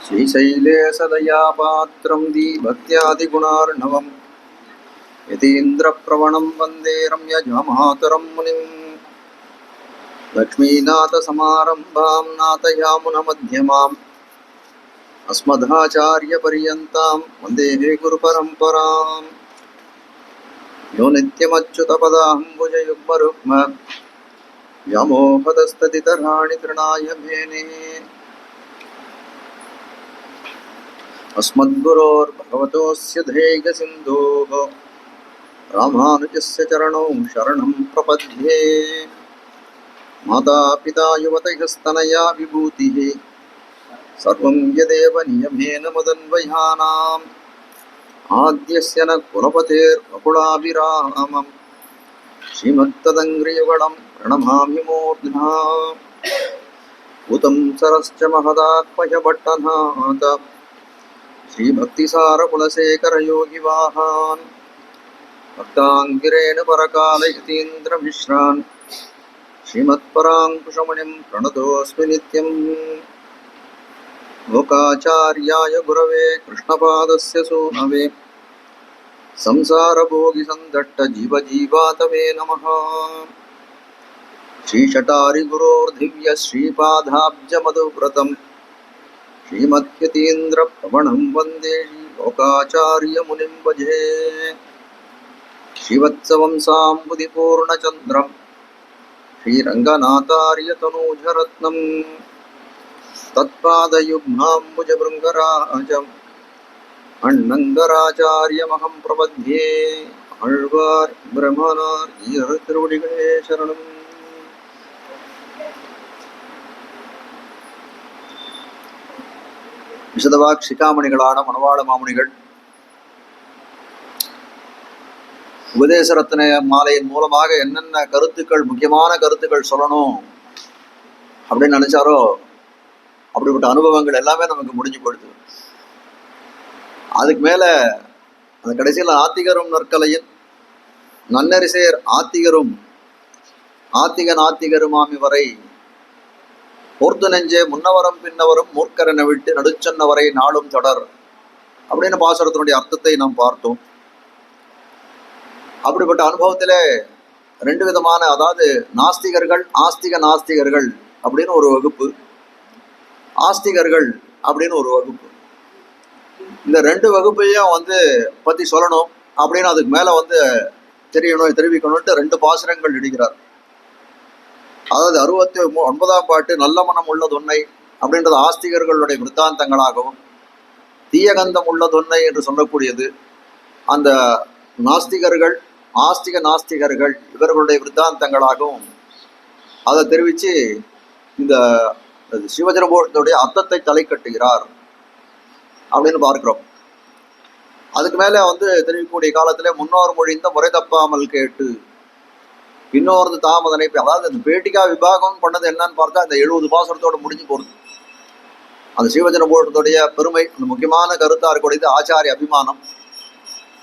श्रीशैले सदया पात्रं दीभक्त्यादिगुणार्णवम् यतीन्द्रप्रवणं वन्दे रम्यजामातरं मुनिम् लक्ष्मीनाथसमारम्भां नाथयामुनमध्यमाम् अस्मदाचार्यपर्यन्तां वन्दे गुरुपरम्पराम् यो नित्यमच्युतपदाम्बुजयुग्मरुक्म व्यामोहतस्तदितराणि तृणाय मेने अस्मद्गुरोर्भगवतोऽस्य धैर्यसिन्धोः रामानुजस्य चरणौ शरणं प्रपद्ये। मातापिता युवतयस्तनया विभूतिः सर्वं यदेव नियमेन मदन्वयानाम् आद्यस्य न कुलपतेर्वकुलाभिरामम् श्रीमत्तदङ्घ्रियुगलं प्रणमामि मूर्ध्ना भूतं सरश्च महदात्मजभट्टनाथ श्रीभक्तिसारकुलशेखरयोगिवाहान् भक्ताङ्गिरेण परकालयतीन्द्रमिश्रान् श्रीमत्पराङ्कुशमुनिं प्रणतोऽस्मि नित्यं। लोकाचार्याय गुरवे कृष्णपादस्य सूनवे संसारभोगिसन्दट्टजीवजीवातवे नमः। श्रीशटारिगुरोर्दिव्य श्रीपादाब्जमधुव्रतम् श्रीमद्यतीन्द्रप्रवणं वन्दे लोकाचार्यमुनिं भजे। श्रीवत्सवंसाम्बुधिपूर्णचन्द्रं श्रीरङ्गनाथार्यतनूजरत्नं तत्पादयुग्माम्बुजभृङ्गराजम् अण्णङ्गराचार्यमहं प्रपद्ये। आழ்வார் பிரம்மனார் திருவடிகளே சரணம். விசதவாக் சிகாமணிகளான மணவாள மாமுனிகள் உபதேச ரத்ன மாலையின் மூலமாக என்னென்ன கருத்துக்கள், முக்கியமான கருத்துக்கள் சொல்லணும் அப்படின்னு நினைச்சாரோ அப்படிப்பட்ட அனுபவங்கள் எல்லாமே நமக்கு முடிஞ்சு போயிடுது. அதுக்கு மேல அந்த கடைசியில் ஆத்திகரும் நற்கலையின் நன்னரிசேர் ஆத்திகரும் ஆத்திக நாத்திகருமாமி வரை போர்த்து நெஞ்சே முன்னவரும் பின்னவரும் மூர்க்கரென விட்டு நடுச்சொன்னவரை நாளும் தொடர் அப்படின்னு பாசுரத்தினுடைய அர்த்தத்தை நாம் பார்த்தோம். அப்படிப்பட்ட அனுபவத்திலே ரெண்டு விதமான, அதாவது நாஸ்திகர்கள் ஆஸ்திக நாஸ்திகர்கள் அப்படின்னு ஒரு வகுப்பு, ஆஸ்திகர்கள் அப்படின்னு ஒரு வகுப்பு. இந்த ரெண்டு வகுப்பையும் பத்தி சொல்லணும் அப்படின்னு அதுக்கு மேல தெரிவிக்கணும்ட்டு ரெண்டு பாசுரங்கள் இடுகிறார். அதாவது 69ஆம் பாட்டு நல்ல மனம் உள்ளதொன்னை அப்படின்றது ஆஸ்திகர்களுடைய விருத்தாந்தங்களாகவும், தீயகந்தம் உள்ளதொன்னை என்று சொல்லக்கூடியது அந்த நாஸ்திகர்கள் ஆஸ்திக நாஸ்திகர்கள் இவர்களுடைய விருத்தாந்தங்களாகவும் அதை தெரிவித்து இந்த சிவஜனபோஷத்துடைய அர்த்தத்தை தலை கட்டுகிறார் அப்படின்னு பார்க்கிறோம். அதுக்கு மேலே தெரிவிக்கக்கூடிய காலத்திலே முன்னோர் மொழிந்த முறை தப்பாமல் கேட்டு இன்னொரு தாமதனை, அதாவது அந்த பேட்டிகா விபாகம் பண்ணது என்னன்னு பார்த்தா அந்த 70 பாசுரத்தோடு முடிஞ்சு போகிறது. அந்த சிவஜனபோஷத்துடைய பெருமை, அந்த முக்கியமான கருத்தா இருக்கக்கூடியது ஆச்சாரிய அபிமானம்.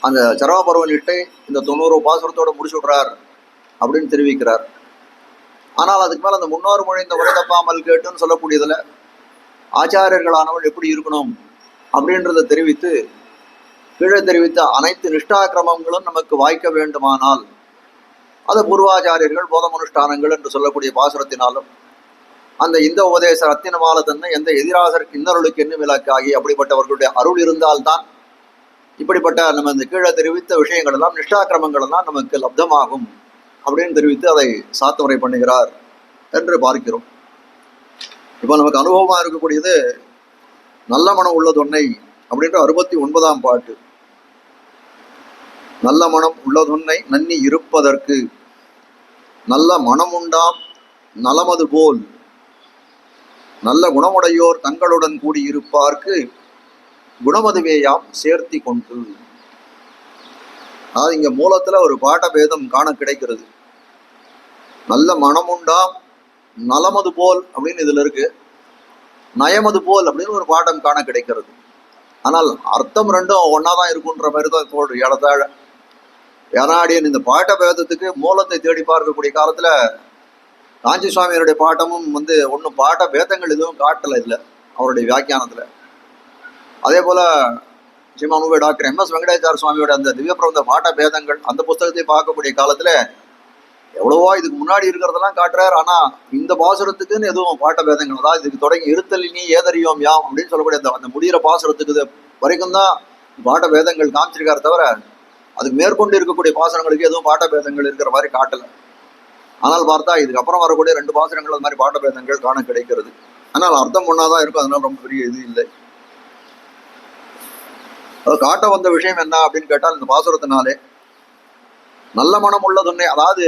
அந்த சரவபருவனிட்டு இந்த 90 பாசுரத்தோடு முடிச்சு விடுறார் அப்படின்னு தெரிவிக்கிறார். ஆனால் அதுக்கு மேலே அந்த முன்னோர் மொழி இந்த முறை தப்பாமல் கேட்டுன்னு சொல்லக்கூடியதுல ஆச்சாரியர்களானவள் எப்படி இருக்கணும் அப்படின்றத தெரிவித்து கீழே தெரிவித்த அனைத்து நிஷ்டாக்கிரமங்களும் நமக்கு வாய்க்க வேண்டுமானால் அது பூர்வாச்சாரியர்கள் போதமனுஷ்டானங்கள் என்று சொல்லக்கூடிய பாசுரத்தினாலும் அந்த இந்த உபதேச ரத்தினமால தன்னை எந்த எதிராசருக்கு இன்னருளுக்கு என்ன விலக்காகி அப்படிப்பட்டவர்களுடைய அருள் இருந்தால்தான் இப்படிப்பட்ட நம்ம இந்த கீழே தெரிவித்த விஷயங்கள் எல்லாம் நிஷ்டாக்கிரமங்கள் எல்லாம் நமக்கு லப்தமாகும் அப்படின்னு தெரிவித்து அதை சாத்துமுறை பண்ணுகிறார் என்று பார்க்கிறோம். இப்போ நமக்கு அனுபவமா இருக்கக்கூடியது நல்ல மனம் உள்ளதொன்னை அப்படின்ற 69ஆம் பாட்டு. நல்ல மனம் உள்ளதொன்னை நன்னி இருப்பதற்கு நல்ல மனம் உண்டாம் நலமது போல் நல்ல குணமுடையோர் தங்களுடன் கூடியிருப்பார்க்கு குணமதுவேயாம் சேர்த்தி கொண்டு. அதாவது இங்க மூலத்துல ஒரு பாட்ட பேதம் காண கிடைக்கிறது. நல்ல மனமுண்டாம் நலமது போல் அப்படின்னு இதுல இருக்கு, நயமது போல் அப்படின்னு ஒரு பாட்டம் காண கிடைக்கிறது. ஆனால் அர்த்தம் ரெண்டும் ஒன்னாதான் இருக்குன்ற மாதிரி தான் தோடு ஏழத்தாழ. யாராடியன் இந்த பாட்ட பேதத்துக்கு மூலத்தை தேடி பார்க்கக்கூடிய காலத்துல காஞ்சி சுவாமியருடைய பாட்டமும் ஒன்றும் பாட்ட பேதங்கள் எதுவும் காட்டல இல்லை அவருடைய வியாக்கியானத்துல. அதே போல ஸ்ரீமானுவே டாக்டர் MS வெங்கடேச்சார சுவாமியோட அந்த திவ்ய பிரபந்த பாட்ட பேதங்கள் அந்த புஸ்தகத்தை பார்க்கக்கூடிய காலத்துல எவ்வளவோ இதுக்கு முன்னாடி இருக்கிறதெல்லாம் காட்டுறாரு. ஆனா இந்த பாசுரத்துக்குன்னு எதுவும் பாட்ட பேதங்கள், அதாவது இதுக்கு தொடங்கி இருத்தலினி ஏதறியோம் யாம் அப்படின்னு சொல்லக்கூடிய அந்த முடிகிற பாசுரத்துக்கு வரைக்கும் தான் பாட்ட பேதங்கள் காமிச்சிருக்காரு தவிர அதுக்கு மேற்கொண்டு இருக்கக்கூடிய பாசனங்களுக்கு எதுவும் பாட்ட பேதங்கள் இருக்கிற மாதிரி காட்டல. ஆனால் பார்த்தா இதுக்கு அப்புறம் வரக்கூடிய 2 பாசுரங்கள் அது மாதிரி பாட்ட பேதங்கள் காண கிடைக்கிறது. ஆனால் அர்த்தம் ஒன்னாதான் இருக்கும், அதனால ரொம்ப பெரிய இது இல்லை. அது காட்ட வந்த விஷயம் என்ன அப்படின்னு கேட்டால், இந்த பாசுரத்தினாலே நல்ல மனம் உள்ளதுன்னே, அதாவது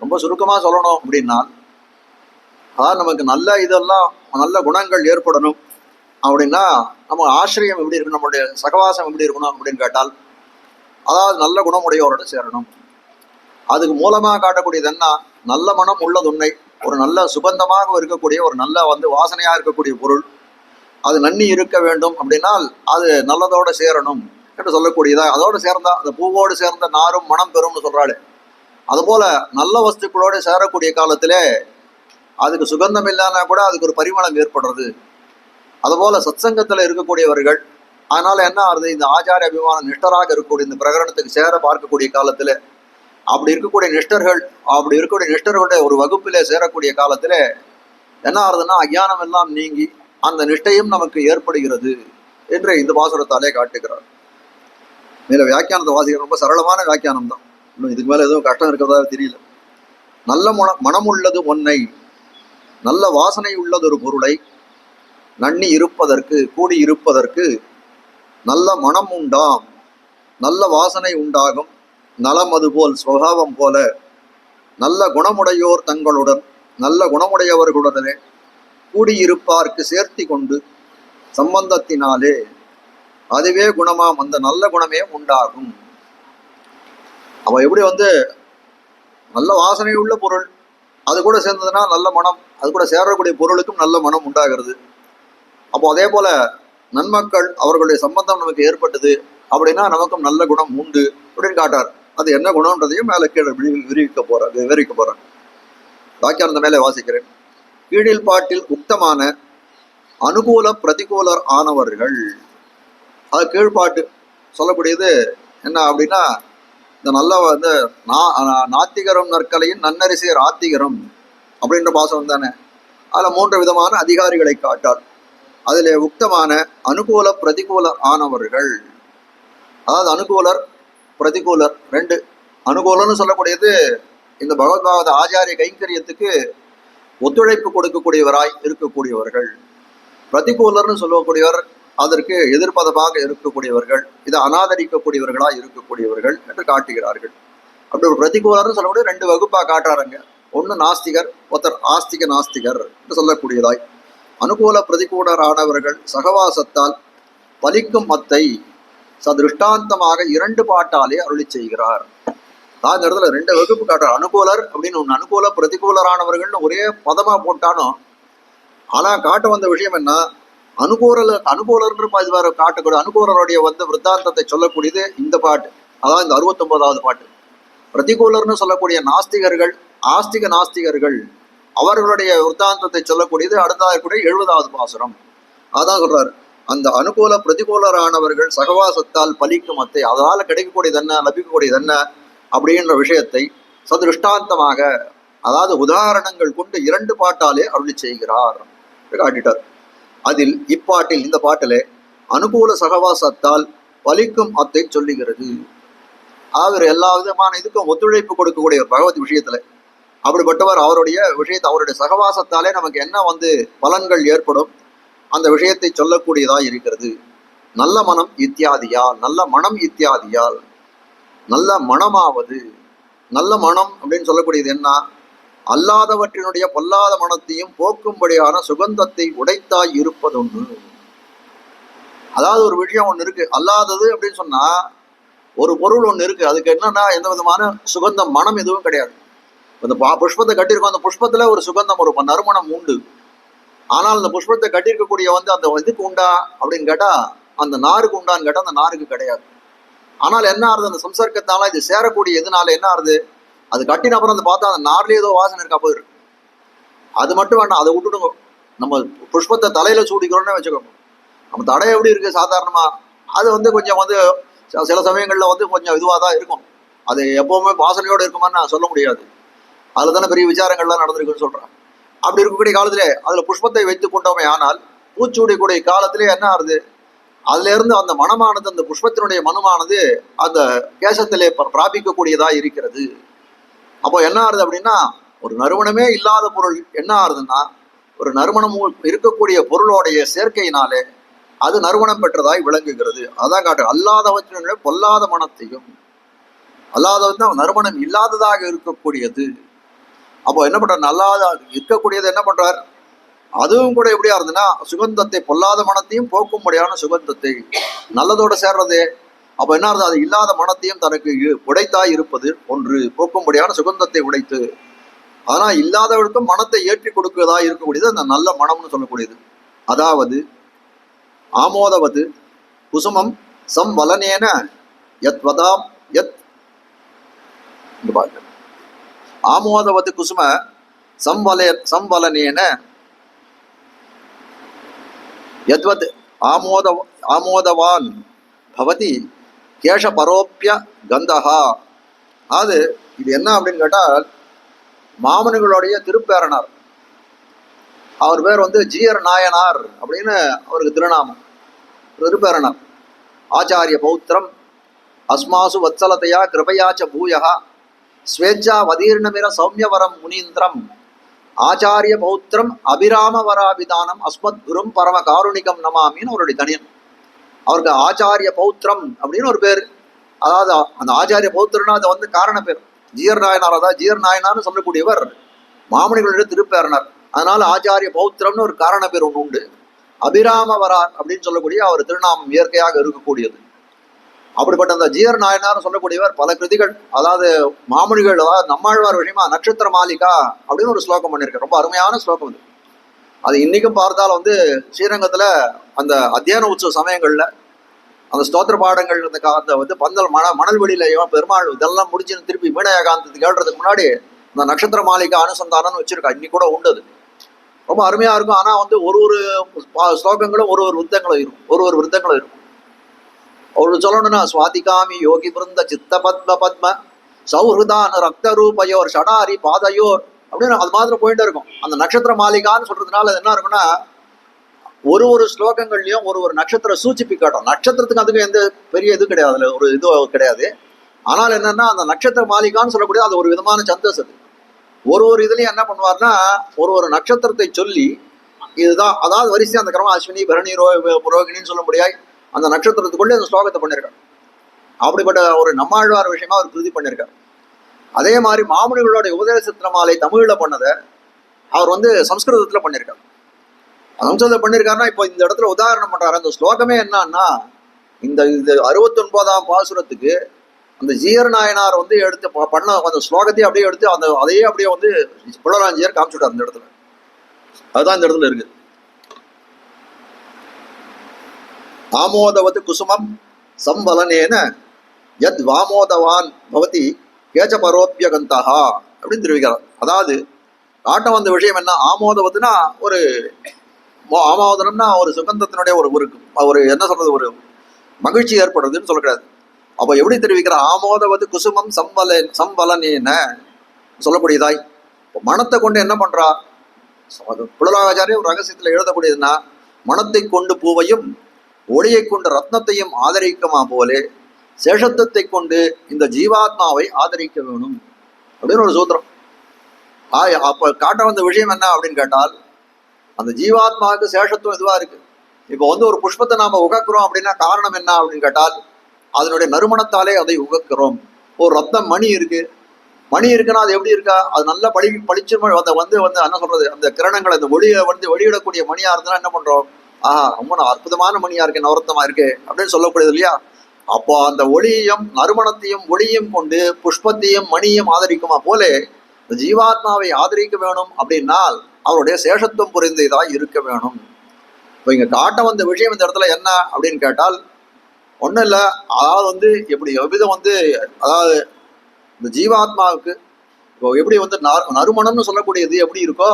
ரொம்ப சுருக்கமா சொல்லணும் அப்படின்னா, அதாவது நமக்கு நல்ல இதெல்லாம் நல்ல குணங்கள் ஏற்படணும் அப்படின்னா நம்ம ஆசிரியம் எப்படி இருக்கணும், நம்மளுடைய சகவாசம் எப்படி இருக்கணும் அப்படின்னு கேட்டால், அதாவது நல்ல குணமுடையோரோட சேரணும். அதுக்கு மூலமாக காட்டக்கூடியது என்ன, நல்ல மனம் உள்ளதுன்னை, ஒரு நல்ல சுகந்தமாக இருக்கக்கூடிய ஒரு நல்ல வாசனையா இருக்கக்கூடிய பொருள் அது நன்னி இருக்க வேண்டும் அப்படின்னால் அது நல்லதோட சேரணும் என்று சொல்லக்கூடியதா. அதோடு சேர்ந்தா அந்த பூவோடு சேர்ந்த நாரும் மனம் பெறும்னு சொல்றாளே, அதுபோல நல்ல வஸ்துக்களோடு சேரக்கூடிய காலத்திலே அதுக்கு சுகந்தம் இல்லைன்னா கூட அதுக்கு ஒரு பரிமளம் ஏற்படுறது. அதுபோல சத்சங்கத்தில் இருக்கக்கூடியவர்கள் அதனால என்ன ஆகுது, இந்த ஆச்சாரிய அபிமான நிஷ்டராக இருக்கக்கூடிய இந்த பிரகரணத்துக்கு சேர பார்க்கக்கூடிய காலத்துல அப்படி இருக்கக்கூடிய நிஷ்டர்களுடைய ஒரு வகுப்பிலே சேரக்கூடிய காலத்துல என்ன ஆகுதுன்னா அஜ்ஞானம் எல்லாம் நீங்கி அந்த நிஷ்டையும் நமக்கு ஏற்படுகிறது என்று இந்த பாசுரத்தாலே காட்டுகிறார். மேல வியாக்கியானத்தை வாசிக்கிற ரொம்ப சரளமான வியாக்கியானம் தான், இன்னும் இதுக்கு மேல எதுவும் கஷ்டம் இருக்கிறதா தெரியல. நல்ல மனம் உள்ளது ஒன்னை, நல்ல வாசனை உள்ளது ஒரு பொருளை நன்னி இருப்பதற்கு கூடி இருப்பதற்கு நல்ல மனம் உண்டாம், நல்ல வாசனை உண்டாகும், நலம் அதுபோல் சுபாவம் போல நல்ல குணமுடையோர் தங்களுடன் நல்ல குணமுடையவர்களுடனே கூடியிருப்பார்க்கு சேர்த்தி கொண்டு சம்பந்தத்தினாலே அதுவே குணமாம், அந்த நல்ல குணமே உண்டாகும். அவ எப்படி நல்ல வாசனை உள்ள பொருள் அது கூட சேர்ந்ததுன்னா நல்ல மனம், அது கூட சேரக்கூடிய பொருளுக்கும் நல்ல மனம் உண்டாகிறது. அப்போ அதே போல நன்மக்கள் அவர்களுடைய சம்பந்தம் நமக்கு ஏற்பட்டது அப்படின்னா நமக்கும் நல்ல குணம் உண்டு அப்படின்னு காட்டார். அது என்ன குணம்ன்றதையும் மேலே கீழே விவரிக்க போறேன். வாக்கியானந்த மேலே வாசிக்கிறேன். கீழில் பாட்டில் உக்தமான அனுகூல பிரதிகூலர் ஆனவர்கள், அது கீழ்பாட்டு சொல்லக்கூடியது என்ன அப்படின்னா, இந்த நல்ல நாத்திகரம் நற்கலையின் நன்னரிசேர் ஆத்திகரம் அப்படின்ற பாசம் தானே. அதில் 3 விதமான அதிகாரிகளை காட்டார். அதில் உக்தமான அனுகூல பிரதிகூலர் ஆனவர்கள், அதாவது அனுகூலர் பிரதிகூலர் 2. அனுகூலம்னு சொல்லக்கூடியது இந்த பகவத்பாகவத ஆச்சாரிய கைங்கரியத்துக்கு ஒத்துழைப்பு கொடுக்கக்கூடியவராய் இருக்கக்கூடியவர்கள். பிரதிகூலர்னு சொல்லக்கூடியவர் அதற்கு எதிர்ப்பதமாக இருக்கக்கூடியவர்கள், இதை அனாதரிக்கக்கூடியவர்களாய் இருக்கக்கூடியவர்கள் என்று காட்டுகிறார்கள். அப்படி ஒரு பிரதிகூலர்னு சொல்லக்கூடிய 2 வகுப்பா காட்டுறாருங்க. ஒன்று நாஸ்திகர், ஒருத்தர் ஆஸ்திக நாஸ்திகர் என்று சொல்லக்கூடியதாய். அனுகூல பிரதிகூலரானவர்கள் சகவாசத்தால் பலிக்கும் மத்தை சதிருஷ்டாந்தமாக 2 பாட்டாலே அருளி செய்கிறார். தான் இந்த இடத்துல 2 வகுப்பு காட்டுறார். அனுகூலர் அப்படின்னு ஒன்று, அனுகூல பிரதிகூலரானவர்கள்னு ஒரே பதமா போட்டானோ, ஆனா காட்ட வந்த விஷயம் என்ன, அனுகூலர்ன்ற வேற காட்டக்கூடிய அனுகூலருடைய விற்த்தாந்தத்தை சொல்லக்கூடியது இந்த பாட்டு, அதாவது இந்த 69வது பாட்டு. பிரதிகூலர்னு சொல்லக்கூடிய நாஸ்திகர்கள், ஆஸ்திக நாஸ்திகர்கள் அவர்களுடைய விற்த்தாந்தத்தை சொல்லக்கூடியது அடுத்ததாக கூட 70வது பாசுரம். அதான் சொல்றாரு, அந்த அனுகூல பிரதிகூலரானவர்கள் சகவாசத்தால் பலிக்கும் மத்தை, அதனால கிடைக்கக்கூடியது என்ன, லபிக்கக்கூடியது என்ன அப்படின்ற விஷயத்தை சதுருஷ்டாந்தமாக, அதாவது உதாரணங்கள் கொண்டு 2 பாட்டாலே அருளி செய்கிறார் காட்டிட்டார். அதில் இப்பாட்டில், இந்த பாட்டிலே அனுகூல சகவாசத்தால் பலிக்கும் அத்தை சொல்லுகிறது. அவர் எல்லா விதமான இதுக்கும் ஒத்துழைப்பு கொடுக்கக்கூடிய பகவத் விஷயத்துல அப்படிப்பட்டவர். அவருடைய விஷயத்தை, அவருடைய சகவாசத்தாலே நமக்கு என்ன பலன்கள் ஏற்படும் அந்த விஷயத்தை சொல்லக்கூடியதா இருக்கிறது. நல்ல மனம் இத்தியாதியால், நல்ல மனம் இத்தியாதியால், நல்ல மனமாவது, நல்ல மனம் அப்படின்னு சொல்லக்கூடியது என்ன, அல்லாதவற்றினுடைய பொல்லாத மனத்தையும் போக்கும்படியான சுகந்தத்தை உடைத்தாய் இருப்பதொன்று. அதாவது ஒரு விஷயம் ஒன்று இருக்கு, அல்லாதது அப்படின்னு சொன்னா ஒரு பொருள் ஒன்று இருக்கு, அதுக்கு என்னன்னா எந்த விதமான சுகந்தம் மனம் எதுவும் கிடையாது. அந்த புஷ்பத்தை கட்டியிருக்கோம், அந்த புஷ்பத்துல ஒரு சுகந்தம், ஒரு நறுமணம் உண்டு. ஆனால் அந்த புஷ்பத்தை கட்டியிருக்கக்கூடிய அந்த இதுக்கு உண்டா அப்படின்னு கேட்டா, அந்த நாருக்கு உண்டான்னு கேட்டா அந்த நாருக்கு கிடையாது. ஆனால் என்ன ஆறுது, அந்த சம்சர்க்கத்தால இது சேரக்கூடிய எதுனால என்ன ஆறுது, அது கட்டின அப்புறம் பார்த்தா அந்த நார்லேயே ஏதோ வாசனை இருக்கா போயிருக்கு. அது மட்டும் வேண்டாம், அதை விட்டுடுங்க. நம்ம புஷ்பத்தை தலையில சூடிக்கிறோம்னே வச்சுக்கோங்க, நம்ம தடை எப்படி இருக்கு சாதாரணமா, அது வந்து கொஞ்சம் வந்து சில சமயங்கள்ல வந்து கொஞ்சம் இதுவாக தான் இருக்கும். அது எப்பவுமே வாசனையோடு இருக்குமான்னு நான் சொல்ல முடியாது. அதுல தானே பெரிய விசாரங்கள்லாம் நடந்திருக்குன்னு சொல்றேன். அப்படி இருக்கக்கூடிய காலத்திலே அதுல புஷ்பத்தை வைத்துக் கொண்டோமே ஆனால் பூச்சூடிக்கூடிய காலத்திலே என்ன ஆகுது, அதுல இருந்து அந்த மனமானது, அந்த புஷ்பத்தினுடைய மனமானது அந்த கேசத்திலே பிராபிக்கக்கூடியதா இருக்கிறது. அப்போ என்ன ஆகுது அப்படின்னா, ஒரு நறுமணமே இல்லாத பொருள் என்ன ஆகுதுன்னா, ஒரு நறுமணம் இருக்கக்கூடிய பொருளோடைய சேர்க்கையினாலே அது நறுமணம் பெற்றதாய் விளங்குகிறது. அதான் காட்டு அல்லாதவற்றினுடைய பொல்லாத மனத்தையும், அல்லாதவன் நறுமணம் இல்லாததாக இருக்கக்கூடியது. அப்போ என்ன பண்றார், நல்லாத இருக்கக்கூடியது என்ன பண்றார், அதுவும் கூட எப்படியா இருந்ததுன்னா சுகந்தத்தை, பொல்லாத மனத்தையும் போக்கும்படியான சுகந்தத்தை நல்லதோட சேர்றது. அப்ப என்ன ஆகுது, அது இல்லாத மனத்தையும் தனக்கு உடைத்தாய் இருப்பது ஒன்று, போக்கும்படியான சுகந்தத்தை உடைத்து, ஆனா இல்லாதவர்களுக்கும் மனத்தை ஏற்றி கொடுக்கிறதா இருக்கக்கூடியது அந்த நல்ல மனம்னு சொல்லக்கூடியது. அதாவது ஆமோதவது குசுமம் சம்வலனேன யத் வதாம் யத், ஆமோதவது குசும சம்வலனேன யத்வத் ஆமோதவான் பவதி கேஷ பரோப்பிய கந்தஹா. அது இது என்ன அப்படின்னு கேட்டால், மாமனிகளுடைய திருப்பேரனார், அவர் பேர் வந்து ஜீயர் நாயனார் அப்படின்னு அவருக்கு திருநாமம், திருப்பேரனார். ஆச்சாரிய பௌத்திரம் அஸ்மாசு வத்சலதையா கிருபையாச்ச பூயா ஸ்வேச்சா வதீர்ணமிர சௌமியவரம் முனீந்திரம் ஆச்சாரிய பௌத்திரம் அபிராம வராபிதானம் அஸ்மத் குரும் பரம காருணிகம் நமாமின்னு அவருடைய தனியன். அவருக்கு ஆச்சாரிய பௌத்திரம் அப்படின்னு ஒரு பேர். அதாவது அந்த ஆச்சாரிய பௌத்திரனா அது வந்து காரண பேர். ஜீயர் நாயனார், அதாவது ஜீயர் நாயனார்னு சொல்லக்கூடியவர் மாமனிகளுடைய திருப்பேரனர். அதனால ஆச்சாரிய பௌத்திரம்னு ஒரு காரண பேர் ஒன்று உண்டு. அபிராம வரார் அப்படின்னு சொல்லக்கூடிய அவர் திருநாமம் இயற்கையாக இருக்கக்கூடியது. அப்படிப்பட்ட அந்த ஜீயர் நாயனார் சொல்லக்கூடியவர் பல கிருதிகள், அதாவது மாமனிகள், அதாவது நம்மாழ்வார் விஷயமா நட்சத்திர மாலிகா அப்படின்னு ஒரு ஸ்லோகம் பண்ணியிருக்கார். ரொம்ப அருமையான ஸ்லோகம் அது. அது இன்னைக்கும் பார்த்தால் வந்து ஸ்ரீரங்கத்துல அந்த அத்தியன உற்சவ சமயங்கள்ல அந்த ஸ்தோத்திர பாடங்கள் அந்த வந்து பந்தல் மணல் வெளியில பெருமாள் இதெல்லாம் முடிச்சுன்னு திருப்பி வீணயகாந்தத்துக்கு கேள்றதுக்கு முன்னாடி அந்த நட்சத்திர மாளிகை அனுசந்தானம்னு வச்சிருக்கா. இன்னைக்கு கூட உண்டு. ரொம்ப அருமையா இருக்கும். ஆனா வந்து ஒரு ஒரு ஸ்லோகங்களும் ஒரு ஒரு விருத்தங்களும் இருக்கும், ஒரு ஒரு விருத்தங்களும் இருக்கும். அவரு சொல்லணும்னா சுவாதிகாமி யோகி பிருந்த சித்த பத்ம பத்ம சௌஹிருதான ரக்த ரூபயோர் ஷடாரி பாதையோர் அப்படின்னு அது மாதிரி போயிட்டே இருக்கும். அந்த நட்சத்திர மாளிகான்னு சொல்றதுனால அது என்ன இருக்குன்னா, ஒரு ஒரு ஸ்லோகங்கள்லயும் ஒரு ஒரு நட்சத்திர சூச்சிப்பி காட்டும். நட்சத்திரத்துக்கு அதுக்கு எந்த பெரிய இது கிடையாது, அதுல ஒரு இது கிடையாது. ஆனால் என்னன்னா, அந்த நட்சத்திர மாளிகான்னு சொல்லக்கூடிய அது ஒரு விதமான சந்தஸ். அது ஒரு ஒரு இதுலயும் என்ன பண்ணுவார்னா, ஒரு ஒரு நட்சத்திரத்தை சொல்லி இதுதான், அதாவது வரிசை அந்த கிரமம் அஸ்வினி பரணி ரோகிணின்னு சொல்ல முடியாது, அந்த நட்சத்திரத்துக்குள்ளே அந்த ஸ்லோகத்தை பண்ணியிருக்கார். அப்படிப்பட்ட ஒரு நம்மாழ்வார் விஷயமா அவர் கிருதி பண்ணியிருக்கார். அதே மாதிரி மாமுனிகளுடைய உபதேசத்திர மாலை தமிழ்ல பண்ணதை அவர் வந்து சம்ஸ்கிருதத்துல பண்ணியிருக்கார். சம்ஸ்கிருதத்தில் பண்ணியிருக்காருன்னா, இப்போ இந்த இடத்துல உதாரணம் பண்றாரு. அந்த ஸ்லோகமே என்னன்னா, இந்த 69ஆம் பாசுரத்துக்கு அந்த ஜீயர் நாயனார் வந்து எடுத்து பண்ண அந்த ஸ்லோகத்தையும் அப்படியே எடுத்து அந்த அதையே அப்படியே வந்து புலராஞ்சியர் காமிச்சுட்டார் அந்த இடத்துல. அதுதான் இந்த இடத்துல இருக்கு. ஆமோதவது குசுமம் சம்பலனேன யத் வாமோதவான் பவதி கேச்ச பரோப்பியகந்தஹா அப்படின்னு தெரிவிக்கிறார். அதாவது காட்ட வந்த விஷயம் என்ன, ஆமோதவதுன்னா ஒரு ஆமோதனம்னா ஒரு சுகந்தத்தினுடைய ஒரு என்ன சொல்றது, ஒரு மகிழ்ச்சி ஏற்படுறதுன்னு சொல்லக்கூடாது. அப்போ எப்படி தெரிவிக்கிற, ஆமோதவது குசுமம் சம்பலனேன சொல்லக்கூடியதாய் மனத்தை கொண்டு என்ன பண்றா, புலராச்சாரிய ஒரு ரகசியத்துல எழுதக்கூடியதுன்னா, மனத்தை கொண்டு பூவையும் ஒளியை கொண்டு ரத்னத்தையும் ஆதரிக்குமா போலே சேஷத்துவத்தை கொண்டு இந்த ஜீவாத்மாவை ஆதரிக்க வேணும் அப்படின்னு ஒரு சூத்திரம். அப்ப காட்ட வந்த விஷயம் என்ன அப்படின்னு கேட்டால், அந்த ஜீவாத்மாவுக்கு சேஷத்துவம் இதுவா இருக்கு. இப்போ வந்து ஒரு புஷ்பத்தை நாம உகக்கிறோம் அப்படின்னா காரணம் என்ன அப்படின்னு கேட்டால், அதனுடைய நறுமணத்தாலே அதை உகக்கிறோம். ஒரு ரத்னம் மணி இருக்கு, மணி இருக்குன்னா அது எப்படி இருக்கா, அது நல்லா பளிச்சு அந்த வந்து என்ன சொல்றது, அந்த கிரணங்களை அந்த ஒளியை வந்து வெளியிடக்கூடிய மணியா இருந்தா என்ன பண்றோம், ரொம்ப அற்புதமான மணியா இருக்கு, நவரத்தமா இருக்கு அப்படின்னு சொல்லக்கூடியது இல்லையா. அப்போ அந்த ஒளியையும் நறுமணத்தையும் ஒளியும் கொண்டு புஷ்பத்தையும் மணியும் ஆதரிக்குமா போலே இந்த ஜீவாத்மாவை ஆதரிக்க வேணும் அப்படின்னால் அவருடைய சேஷத்துவம் புரிந்ததாக இருக்க வேணும். இப்போ இங்க காட்ட வந்த விஷயம் இந்த இடத்துல என்ன அப்படின்னு கேட்டால் ஒன்றும் இல்லை. அதாவது வந்து எப்படி எவ்விதம் வந்து, அதாவது இந்த ஜீவாத்மாவுக்கு இப்போ எப்படி வந்து நறுமணம்னு சொல்லக்கூடியது எப்படி இருக்கோ,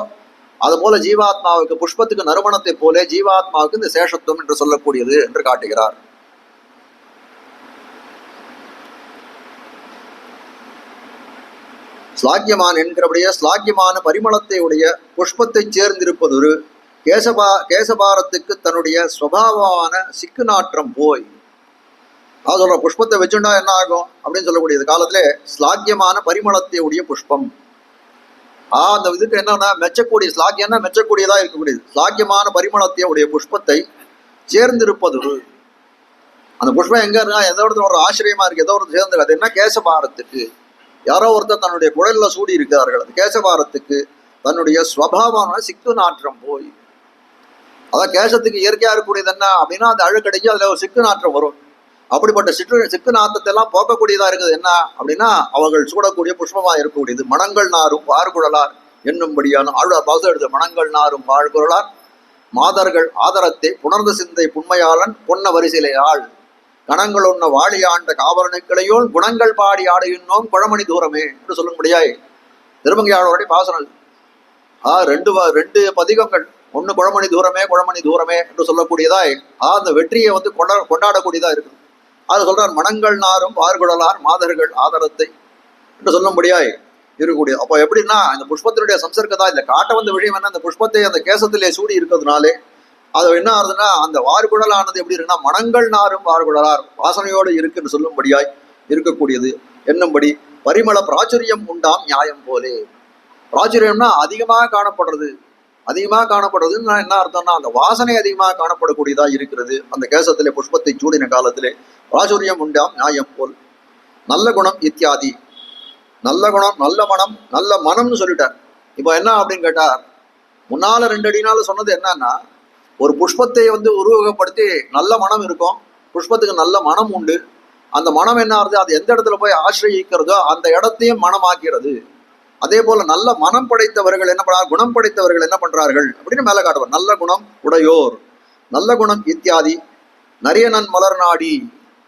அதுபோல ஜீவாத்மாவுக்கு புஷ்பத்துக்கு நறுமணத்தை போல ஜீவாத்மாவுக்கு இந்த சேஷத்துவம் என்று சொல்லக்கூடியது என்று காட்டுகிறார். ஸ்லாக்கியமான் என்கிறபடியே ஸ்லாக்கியமான பரிமளத்தை உடைய புஷ்பத்தை சேர்ந்திருப்பதொரு கேசபாரத்துக்கு தன்னுடைய சுவாவமான சிக்கு நாற்றம் போய், அது சொல்ற புஷ்பத்தை வச்சுட்டா என்ன ஆகும் அப்படின்னு சொல்லக்கூடியது காலத்துல ஸ்லாக்கியமான பரிமளத்தை உடைய புஷ்பம். அந்த இதுக்கு என்னன்னா மெச்சக்கூடிய ஸ்லாக்கியம்னா மெச்சக்கூடியதா இருக்கக்கூடியது. ஸ்லாக்கியமான பரிமளத்தை உடைய புஷ்பத்தை சேர்ந்திருப்பதொரு, அந்த புஷ்பம் எங்க இருக்கா, எதோ ஒருத்தர் ஒரு ஆச்சரியமா இருக்கு, எதோ ஒருத்தர் சேர்ந்து, அது என்ன கேசபாரத்துக்கு, யாரோ ஒருத்தர் தன்னுடைய குடல்ல சூடி இருக்கிறார்கள், அது கேசபாரத்துக்கு தன்னுடைய ஸ்வபாவமான சிக்கு நாற்றம் போய். அதான் கேசத்துக்கு இயற்கையா இருக்கக்கூடியது என்ன அப்படின்னா அது அழுக்கடைஞ்சு அதுல ஒரு சிக்கு நாற்றம் வரும். அப்படிப்பட்ட சிக்கு நாற்றத்தை எல்லாம் போக்கக்கூடியதா இருக்குது என்ன அப்படின்னா அவர்கள் சூடக்கூடிய புஷ்பமா இருக்கக்கூடியது. மணங்கள் நாரும் வார்குழலார் என்னும்படியான ஆழ்வார் பாசம் எடுத்த மணங்கள் நாரும் வாழ்குழலார் மாதர்கள் ஆதரத்தை புணர்ந்த சிந்தை புண்மையாளன் பொன்ன வரிசிலை ஆள் கணங்கள் உண்ண வாழியாண்ட காவலனுக்களையோல் குணங்கள் பாடி ஆடுகின்றோம் குழமணி தூரமே என்று சொல்லும்படியாய் திருமங்கையாளருடைய பாசனம். ரெண்டு பதிகங்கள், ஒன்று குழமணி தூரமே என்று சொல்லக்கூடியதாய் அந்த வெற்றியை வந்து கொண்டாடக்கூடியதா இருக்குது. அது சொல்றார் மணங்கள் நாரும் வார்குழலார் மாதர்கள் ஆதரத்தை என்று சொல்லும்படியாய் இருக்கக்கூடிய. அப்போ எப்படின்னா இந்த புஷ்பத்தினுடைய சம்சர்க்கதா இந்த காட்ட வந்த விஷயம் என்ன, இந்த புஷ்பத்தை அந்த கேசத்திலே சூடி இருக்கிறதுனாலே அது என்ன ஆகுதுன்னா அந்த வார்குழலானது எப்படி இருக்குன்னா மணங்கள் நாரும் வார்குழலார் வாசனையோடு இருக்குன்னு சொல்லும்படியாய் இருக்கக்கூடியது என்னும்படி பரிமள பிராச்சுரியம் உண்டாம் நியாயம் போலே. பிராச்சுரியம்னா அதிகமாக காணப்படுறதுன்னா என்ன அர்த்தம்னா அந்த வாசனை அதிகமாக காணப்படக்கூடியதா இருக்கிறது. அந்த கேசத்திலே புஷ்பத்தை சூடின காலத்திலே பிராச்சுரியம் உண்டாம் நியாயம் போல். நல்ல குணம் இத்தியாதி, நல்ல குணம் நல்ல மனம் நல்ல மனம்னு சொல்லிட்டார். இப்போ என்ன அப்படின்னு கேட்டார், முன்னால 2 அடினால சொன்னது என்னன்னா ஒரு புஷ்பத்தை வந்து உருவகப்படுத்தி நல்ல மனம் இருக்கும், புஷ்பத்துக்கு நல்ல மனம் உண்டு. அந்த மனம் என்ன ஆகுது, அது எந்த இடத்துல போய் ஆசிரியிக்கிறதோ அந்த இடத்தையும் மனமாக்கிறது. அதே போல நல்ல மனம் படைத்தவர்கள் என்ன பண்றாங்க, குணம் படைத்தவர்கள் என்ன பண்றார்கள் அப்படின்னு மேல காட்டுவார். நல்ல குணம் உடையோர் நல்ல குணம் இத்தியாதி நரியனன் மலர் நாடி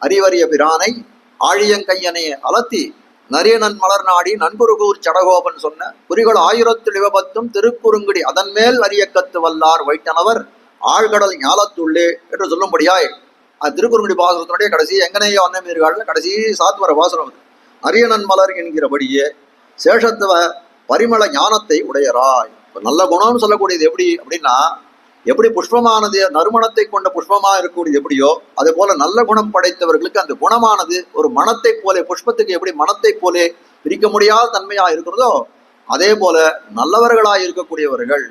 அறிவறிய பிரானை ஆழியங்கையனே அலத்தி நரியனன் மலர் நாடி நண்புருகூர் சடகோபன் சொன்ன குறிகள் 1000 திருக்குறுங்குடி அதன் மேல் அரியக்கத்து வல்லார் வைட்டனவர் ஆழ்கடல் ஞாலத்துள்ளே என்று சொல்லும்படியாய் அது திருக்குறுங்குடி பாசனத்தினுடைய கடைசி எங்கனையோ அன்னமீர்கள் கடைசி சாத்வர பாசனம். அரியனன் மலர் என்கிறபடியே சேஷத்துவ பரிமள ஞானத்தை உடையராய். நல்ல குணம்னு சொல்லக்கூடியது எப்படி அப்படின்னா, எப்படி புஷ்பமானது நறுமணத்தை கொண்ட புஷ்பமா இருக்கக்கூடியது எப்படியோ அதே போல நல்ல குணம் படைத்தவர்களுக்கு அந்த குணமானது ஒரு மனத்தை போலே, புஷ்பத்துக்கு எப்படி மனத்தை போலே பிரிக்க முடியாத தன்மையா இருக்கிறதோ அதே போல நல்லவர்களாய் இருக்கக்கூடியவர்கள்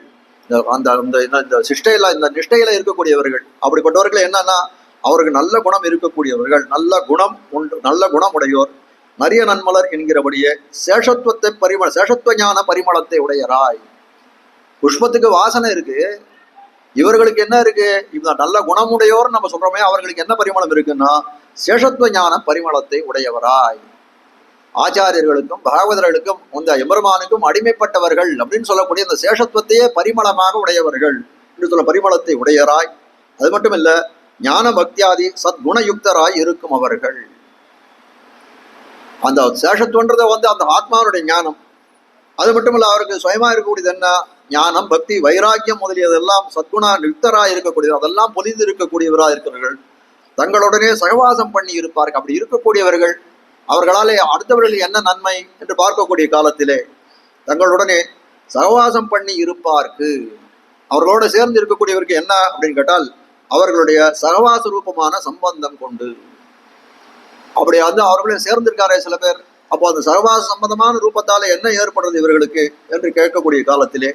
இந்த சிஷ்டையில இந்த நிஷ்டையில இருக்கக்கூடியவர்கள் அப்படிப்பட்டவர்கள் என்னன்னா அவருக்கு நல்ல குணம் இருக்கக்கூடியவர்கள், நல்ல குணம் உடையோர் நரிய நன்மலர் என்கிறபடியே சேஷத்துவ ஞான பரிமளத்தை உடையராய். புஷ்பத்துக்கு வாசனை இருக்கு, இவர்களுக்கு என்ன இருக்கு, இந்த நல்ல குணமுடையோர் நம்ம சொல்றோமே அவர்களுக்கு என்ன பரிமளம் இருக்குன்னா சேஷத்துவ ஞான பரிமளத்தை உடையவராய். ஆச்சாரியர்களுக்கும் பாகவதர்களுக்கும் இந்த எம்பெருமானுக்கும் அடிமைப்பட்டவர்கள் அப்படின்னு சொல்லக்கூடிய இந்த சேஷத்துவத்தையே பரிமளமாக உடையவர்கள் என்று சொல்ல பரிமளத்தை உடையராய். அது மட்டும் இல்ல ஞான பக்தியாதி சத்குணயுக்தராய் இருக்கும் அவர்கள். அந்த சேஷத்துவன்றதை வந்து அந்த ஆத்மாவுடைய ஞானம், அது மட்டும் இல்ல அவருக்கு சுயமா இருக்கக்கூடியது என்ன ஞானம் பக்தி வைராக்கியம் முதலியதெல்லாம் சத்குண யுக்தராய் இருக்கக்கூடியது, அதெல்லாம் பொலிந்து இருக்கக்கூடியவராக இருக்கிறவர்கள். தங்களுடனே சகவாசம் பண்ணி இருப்பார்கள். அப்படி இருக்கக்கூடியவர்கள் அவர்களாலே அடுத்தவர்களுக்கு என்ன நன்மை என்று பார்க்கக்கூடிய காலத்திலே தங்களுடனே சகவாசம் பண்ணி இருப்பார்க்கு, அவர்களோட சேர்ந்து இருக்கக்கூடியவருக்கு என்ன அப்படின்னு கேட்டால் அவர்களுடைய சகவாச ரூபமான சம்பந்தம் கொண்டு அப்படி வந்து அவர்களே சேர்ந்திருக்காரே சில பேர். அப்போ அந்த சகவாச சம்பந்தமான ரூபத்தால என்ன ஏற்படுறது இவர்களுக்கு என்று கேட்கக்கூடிய காலத்திலே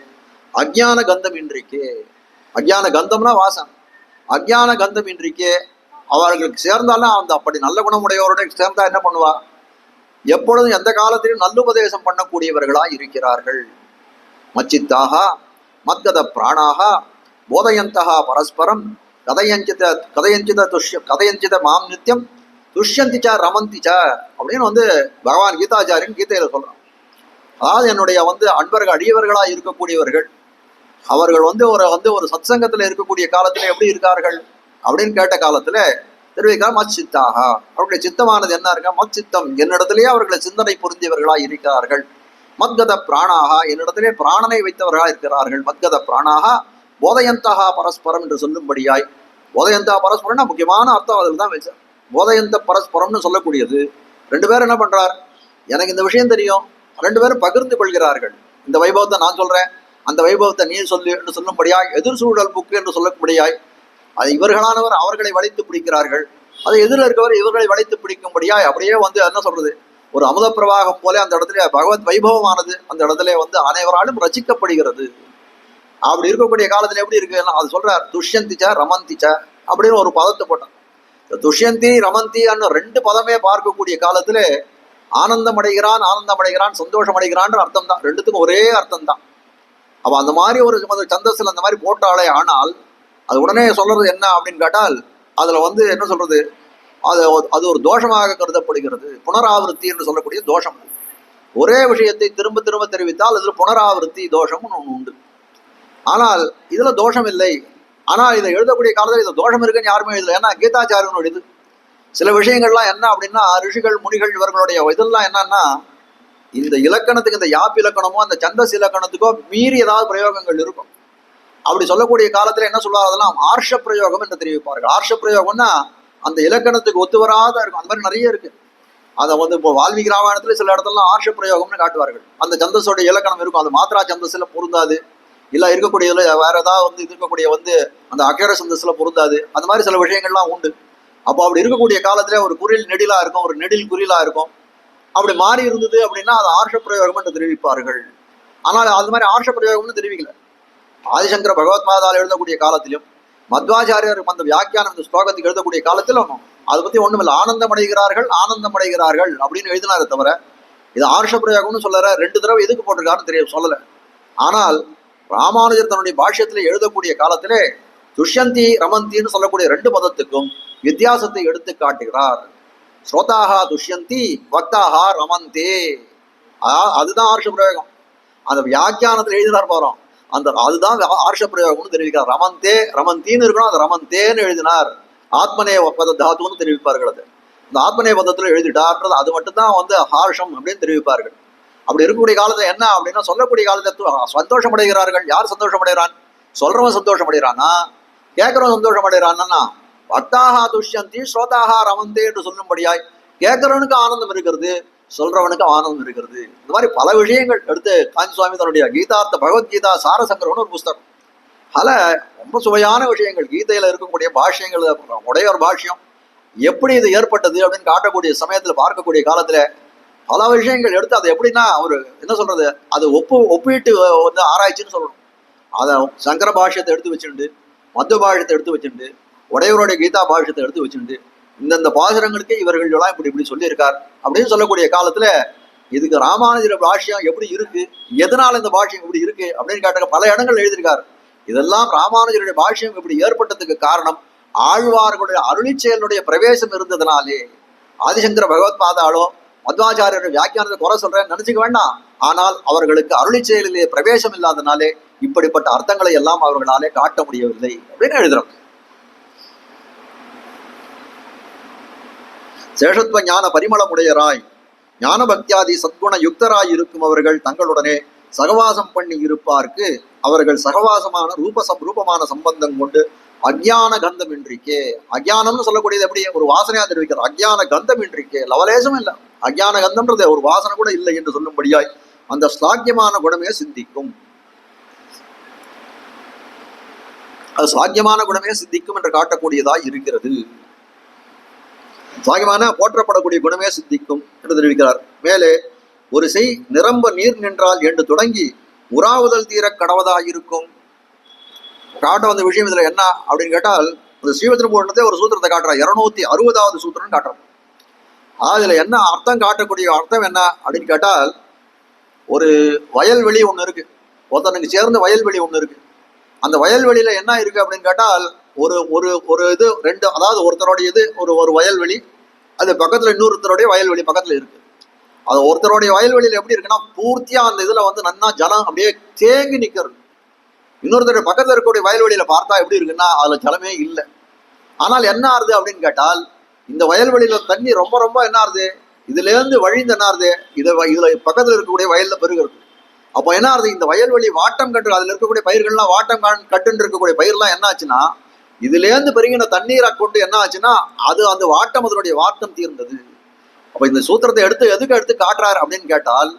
அஜ்ஞான கந்தம் இன்றைக்கே, அஜ்ஞான கந்தம்னா வாசம், அஜ்ஞான கந்தம் இன்றைக்கே அவர்களுக்கு சேர்ந்தாலும் அந்த அப்படி நல்ல குணமுடையவரோட சேர்ந்தா என்ன பண்ணுவா, எப்பொழுதும் எந்த காலத்திலும் நல்லுபதேசம் பண்ணக்கூடியவர்களா இருக்கிறார்கள். மச்சித்தாக மத்கத பிராணாக போதயந்தகா பரஸ்பரம் கதையஞ்சித மாம் நித்தியம் துஷ்யந்திச்சா ரமந்திச்சா அப்படின்னு வந்து பகவான் கீதாச்சாரியன் கீதையில சொல்றான். அதாவது என்னுடைய அன்பர்கள் அடியவர்களா இருக்கக்கூடியவர்கள் அவர்கள் ஒரு சத்சங்கத்துல இருக்கக்கூடிய காலத்துல எப்படி இருக்கார்கள் அப்படின்னு கேட்ட காலத்துல தெரிவிக்கிறார் மச்சித்தாக அவருடைய சித்தமானது என்ன இருக்கா, மச்சித்தம் என்னிடத்திலேயே அவர்களை சிந்தனை பொருந்தியவர்களா இருக்கிறார்கள் மத்கத பிராணாக, என்னிடத்திலே பிராணனை வைத்தவர்களாக இருக்கிறார்கள். மத்கத பிராணாக போதயந்தகா பரஸ்பரம் என்று சொல்லும்படியாய், போதயந்தா பரஸ்பரம்னா முக்கியமான அர்த்தம் அதில் தான் வச்சார். போதயந்த பரஸ்பரம்னு சொல்லக்கூடியது, ரெண்டு பேரும் என்ன பண்றார், எனக்கு இந்த விஷயம் தெரியும், ரெண்டு பேரும் பகிர்ந்து கொள்கிறார்கள். இந்த வைபவத்தை நான் சொல்றேன், அந்த வைபவத்தை நீ சொல்லு என்று சொல்லும்படியாய், எதிர் சூழல் புக்கு என்று சொல்லக்கூடியாய், அது இவர்களானவர் அவர்களை வளைத்து பிடிக்கிறார்கள், அது எதிரில் இருக்கவர் இவர்களை வளைத்து பிடிக்கும்படியாய், அப்படியே வந்து என்ன சொல்றது, ஒரு அமுத பிரவாகம் போல அந்த இடத்துல பகவத் வைபவமானது அந்த இடத்துல வந்து அனைவராலும் ரசிக்கப்படுகிறது. அப்படி இருக்கக்கூடிய காலத்துல எப்படி இருக்கு அது சொல்றார். துஷ்யந்திச்ச ரமந்திச்ச அப்படின்னு ஒரு பதத்தை போட்டான். துஷ்யந்தி ரமந்தி ரெண்டு பதமே பார்க்கக்கூடிய காலத்துல ஆனந்தம் அடைகிறான், ஆனந்தம் அடைகிறான், சந்தோஷம் அடைகிறான்ற அர்த்தம் தான், ரெண்டுத்துக்கும் ஒரே அர்த்தம் தான். அப்ப அந்த மாதிரி ஒரு சந்தஸ்ல அந்த மாதிரி போட்டாலே, ஆனால் அது உடனே சொல்றது என்ன அப்படின்னு கேட்டால், அதுல வந்து என்ன சொல்றது, அது ஒரு தோஷமாக கருதப்படுகிறது. புனராவருத்தி என்று சொல்லக்கூடிய தோஷம். ஒரே விஷயத்தை திரும்ப திரும்ப தெரிவித்தால் இதுல புனராவருத்தி தோஷம் ஒன்று உண்டு. ஆனால் இதுல தோஷம் இல்லை. ஆனால் இதை எழுதக்கூடிய காலத்தில் இது தோஷம் இருக்குன்னு யாருமே எழுதல. ஏன்னா கீதாச்சாரியனுடைய இது சில விஷயங்கள்லாம் என்ன அப்படின்னா, ரிஷிகள் முனிகள் இவர்களுடைய இதெல்லாம் என்னன்னா, இந்த இலக்கணத்துக்கு, இந்த யாப் இலக்கணமோ அந்த சந்தஸ் இலக்கணத்துக்கோ மீறி ஏதாவது பிரயோகங்கள் இருக்கும். அப்படி சொல்லக்கூடிய காலத்துல என்ன சொல்லுவாங்க, அதெல்லாம் ஆர்ஷ பிரயோகம் என்று தெரிவிப்பார்கள். ஆர்ஷ பிரயோகம்னா அந்த இலக்கணத்துக்கு ஒத்து வராத இருக்கும். அந்த மாதிரி நிறைய இருக்கு. அதை வந்து இப்போ வால்மீகி ராமாயணத்துல சில இடத்துலாம் ஆர்ஷ பிரயோகம்னு காட்டுவார்கள். அந்த சந்தஸோட இலக்கணம் இருக்கும், அது மாத்ரா சந்தஸ்ல பொருந்தாது, இல்ல இருக்கக்கூடியதுல வேற ஏதாவது வந்து இருக்கக்கூடிய வந்து அந்த அகர சந்தஸ்ல பொருந்தாது. அந்த மாதிரி சில விஷயங்கள்லாம் உண்டு. அப்போ அப்படி இருக்கக்கூடிய காலத்துல ஒரு குறில் நெடிலா இருக்கும், ஒரு நெடில் குறிலா இருக்கும். அப்படி மாறி இருந்தது அப்படின்னா அது ஆர்ஷ பிரயோகம் என்று தெரிவிப்பார்கள். ஆனால் அது மாதிரி ஆர்ஷ பிரயோகம்னு தெரிவிக்கல. ஆதிசங்கர பகவத் பாதால் எழுதக்கூடிய காலத்திலும் மத்வாச்சாரியர் அந்த வியாக்கியானம் இந்த ஸ்லோகத்துக்கு எழுதக்கூடிய காலத்திலும் அதை பத்தி ஒண்ணும் இல்லை. ஆனந்தம் அடைகிறார்கள், ஆனந்தம் அடைகிறார்கள் அப்படின்னு எழுதினாரே தவிர இது ஆர்ஷ பிரயோகம்னு சொல்லற. ரெண்டு தடவை எதுக்கு போட்டிருக்காருன்னு தெரிய சொல்லல. ஆனால் ராமானுஜர் தன்னுடைய பாஷ்யத்திலே எழுதக்கூடிய காலத்திலே துஷ்யந்தி ரமந்தின்னு சொல்லக்கூடிய ரெண்டு பதத்துக்கும் வித்தியாசத்தை எடுத்து காட்டுகிறார். ஸ்ரோதாகா துஷ்யந்தி, பக்தாகா ரமந்தே. அதுதான் ஆர்ஷ பிரயோகம். அந்த வியாக்கியானத்தில் எழுதினார் போறோம், அந்த அதுதான் ஆர்ஷ பிரயோகம்னு தெரிவிக்கிறார். ரமந்தே ரமந்தின்னு இருக்கணும், அது ரமந்தேன்னு எழுதினார். ஆத்மனே பத தாத்துன்னு தெரிவிப்பார்கள். அது இந்த ஆத்மனே பதத்துல எழுதிட்டார்ன்றது அது மட்டும்தான் வந்து ஹார்ஷம் அப்படின்னு தெரிவிப்பார்கள். அப்படி இருக்கக்கூடிய காலத்துல என்ன அப்படின்னா, சொல்லக்கூடிய காலத்துல சந்தோஷம் அடைகிறார்கள். யார் சந்தோஷம் அடைகிறான்? சொல்றவன் சந்தோஷம் அடைகிறானா, கேட்கறவன் சந்தோஷம் அடைகிறான்னா, பக்தாகா துஷ்யந்தி ஸ்ரோதாகா ரமந்தே என்று சொல்லும்படியாய் கேட்கறவனுக்கு ஆனந்தம் இருக்கிறது, சொல்றவனுக்கு ஆனந்தம் இருக்கிறது. இந்த மாதிரி பல விஷயங்கள் எடுத்து காஞ்சி சுவாமி தன்னுடைய கீதார்த்த பகவத்கீதா சாரசங்கரம்னு ஒரு புஸ்தகம், பல ரொம்ப சுவையான விஷயங்கள் கீதையில இருக்கக்கூடிய பாஷ்யங்கள், உடையவர் பாஷ்யம் எப்படி இது ஏற்பட்டது அப்படின்னு காட்டக்கூடிய சமயத்துல பார்க்கக்கூடிய காலத்துல பல விஷயங்கள் எடுத்து அதை எப்படின்னா ஒரு என்ன சொல்றது, அது ஒப்பிட்டு வந்து ஆராய்ச்சின்னு சொல்லணும். அதை சங்கர பாஷ்யத்தை எடுத்து வச்சுண்டு, மத்வ பாஷ்யத்தை எடுத்து வச்சுண்டு, உடையவருடைய கீதா பாஷ்யத்தை எடுத்து வச்சுண்டு, இந்தந்த பாசுரங்களுக்கு இவர்கள் எல்லாம் இப்படி இப்படி சொல்லியிருக்கார் அப்படின்னு சொல்லக்கூடிய காலத்துல இதுக்கு ராமானுஜர் பாஷ்யம் எப்படி இருக்கு, எதனால இந்த பாஷ்யம் இப்படி இருக்கு அப்படின்னு கேட்ட பல இடங்கள் எழுதியிருக்காரு. இதெல்லாம் ராமானுஜருடைய பாஷ்யம் இப்படி ஏற்பட்டதுக்கு காரணம் ஆழ்வார்களுடைய அருளிச்செயலுடைய பிரவேசம் இருந்ததுனாலே. ஆதிசங்கர பகவத் பாதாளோ மத்வாச்சாரியருடைய வியாக்கியானத்தை குறை சொல்றேன்னு நினைச்சுக்க வேண்டாம். ஆனால் அவர்களுக்கு அருளிச்செயலிலே பிரவேசம் இல்லாதனாலே இப்படிப்பட்ட அர்த்தங்களை எல்லாம் அவர்களாலே காட்ட முடியவில்லை அப்படின்னு எழுதுறோம். சேஷத்துவ ஞான பரிமளமுடையராய் ஞான பக்தியாதி சத்குண யுக்தராய் இருக்கும் அவர்கள் தங்களுடனே சகவாசம் பண்ணி இருப்பார்க்கு அவர்கள் சகவாசமான ரூபமான சம்பந்தம் கொண்டு அஜ்ஞான கந்தம் இன்றிக்கே. அஜ்ஞானம்னு சொல்லக்கூடியது எப்படி ஒரு வாசனையா தெரிவிக்கிறார். அஜ்ஞான கந்தம் இன்றிக்கே, லவலேசம் இல்லை, அஜ்ஞான கந்தம்ன்றது ஒரு வாசனை கூட இல்லை என்று சொல்லும்படியாய் அந்த ஸ்லாக்கியமான குணமே சித்திக்கும். அது சாக்கியமான குணமே சித்திக்கும் என்று காட்டக்கூடியதாய் இருக்கிறது. சாகியமான போற்றப்படக்கூடிய குணமே சித்திக்கும் என்று தெரிவிக்கிறார். மேலே ஒரு செய் நிரம்ப நீர் நின்றால் என்று தொடங்கி உறாவுதல் தீர கடவதாயிருக்கும் காட்ட வந்த விஷயம் இதுல என்ன அப்படின்னு கேட்டால், இந்த ஸ்ரீவத்திரபூர்ணத்தை ஒரு சூத்திரத்தை காட்டுறார், 260வது சூத்திரம் காட்டுறோம். அதுல என்ன அர்த்தம் காட்டக்கூடிய அர்த்தம் என்ன அப்படின்னு கேட்டால், ஒரு வயல்வெளி ஒண்ணு இருக்கு, ஒருத்தனுக்கு சேர்ந்த வயல்வெளி ஒண்ணு இருக்கு. அந்த வயல்வெளியில என்ன இருக்கு அப்படின்னு கேட்டால், ஒரு ஒரு ஒரு இது ரெண்டு, அதாவது ஒருத்தருடைய இது ஒரு வயல்வெளி, அது பக்கத்துல இன்னொருத்தருடைய வயல்வெளி பக்கத்துல இருக்கு. அது ஒருத்தருடைய வயல்வெளியில எப்படி இருக்குன்னா பூர்த்தியா அந்த இதுல வந்து நன்னா ஜலம் அப்படியே தேங்கி நிக்கிறது. இன்னொருத்தருடைய பக்கத்துல இருக்கக்கூடிய வயல்வெளியில பார்த்தா எப்படி இருக்குன்னா அதுல ஜலமே இல்லை. ஆனால் என்ன ஆறுது அப்படின்னு கேட்டால், இந்த வயல்வெளியில தண்ணி ரொம்ப ரொம்ப என்ன ஆறுது இதுல இருந்து வழிந்து என்ன ஆறுது, இதுல பக்கத்துல இருக்கக்கூடிய வயல்ல பெருகிறது. அப்போ என்ன ஆறுது, இந்த வயல்வெளி வாட்டம் கட்டு, அதுல இருக்கக்கூடிய பயிர்கள்லாம் வாட்டம் கட்டுன்னு இருக்கக்கூடிய பயிர்லாம் என்ன ஆச்சுன்னா, இதுல இருந்து பெருகின தண்ணீரை கொண்டு என்ன ஆச்சுன்னா அது அந்த வாட்டம், அதனுடைய வாட்டம் தீர்ந்தது. அப்ப இந்த சூத்திரத்தை எதுக்கு எடுத்து காட்டுறாரு அப்படின்னு கேட்டால்,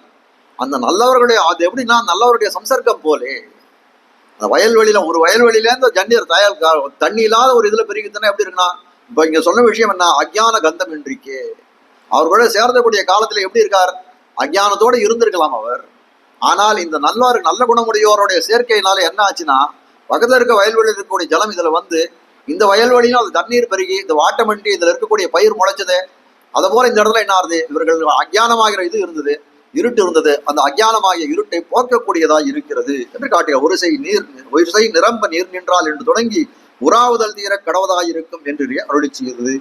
அந்த நல்லவர்களுடைய அது எப்படின்னா நல்லவருடைய சம்சர்க்கம் போலே, அந்த வயல்வெளியில ஒரு வயல்வெளியில இருந்து ஜன்னீர் தண்ணி இல்லாத ஒரு இதுல பெருகிதுன்னா எப்படி இருக்குன்னா, இப்ப இங்க சொன்ன விஷயம் என்ன, அஜ்ஞான கந்தம் இன்றிக்கே. அவர்களோட சேர்ந்தக்கூடிய காலத்துல எப்படி இருக்கார், அஜ்ஞானத்தோடு இருந்திருக்கலாம் அவர். ஆனால் இந்த நல்ல குணமுடையோருடைய சேர்க்கையினால என்ன ஆச்சுன்னா, பக்கத்துல இருக்க வயல்வெளியில் இருக்கக்கூடிய ஜலம் இதுல வந்து இந்த வயல்வெளியும் அது தண்ணீர் பெருகி இந்த வாட்டமின்றி இதுல இருக்கக்கூடிய பயிர் முளைச்சது. அதை போல இந்த இடத்துல என்ன ஆகுது, இவர்கள் அஜ்ஞானமாகிற இது இருந்தது, இருட்டு இருந்தது, அந்த அஜ்ஞானமாகிய இருட்டை போக்கக்கூடியதா இருக்கிறது என்று காட்டுக. ஒரு செய் நிரம்ப நீர் நின்றால் என்று தொடங்கி உறாவுதல் தீர கடவதாயிருக்கும் என்று அருளி செய்கிறது.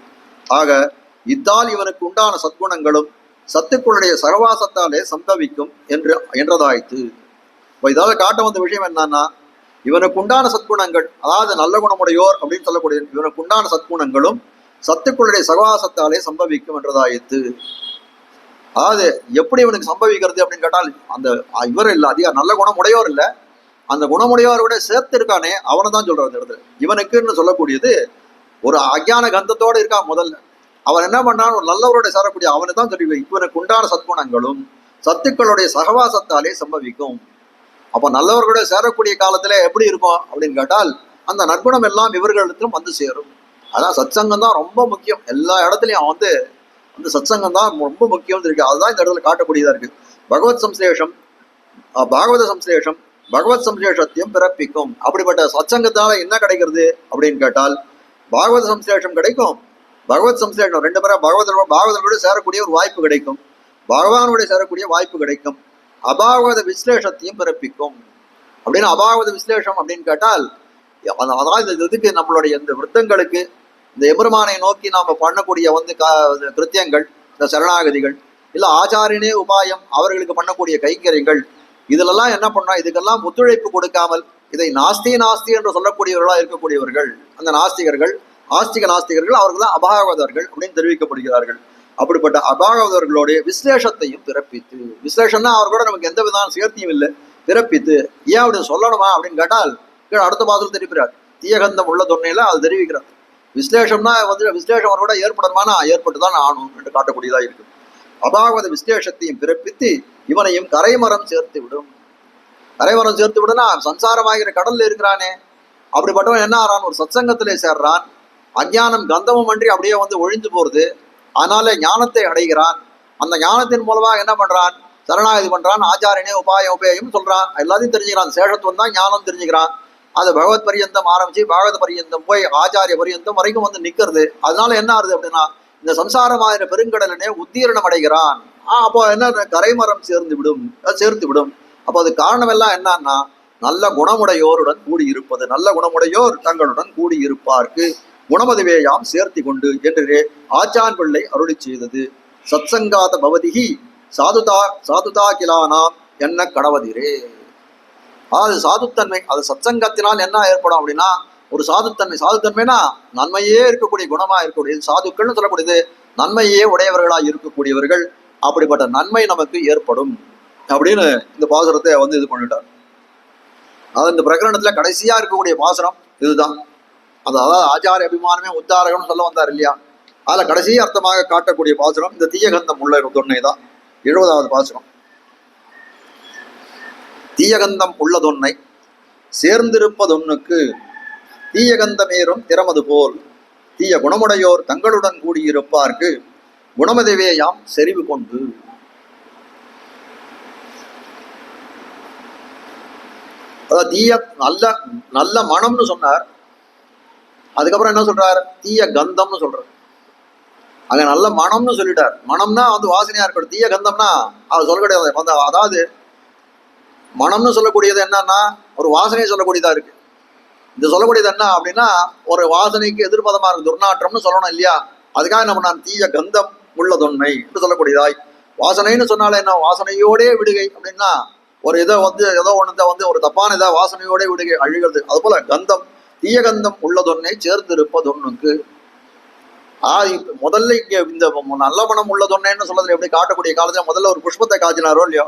ஆக இத்தால் இவனுக்கு உண்டான சத்குணங்களும் சத்துக்களுடைய சகவாசத்தாலே சம்பவிக்கும் என்றதாய்த்து. இப்போ இதால காட்ட வந்த விஷயம் என்னன்னா, இவனுக்கு உண்டான சத்குணங்கள், அதாவது நல்ல குணமுடையோர் அப்படின்னு சொல்லக்கூடிய இவனுக்கு உண்டான சத்குணங்களும் சத்துக்களுடைய சகவாசத்தாலே சம்பவிக்கும் என்றதாயிற்று. அதாவது எப்படி இவனுக்கு சம்பவிக்கிறது அப்படின்னு கேட்டால், அந்த இவர் இல்லை, அதிக நல்ல குணமுடையோர் இல்லை, அந்த குணமுடையோரோட சேர்த்து இருக்கானே அவனை தான் சொல்றாரு இந்த இடத்துல. இவனுக்குன்னு சொல்லக்கூடியது ஒரு அஜ்ஞான கந்தத்தோடு இருக்கான் முதல்ல. அவன் என்ன பண்ணான், ஒரு நல்லவரோட சேரக்கூடிய அவனை தான் சொல்லி இவனுக்கு உண்டான சத்குணங்களும் சத்துக்களுடைய சகவாசத்தாலே சம்பவிக்கும். அப்போ நல்லவர்களோட சேரக்கூடிய காலத்துல எப்படி இருக்கும் அப்படின்னு கேட்டால், அந்த நற்குணம் எல்லாம் இவர்களிடத்திலும் வந்து சேரும். அதான் சத்சங்கம் தான் ரொம்ப முக்கியம். எல்லா இடத்துலையும் அவன் வந்து சத்சங்கம் தான் ரொம்ப முக்கியம் இருக்கு. அதுதான் இந்த இடத்துல காட்டக்கூடியதா இருக்கு. பகவத் சம்சேஷம், பாகவத சம்சேஷம், பகவத் சம்சேஷத்தையும் பிறப்பிக்கும். அப்படிப்பட்ட சத்சங்கத்தால என்ன கிடைக்கிறது அப்படின்னு கேட்டால், பாகவத சம்சேஷம் கிடைக்கும், பகவத் சம்சேஷம் ரெண்டு பேரும் பாகவதனோடு சேரக்கூடிய ஒரு வாய்ப்பு கிடைக்கும், பகவானோட சேரக்கூடிய வாய்ப்பு கிடைக்கும், அபாகவத விஸ்லேஷத்தையும் பிறப்பிக்கும். அப்படின்னு அபாகவத விஸ்லேஷம் அப்படின்னு கேட்டால், அதாவது இதுக்கு நம்மளுடைய இந்த விருத்தங்களுக்கு, இந்த எபெருமானை நோக்கி நாம பண்ணக்கூடிய வந்து கிருத்தியங்கள், இந்த சரணாகதிகள், இல்லை ஆச்சாரியனே உபாயம் அவர்களுக்கு பண்ணக்கூடிய கைங்கரியங்கள், இதுலெல்லாம் என்ன பண்ணா, இதுக்கெல்லாம் ஒத்துழைப்பு கொடுக்காமல் இதை நாஸ்தி என்று சொல்லக்கூடியவர்களா இருக்கக்கூடியவர்கள் அந்த நாஸ்திகர்கள், நாஸ்திகர்கள் அவர்கள் தான் அபாகவதர்கள் அப்படின்னு தெரிவிக்கப்படுகிறார்கள். அப்படிப்பட்ட அபாகவதர்களுடைய விசேஷத்தையும் பிறப்பித்து, விசேஷம்னா அவர்களோட நமக்கு எந்த விதமான சேர்த்தியும் இல்லை, பிறப்பித்து. ஏன் அப்படின்னு சொல்லணுமா அப்படின்னு கேட்டால், அடுத்த பாதத்தில் தெரிவிக்கிறார். தீயகந்தம் உள்ள தொன்னையில அது தெரிவிக்கிறார். விசேஷம்னா வந்து விசேஷம் அவரோட ஏற்படணுமானா ஏற்பட்டுதான் ஆணும் என்று காட்டக்கூடியதா இருக்கு. அபாகவத விசேஷத்தையும் பிறப்பித்து இவனையும் கரைமரம் சேர்த்து விடும். கரைமரம் சேர்த்து விடுனா சம்சாரமாகிற கடல்ல இருக்கிறானே, அப்படிப்பட்டவன் என்ன ஆறான், ஒரு சத்சங்கத்திலே சேர்றான், அஞ்ஞானம் கந்தமும் அன்றி அப்படியே வந்து ஒழிந்து போறது, அதனால ஞானத்தை அடைகிறான். அந்த ஞானத்தின் மூலமாக என்ன பண்றான், சரணாகதி பண்றான், ஆச்சாரியனே உபாயம் சொல்றான், எல்லாத்தையும் தெரிஞ்சுக்கிறான். சேஷத்துவம் தான் ஞானம் தெரிஞ்சுக்கிறான். அது பகவத் பரியந்தம் ஆரம்பிச்சு பாகவத பரியந்தம் போய் ஆச்சாரிய பரியந்தம் வரைக்கும் வந்து நிக்கிறது. அதனால என்ன ஆகுது அப்படின்னா, இந்த சம்சாரமாகிற பெருங்கடலனே உத்தீரணம் அடைகிறான். அப்போ என்ன, கரைமரம் சேர்த்து விடும். அப்போ அது காரணம் எல்லாம் என்னன்னா, நல்ல குணமுடையோருடன் கூடியிருப்பது. நல்ல குணமுடையோர் தங்களுடன் கூடியிருப்பார்க்கு குணமதுவேயாம் சேர்த்தி கொண்டு என்று ஆச்சான் பிள்ளை அருளி செய்தது. சத்சங்காத பவதிகி சாதுதா கிலானாம் என்ன கடவதிரே. அது சாதுத்தன்மை, அது சத்சங்கத்தினால் என்ன ஏற்படும் அப்படின்னா, ஒரு சாதுத்தன்மைனா நன்மையே இருக்கக்கூடிய குணமா இருக்கக்கூடியது. சாதுக்கள்னு சொல்லக்கூடியது நன்மையே உடையவர்களா இருக்கக்கூடியவர்கள். அப்படிப்பட்ட நன்மை நமக்கு ஏற்படும் அப்படின்னு இந்த பாசுரத்தை வந்து இது பண்ணிட்டார். அதாவது இந்த பிரகரணத்துல கடைசியா இருக்கக்கூடிய பாசுரம் இதுதான். அதாவது ஆச்சாரிய அபிமானமே உத்தாரகம்னு சொல்ல வந்தார் இல்லையா, அதுல கடைசி அர்த்தமாக காட்டக்கூடிய பாசுரம் இந்த தீயகந்தம் உள்ள தொன்னை தான். 70வது பாசுரம். தீயகந்தம் உள்ளதொன்னை சேர்ந்திருப்பதொன்னுக்கு தீயகந்தமேறும் திறமது போல் தீய குணமுடையோர் தங்களுடன் கூடியிருப்பார்க்கு குணமதுவேயாம் செறிவு கொண்டு. அதாவது தீய நல்ல மனம்னு சொன்னார். அதுக்கப்புறம் என்ன சொல்றார், தீய கந்தம்னு சொல்றார். அங்க நல்ல மனம்னு சொல்லிட்டார். மனம்னா வந்து வாசனையா இருக்கட்டும், தீய கந்தம்னா அது சொல்ல கிடையாது. அதாவது மனம்னு சொல்லக்கூடியது என்னன்னா ஒரு வாசனையை சொல்லக்கூடியதா இருக்கு. இந்த சொல்லக்கூடியது என்ன அப்படின்னா, ஒரு வாசனைக்கு எதிர்பதமா இருக்கு, துர்நாற்றம்னு சொல்லணும் இல்லையா. அதுக்காக நம்ம நான் தீய கந்தம் உள்ளதொன்மை என்று சொல்லக்கூடியதாய். வாசனைன்னு சொன்னாலே என்ன, வாசனையோடே விடுகை அப்படின்னா ஒரு இதை வந்து ஏதோ ஒன்று வந்து ஒரு தப்பான இதை வாசனையோட விடுகை அழுகிறது. அது போல கந்தம் தீய கந்தம் உள்ளதொன்னை சேர்ந்திருப்பதொன்னுக்கு. இப்ப முதல்ல இங்க இந்த நல்ல மனம் உள்ளதொன்னேன்னு சொல்றதுல எப்படி காட்டக்கூடிய காலத்துல முதல்ல ஒரு புஷ்பத்தை காய்ச்சினாரோ இல்லையோ,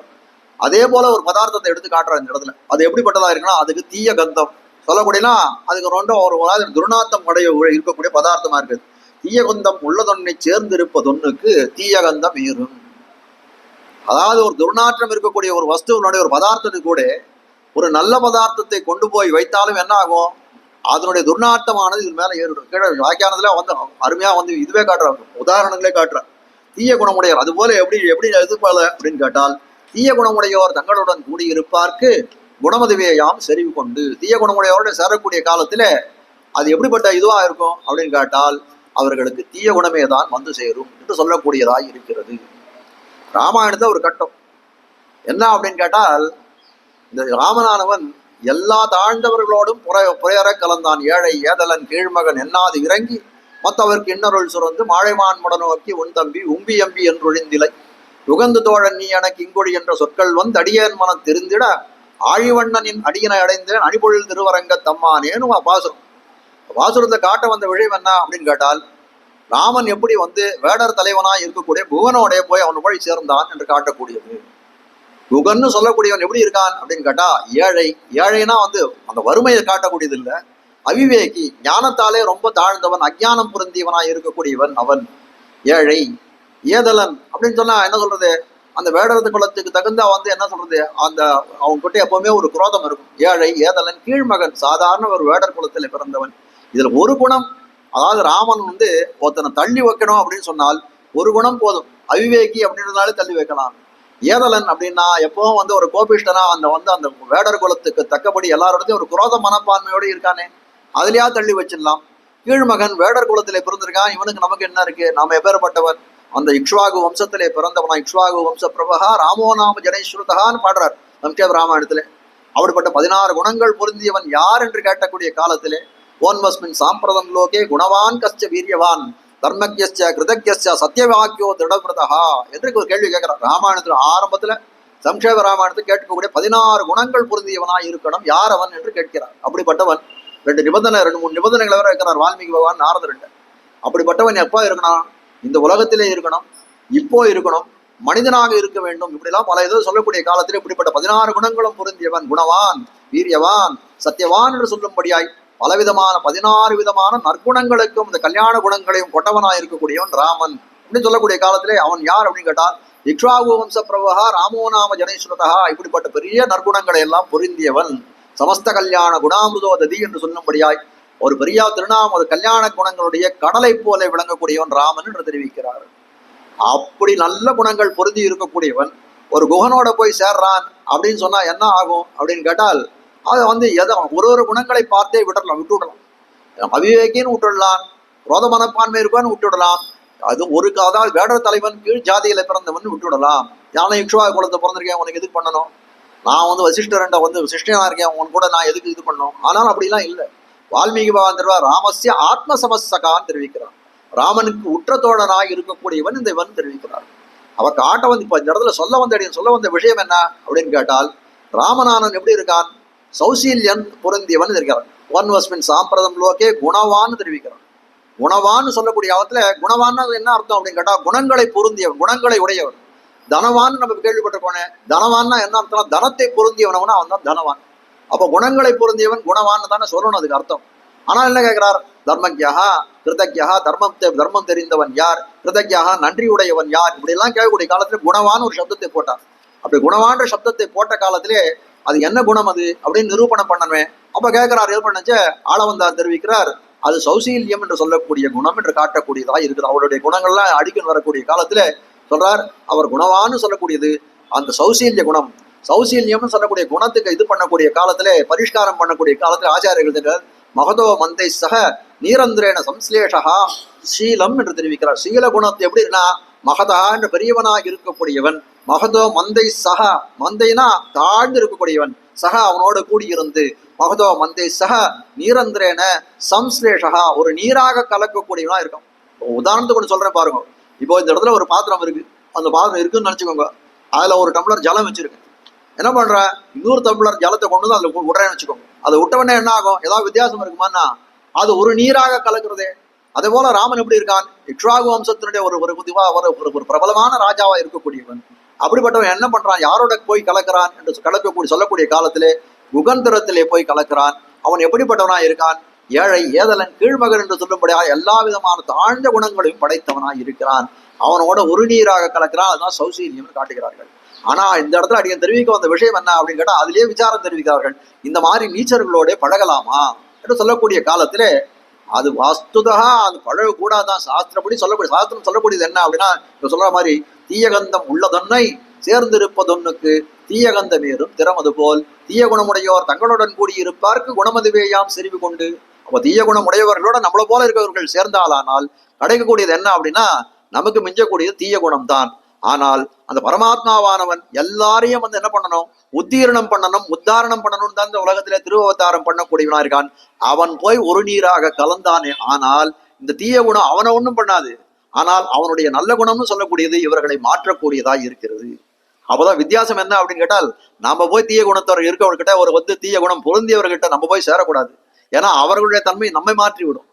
அதே போல ஒரு பதார்த்தத்தை எடுத்து காட்டுறாரு இந்த இடத்துல. அது எப்படிப்பட்டதா இருக்குன்னா, அதுக்கு தீய கந்தம் சொல்லக்கூடியனா, அதுக்கு ரொம்ப ஒரு துர்நாத்தம் உடைய இருக்கக்கூடிய பதார்த்தமா இருக்குது. தீய கந்தம் உள்ளதொன்னை சேர்ந்திருப்பதொன்னுக்கு தீய கந்தம் ஏறும். அதாவது ஒரு துர்நாற்றம் இருக்கக்கூடிய ஒரு வஸ்துவனுடைய ஒரு பதார்த்தத்துக்கு கூட ஒரு நல்ல பதார்த்தத்தை கொண்டு போய் வைத்தாலும் என்ன ஆகும், அதனுடைய துர்நாற்றமானது இது மேல ஏறிடும். கீழே வியாக்கியானத்துல வந்து அருமையா வந்து இதுவே காட்டுறாங்க, உதாரணங்களே காட்டுறாங்க. தீய குணமுடையவர் அது போல எப்படி எப்படி எதிர்பால அப்படின்னு கேட்டால், தீய குணமுடையோர் தங்களுடன் கூடியிருப்பார்க்கு குணமதுவேயாம் செறிவு கொண்டு. தீய குணமுடையோரோட சேரக்கூடிய காலத்துல அது எப்படிப்பட்ட இதுவா இருக்கும் அப்படின்னு கேட்டால், அவர்களுக்கு தீய குணமே தான் வந்து சேரும் என்று சொல்லக்கூடியதாய் இருக்கிறது. ராமாயணத்தை ஒரு கட்டம் என்ன அப்படின்னு கேட்டால், இந்த ராமனானவன் எல்லா தாழ்ந்தவர்களோடும் புறையற கலந்தான். ஏழை ஏதலன் கீழ்மகன் என்னாது இறங்கி மற்றவர்க்கு இன்னொருள் சுரந்து மாழைமான் முடநோக்கி உன் தம்பி உம்பி எம்பி என்றொழிந்திலை யுகந்து தோழன் நீ எனக்கு இங்கொழி என்ற சொற்கள் வந்து அடியேன் மனம் தெரிந்திட ஆழிவண்ணனின் அடியினை அடைந்தேன் அணிபொழில் திருவரங்க தம்மானேன்னு பாசுரம். பாசுரத்தை காட்ட வந்த விஷயம் என்ன அப்படின்னு கேட்டால், ராமன் எப்படி வந்து வேடர் தலைவனாய் இருக்கக்கூடிய புவனோடைய போய் அவன் போய் சேர்ந்தான் என்று காட்டக்கூடியது. குகன்னு சொல்லக்கூடியவன் எப்படி இருக்கான் அப்படின்னு கேட்டா, ஏழை. ஏழைனா வந்து அந்த வறுமையை காட்டக்கூடியது இல்லை, அவிவேகி, ஞானத்தாலே ரொம்ப தாழ்ந்தவன், அஜ்ஞானம் பொருந்தியவனாய் இருக்கக்கூடியவன் அவன் ஏழை. ஏதலன் அப்படின்னு சொன்னா என்ன சொல்றது, அந்த வேடரது குலத்துக்கு தகுந்த வந்து என்ன சொல்றது, அந்த அவங்க கிட்ட எப்பவுமே ஒரு குரோதம் இருக்கும். ஏழை ஏதலன் கீழ்மகன், சாதாரண ஒரு வேடர் குலத்தில் பிறந்தவன். இதுல ஒரு குணம், அதாவது ராமன் வந்து ஒருத்தனை தள்ளி வைக்கணும் அப்படின்னு சொன்னால் ஒரு குணம் போதும். அவிவேகி அப்படின்றதுனாலே தள்ளி வைக்கலாம். ஏதலன் அப்படின்னா எப்பவும் வந்து ஒரு கோபிஷ்டனா அந்த வந்து அந்த வேடர் குலத்துக்கு தக்கபடி எல்லாரோடையும் ஒரு குரோத மனப்பான்மையோடு இருக்கானே, அதுலயா தள்ளி வச்சிடலாம். கீழ்மகன் வேடர் குலத்திலே பிறந்திருக்கான், இவனுக்கு நமக்கு என்ன இருக்கு, நாம எப்பேற்பட்டவன், அந்த இக்ஷ்வாகு வம்சத்திலே பிறந்தவனா, இக்ஷ்வாகு வம்ச பிரபகா ராமோ நாம ஜனேஸ்வரதகான்னு பாடுறார் நம்கேவ் ராமாயணத்திலே. அப்படிப்பட்ட 16 குணங்கள் பொருந்தியவன் யார் என்று கேட்டக்கூடிய காலத்திலே, ஓன்வஸ்மின் சாம்பிரதம் லோகே குணவான் கஷ்ட வீரியவான் தர்மஜ்ய கிருதஜ்ய சத்தியவாக்கியோ திருடபிரதா என்று ஒரு கேள்வி கேட்கிறார். ராமாயணத்துல ஆரம்பத்துல சம்ஷேப ராமாயணத்தை கேட்கக்கூடிய 16 குணங்கள் பொருந்தியவனாய் இருக்கணும், யார் அவன் என்று கேட்கிறார். அப்படிப்பட்டவன் 2 நிபந்தனை 2-3 நிபந்தனைகளை வர இருக்கிறார் வால்மீகி பகவான் நாரதர்கிட்ட. அப்படிப்பட்டவன் எப்போ இருக்கணும், இந்த உலகத்திலே இருக்கணும், இப்போ இருக்கணும், மனிதனாக இருக்க வேண்டும். இப்படிலாம் பல இதை சொல்லக்கூடிய காலத்திலே இப்படிப்பட்ட 16 குணங்களும் பொருந்தியவன், குணவான் வீரியவான் சத்தியவான் என்று சொல்லும்படியாய் பலவிதமான 16 விதமான நற்குணங்களுக்கும் இந்த கல்யாண குணங்களையும் கொட்டவனாய் இருக்கக்கூடியவன் ராமன் அப்படின்னு சொல்லக்கூடிய காலத்திலே அவன் யார் அப்படின்னு கேட்டால், இக்ஷ்வாகு வம்ச பிரபகா ராமோ நாம ஜனேஸ்வரதா, இப்படிப்பட்ட பெரிய நற்குணங்களை எல்லாம் பொருந்தியவன், சமஸ்த கல்யாண குணாமிருதோததி என்று சொல்லும்படியாய் ஒரு பெரிய திருநாம ஒரு கல்யாண குணங்களுடைய கடலை போல விளங்கக்கூடியவன் ராமன் என்று தெரிவிக்கிறார். அப்படி நல்ல குணங்கள் பொருந்தி இருக்கக்கூடியவன் ஒரு குகனோட போய் சேர்றான் அப்படின்னு சொன்னா என்ன ஆகும் அப்படின்னு கேட்டால், அதை வந்து ஒரு குணங்களை பார்த்தே விட்டுவிடலாம். அவிவேகின்னு விட்டுடலாம், குரோத மனப்பான்மை இருப்பான்னு விட்டுவிடலாம், அது ஒரு அதாவது வேடர் தலைவன் கீழ் ஜாதியில பிறந்தவன் விட்டுவிடலாம். யானை இக்ஷ்வாகு குலத்தை பிறந்திருக்கேன், உனக்கு எதுக்கு பண்ணணும், நான் வந்து வசிஷ்டரண்ட வந்து சிஷ்டனா இருக்கேன், உன் கூட நான் எதுக்கு இது பண்ணணும். ஆனாலும் அப்படிலாம் இல்லை. வால்மீகி பகவான் தெரிவார் ராமஸ்ய ஆத்ம சமஸ்தகான்னு தெரிவிக்கிறார். ராமனுக்கு உற்ற தோழனாய் இருக்கக்கூடியவன் இந்த இவன் தெரிவிக்கிறார். அவ காட்ட வந்து இப்ப இந்த இடத்துல சொல்ல வந்த விஷயம் என்ன அப்படின்னு கேட்டால், ராமநாதன் எப்படி இருக்கான், சௌசீல்யன் பொருந்தியவன் இருக்கிறான். ஒன் வஸ்மின் சாம்பிரதம் லோகே குணவான்னு தெரிவிக்கிறான். குணவான்னு சொல்லக்கூடிய காலத்துல குணவான்னு என்ன அர்த்தம் அப்படின்னு கேட்டா, குணங்களை பொருந்தியவன், குணங்களை உடையவன். தனவான்னு நம்ம கேள்விப்பட்டிருக்கோனே, தனவான்னா என்ன அர்த்தம், தனத்தை பொருந்தியவனவனா அவன் தான் தனவான். அப்போ குணங்களை பொருந்தியவன் குணவான்னு தானே சொல்லணும் அதுக்கு அர்த்தம். ஆனால் என்ன கேட்கிறார், தர்மஜ்யா கிருதஜ்யா, தர்மம் தெரிந்தவன் யார், கிருதஜ்யா நன்றி உடையவன் யார், இப்படி எல்லாம் கேட்கக்கூடிய காலத்துல குணவான்னு ஒரு சப்தத்தை போட்டார். அப்படி குணவான்ற சப்தத்தை போட்ட காலத்திலே அது என்ன குணம் அது அப்படின்னு நிரூபணம் பண்ணணுமே. அப்ப கேட்கிறார், இது பண்ணச்ச ஆளவந்தார் தெரிவிக்கிறார், அது சௌசீல்யம் என்று சொல்லக்கூடிய குணம் என்று காட்டக்கூடியதாக இருக்குது. அவருடைய குணங்கள்லாம் அடிக்கன் வரக்கூடிய காலத்துல சொல்றார், அவர் குணவான்னு சொல்லக்கூடியது அந்த சௌசீல்ய குணம். சௌசீல்யம் சொல்லக்கூடிய குணத்துக்கு இது பண்ணக்கூடிய காலத்துல பரிஷ்காரம் பண்ணக்கூடிய காலத்துல ஆச்சாரியர்கள் மகதோ மந்தை சக நீரந்திரேன சம்ஸ்லேஷா சீலம் என்று தெரிவிக்கிறார். சீல குணத்தை எப்படி இருக்குன்னா, மகதா என்ற பெரியவனாக இருக்கக்கூடியவன், மகதோ மந்தை சக, மந்தைனா தாழ்ந்து இருக்கக்கூடியவன், சக அவனோடு கூடியிருந்து, மகதோ மந்தை சக நீரந்திரேன சம்ஸ்லேஷா ஒரு நீராக கலக்கக்கூடியவனா இருக்கும். உதாரணத்துக்கு ஒன்று சொல்றேன் பாருங்க. இப்போ இந்த இடத்துல ஒரு பாத்திரம் இருக்கு, அந்த பாத்திரம் இருக்குன்னு நினைச்சுக்கோங்க, அதுல ஒரு டம்ளர் ஜலம் வச்சிருக்கு. என்ன பண்ற, இன்னொரு டம்ளர் ஜலத்தை கொண்டு வந்து அதுல விடுறேன்னு வச்சுக்கோங்க. அதை விட்டவனே என்ன ஆகும், ஏதாவது வித்தியாசம் இருக்குமான்னா அது ஒரு நீராக கலக்குறதே. அதே போல ராமன் எப்படி இருக்கான்? இக்ஷ்வாகு வம்சத்தினுடைய ஒரு பிரபலமான ராஜாவா இருக்கக்கூடியவன். அப்படிப்பட்டவன் என்ன பண்றான்? யாரோட போய் கலக்கிறான் என்று சொல்லக்கூடிய காலத்திலே குகந்தரத்திலே போய் கலக்கிறான். அவன் எப்படிப்பட்டவனா இருக்கான்? ஏழை ஏதலன் கீழ்மகன் என்று சொல்லும்படியா எல்லா விதமான தாழ்ந்த குணங்களையும் படைத்தவனாய் இருக்கிறான். அவனோட ஒரு நீராக கலக்கிறான். அதுதான் சௌசீல்யம் காட்டுகிறார்கள். ஆனா இந்த இடத்துல அடியன் தெரிவிக்க வந்த விஷயம் என்ன அப்படின்னு கேட்டா, அதிலேயே விசாரம் தெரிவிக்கிறார்கள். இந்த மாதிரி நீச்சர்களோட பழகலாமா என்று சொல்லக்கூடிய காலத்திலே அது வாஸ்துதா அது பழகக்கூடாதான். சாஸ்திரம் சொல்லக்கூடியது என்ன அப்படின்னா, இப்ப சொல்ற மாதிரி தீயகந்தம் உள்ளதொன்னை சேர்ந்திருப்பதொன்னுக்கு தீயகந்தமேறும் திறமது போல் தீய குணமுடையோர் தங்களுடன் கூடியிருப்பார்க்கு குணமதுவேயாம் செறிவு கொண்டு. அப்ப தீய குணமுடையவர்களோட நம்மள போல இருக்கிறவர்கள் சேர்ந்தாலானால் கிடைக்கக்கூடியது என்ன அப்படின்னா, நமக்கு மிஞ்சக்கூடியது தீய குணம் தான். ஆனால் அந்த பரமாத்மாவானவன் எல்லாரையும் என்ன பண்ணணும்? உத்தீரணம் பண்ணணும், உத்தாரணம் பண்ணணும் தான் இந்த உலகத்திலே திருவவதாரம் பண்ணக்கூடியவனா இருக்கான். அவன் போய் ஒரு நீராக கலந்தானே. ஆனால் இந்த தீய குணம் அவனை ஒன்றும் பண்ணாது. ஆனால் அவனுடைய நல்ல குணம்னு சொல்லக்கூடியது இவர்களை மாற்றக்கூடியதா இருக்கிறது. அப்பதான் வித்தியாசம் என்ன அப்படின்னு கேட்டால், நாம போய் தீய குணத்தவர் இருக்கவர்கிட்ட ஒரு தீய குணம் பொருந்தியவர்கிட்ட நம்ம போய் சேரக்கூடாது. ஏன்னா அவர்களுடைய தன்மை நம்மை மாற்றி விடும்.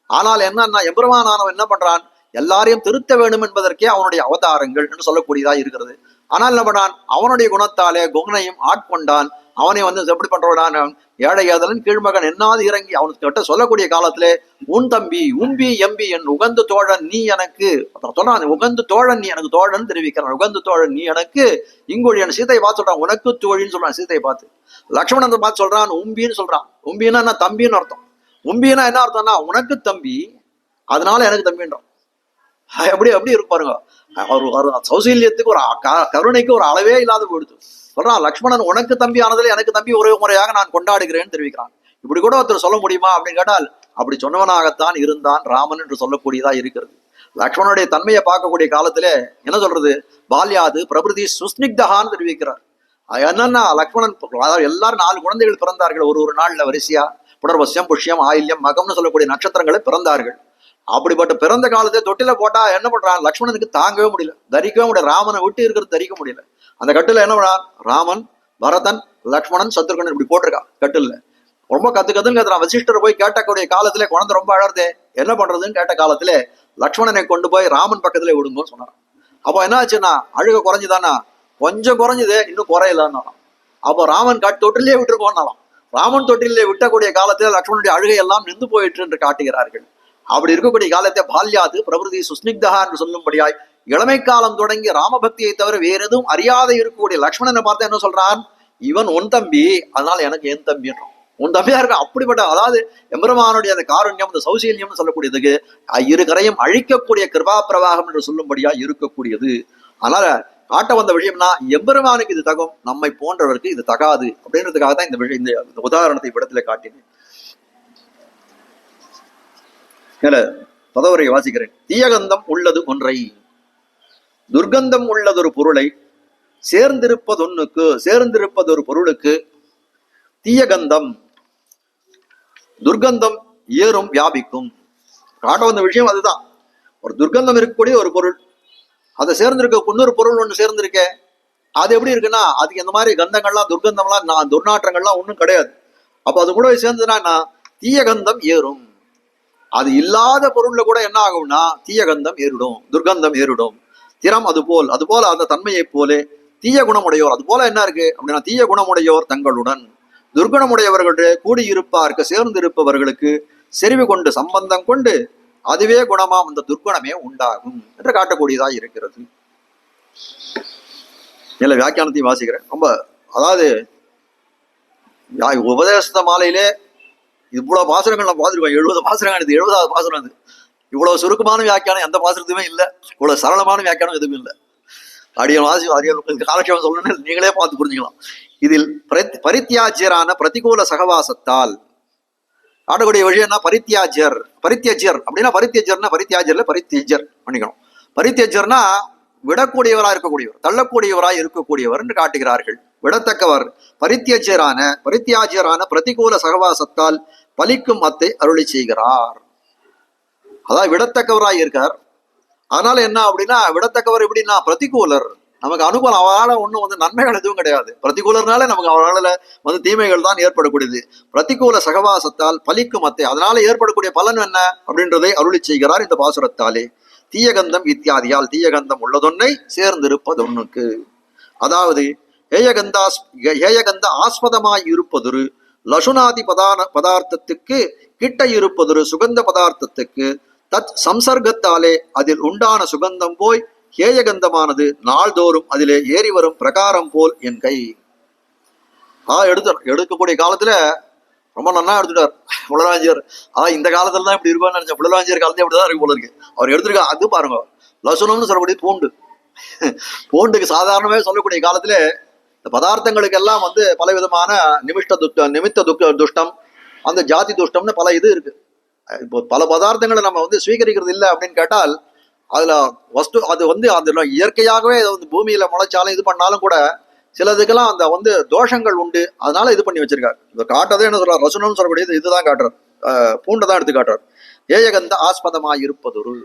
ஆனால் என்னன்னா, எம்பெருமானானவன் என்ன பண்றான்? எல்லாரையும் திருத்த வேண்டும் என்பதற்கே அவனுடைய அவதாரங்கள் என்று சொல்லக்கூடியதா இருக்கிறது. ஆனால் என்ன பண்ணான்? அவனுடைய குணத்தாலே குகனையும் ஆட்கொண்டான். அவனை எப்படி பண்றான்? ஏழை ஏதலன் கீழ்மகன் என்னாது இறங்கி அவனுக்கு கிட்ட சொல்லக்கூடிய காலத்திலே உன் தம்பி உம்பி எம்பி என் உகந்து தோழன் நீ எனக்கு சொல்றான். உகந்து தோழன் நீ எனக்கு தோழன் தெரிவிக்கிறான். உகந்து தோழன் நீ எனக்கு இங்கொழி என் சீதையை பார்த்து சொல்றான். உனக்கு தோழின்னு சொல்றான் சீதையை பார்த்து. லக்ஷ்மணன் பார்த்து சொல்றான் உம்பின்னு சொல்றான். உம்பின்னா என்ன? தம்பின்னு அர்த்தம். உம்பின்னா என்ன அர்த்தம்னா உனக்கு தம்பி, அதனால எனக்கு தம்பின்றான். எப்படி இருக்கு பாருங்க. ஒரு சௌசீல்யத்துக்கு ஒரு கருணைக்கு ஒரு அளவே இல்லாத போயிடுது. சொல்றான் லக்ஷ்மணன் உனக்கு தம்பி ஆனதில் எனக்கு தம்பி ஒரே முறையாக நான் கொண்டாடுகிறேன்னு தெரிவிக்கிறான். இப்படி கூட ஒருத்தர் சொல்ல முடியுமா அப்படின்னு கேட்டால், அப்படி சொன்னவனாகத்தான் இருந்தான் ராமன் என்று சொல்லக்கூடியதா இருக்கிறது. லக்ஷ்மணனுடைய தன்மையை பார்க்கக்கூடிய காலத்திலே என்ன சொல்றது? பால்யாது பிரபிருதி சுஸ்னிக்தகான்னு தெரிவிக்கிறார். என்னன்னா லக்ஷ்மணன் எல்லாரும் 4 குழந்தைகள் பிறந்தார்கள். ஒரு நாள்ல வரிசையா புனர்வசியம் புஷ்யம் ஆயில்யம் மகம்னு சொல்லக்கூடிய நட்சத்திரங்களை பிறந்தார்கள். அப்படிப்பட்ட பிறந்த காலத்தை தொட்டில போட்டா என்ன பண்றான்? லக்ஷ்மணனுக்கு தாங்கவே முடியல, தரிக்கவே முடியல. ராமனை விட்டு இருக்கிறது தரிக்க முடியல. அந்த கட்டுல என்ன பண்ணான்? ராமன், பரதன், லக்ஷ்மணன், சத்ருகன் இப்படி போட்டிருக்கான் கட்டுல. ரொம்ப கத்துன்னு கத்துறான். வசிஷ்டர் போய் கேட்டக்கூடிய காலத்திலே குழந்தை ரொம்ப அழறதே, என்ன பண்றதுன்னு கேட்ட காலத்திலே லக்ஷ்மணனை கொண்டு போய் ராமன் பக்கத்துல விடுங்கன்னு சொன்னான். அப்போ என்ன ஆச்சுன்னா, அழுக குறைஞ்சுதானா? கொஞ்சம் குறைஞ்சது, இன்னும் குறையலன்னாலாம். அப்போ ராமன் தொட்டிலே விட்டுருக்கோம்னாலாம். ராமன் தொட்டிலே விட்டக்கூடிய காலத்துல லக்ஷ்மணனுடைய அழுகை எல்லாம் நின்று போயிற்று என்று காட்டுகிறார்கள். அப்படி இருக்கக்கூடிய காலத்தை பால்யாது பிரபிருதி சுஸ்னிக்தகா என்று சொல்லும்படியாய் இளமை காலம் தொடங்கி ராமபக்தியை தவிர வேற எதுவும் அறியாத இருக்கக்கூடிய லக்ஷ்மணனை பார்த்து என்ன சொல்றான்? இவன் உன் தம்பி, அதனால எனக்கு என் தம்பின்றான். உன் தம்பியா இருக்க. அப்படிப்பட்ட அதாவது எம்பெருமானுடைய அந்த காருண்யம், அந்த சௌசீல்யம் சொல்லக்கூடியதுக்கு இரு கரையும் அழிக்கக்கூடிய கிருபா பிரவாகம் என்று சொல்லும்படியா இருக்கக்கூடியது. அதனால காட்ட வந்த விஷயம்னா, எம்பெருமானுக்கு இது தகும், நம்மை போன்றவருக்கு இது தகாது அப்படின்றதுக்காக தான் இந்த விஷயம், இந்த உதாரணத்தை இடத்துல காட்டினேன். பதவரை வாசிக்கிறேன். தீயகந்தம் உள்ளது ஒன்றை, துர்கந்தம் உள்ளதொரு பொருளை சேர்ந்திருப்பதொரு பொருளுக்கு தீயகந்தம் துர்கந்தம் ஏறும் வியாபிக்கும். காட்ட வந்த விஷயம் அதுதான். ஒரு துர்கந்தம் இருக்கக்கூடிய ஒரு பொருள், அதை சேர்ந்திருக்க இன்னொரு பொருள் ஒன்று சேர்ந்திருக்க. அது எப்படி இருக்குன்னா, அதுக்கு இந்த மாதிரி கந்தங்கள்லாம் துர்கந்தம்லாம் துர்நாற்றங்கள்லாம் ஒன்றும் கிடையாது. அப்போ அது கூட சேர்ந்ததுன்னா தீயகந்தம் ஏறும். அது இல்லாத பொருள்ல கூட என்ன ஆகும்னா தீயகந்தம் ஏறிடும், துர்கந்தம் ஏறிடும். திறம் அதுபோல் அந்த தன்மையை போலே தீய குணமுடையோர், அது போல என்ன இருக்கு அப்படின்னா, தீய குணமுடையோர் தங்களுடன் துர்குணமுடையவர்களுடைய கூடியிருப்பார்க்கு சேர்ந்திருப்பவர்களுக்கு செறிவு கொண்டு சம்பந்தம் கொண்டு அதுவே குணமாம் அந்த துர்குணமே உண்டாகும் என்று காட்டக்கூடியதாக இருக்கிறது. இல்ல வியாக்கியானத்தையும் வாசிக்கிறேன். ரொம்ப அதாவது உபதேச மாலையிலே இவ்வளவு பாசுரங்கள் நம்ம பார்த்துருக்கோம். 70 பாசுரங்கள். இது 70வது பாசுரம். அது இவ்வளவு சுருக்கமான வியாக்கியானம் எந்த பாசுரத்துமே இல்லை. இவ்வளவு சரளமான வியாக்கியானம் எதுவும் இல்லை. காலட்சேபம் சொல்லணும்னு நீங்களே பார்த்து புரிஞ்சுக்கலாம். இதில் பரித்தியாஜ்யரான பிரதிகூல சகவாசத்தால் ஆடக்கூடிய விஷயம்னா பரித்தியஜர் அப்படின்னா பரித்தியாஜர்ல பரித்தியஜர் பண்ணிக்கணும். பரித்தியஜர்னா விடக்கூடியவராக இருக்கக்கூடியவர், தள்ளக்கூடியவராய் இருக்கக்கூடியவர் என்று காட்டுகிறார்கள். விடத்தக்கவர். பரித்தியாஜ்யரான பிரதிகூல சகவாசத்தால் பலிக்கும் அத்தை அருளி செய்கிறார். அதாவது விடத்தக்கவராய் இருக்கார். அதனால என்ன அப்படின்னா, விடத்தக்கவர் எப்படின்னா பிரதிகூலர். நமக்கு அனுகூலம். அவரால் ஒன்றும் வந்து நன்மைகள் எதுவும் கிடையாது. பிரதிகூலர்னாலே நமக்கு அவரால் வந்து தீமைகள் தான் ஏற்படக்கூடியது. பிரதிகூல சகவாசத்தால் பலிக்கும் அத்தை, அதனால ஏற்படக்கூடிய பலன் என்ன அப்படின்றதை அருளி செய்கிறார் இந்த பாசுரத்தாலே. தீயகந்தம் இத்தியாதியால் தீயகந்தம் உள்ளதொன்னை சேர்ந்திருப்பதொன்னுக்கு, அதாவது ஹேயகந்த ஆஸ்பதமாய் இருப்பதொரு லசுனாதி பதார்த்தத்துக்கு கிட்ட இருப்பதொரு சுகந்த பதார்த்தத்துக்கு தத் சம்சர்க்கத்தாலே அதில் உண்டான சுகந்தம் போய் ஹேயகந்தமானது நாள்தோறும் அதிலே ஏறி வரும் பிரகாரம் போல் என் கை. எடுக்கக்கூடிய காலத்துல ரொம்ப நல்லா எடுத்துட்டார் புலராஞ்சியர். இந்த காலத்துல தான் இப்படி இருக்கும்னு நினைச்சேன். புலராஞ்சியர் காலத்துல இப்படிதான் இருக்கு போல இருக்கு. அவர் எடுத்திருக்கா. அது பாருங்க, லசுனம்னு சொல்லக்கூடிய பூண்டு. பூண்டுக்கு சாதாரணமே சொல்லக்கூடிய காலத்துல இந்த பதார்த்தங்களுக்கு எல்லாம் வந்து பல விதமான நிமித்த துஷ்டம், அந்த ஜாதி துஷ்டம்னு பல இது இருக்கு. இப்போ பல பதார்த்தங்களை நம்ம வந்து ஸ்வீகரிக்கிறது இல்லை அப்படின்னு கேட்டால் அதுல வஸ்து அது வந்து அதுல இயற்கையாகவே வந்து பூமியில முளைச்சாலும் இது பண்ணாலும் கூட சிலதுக்கெல்லாம் அந்த வந்து தோஷங்கள் உண்டு. அதனால இது பண்ணி வச்சிருக்காரு. இந்த காட்டதே என்ன சொல்றாரு, ரசுனம்னு சொல்லக்கூடியது இதுதான் காட்டுறார். பூண்டை தான் எடுத்து காட்டுறார். ஏயகந்த ஆஸ்பதமாய் இருப்பதொரு,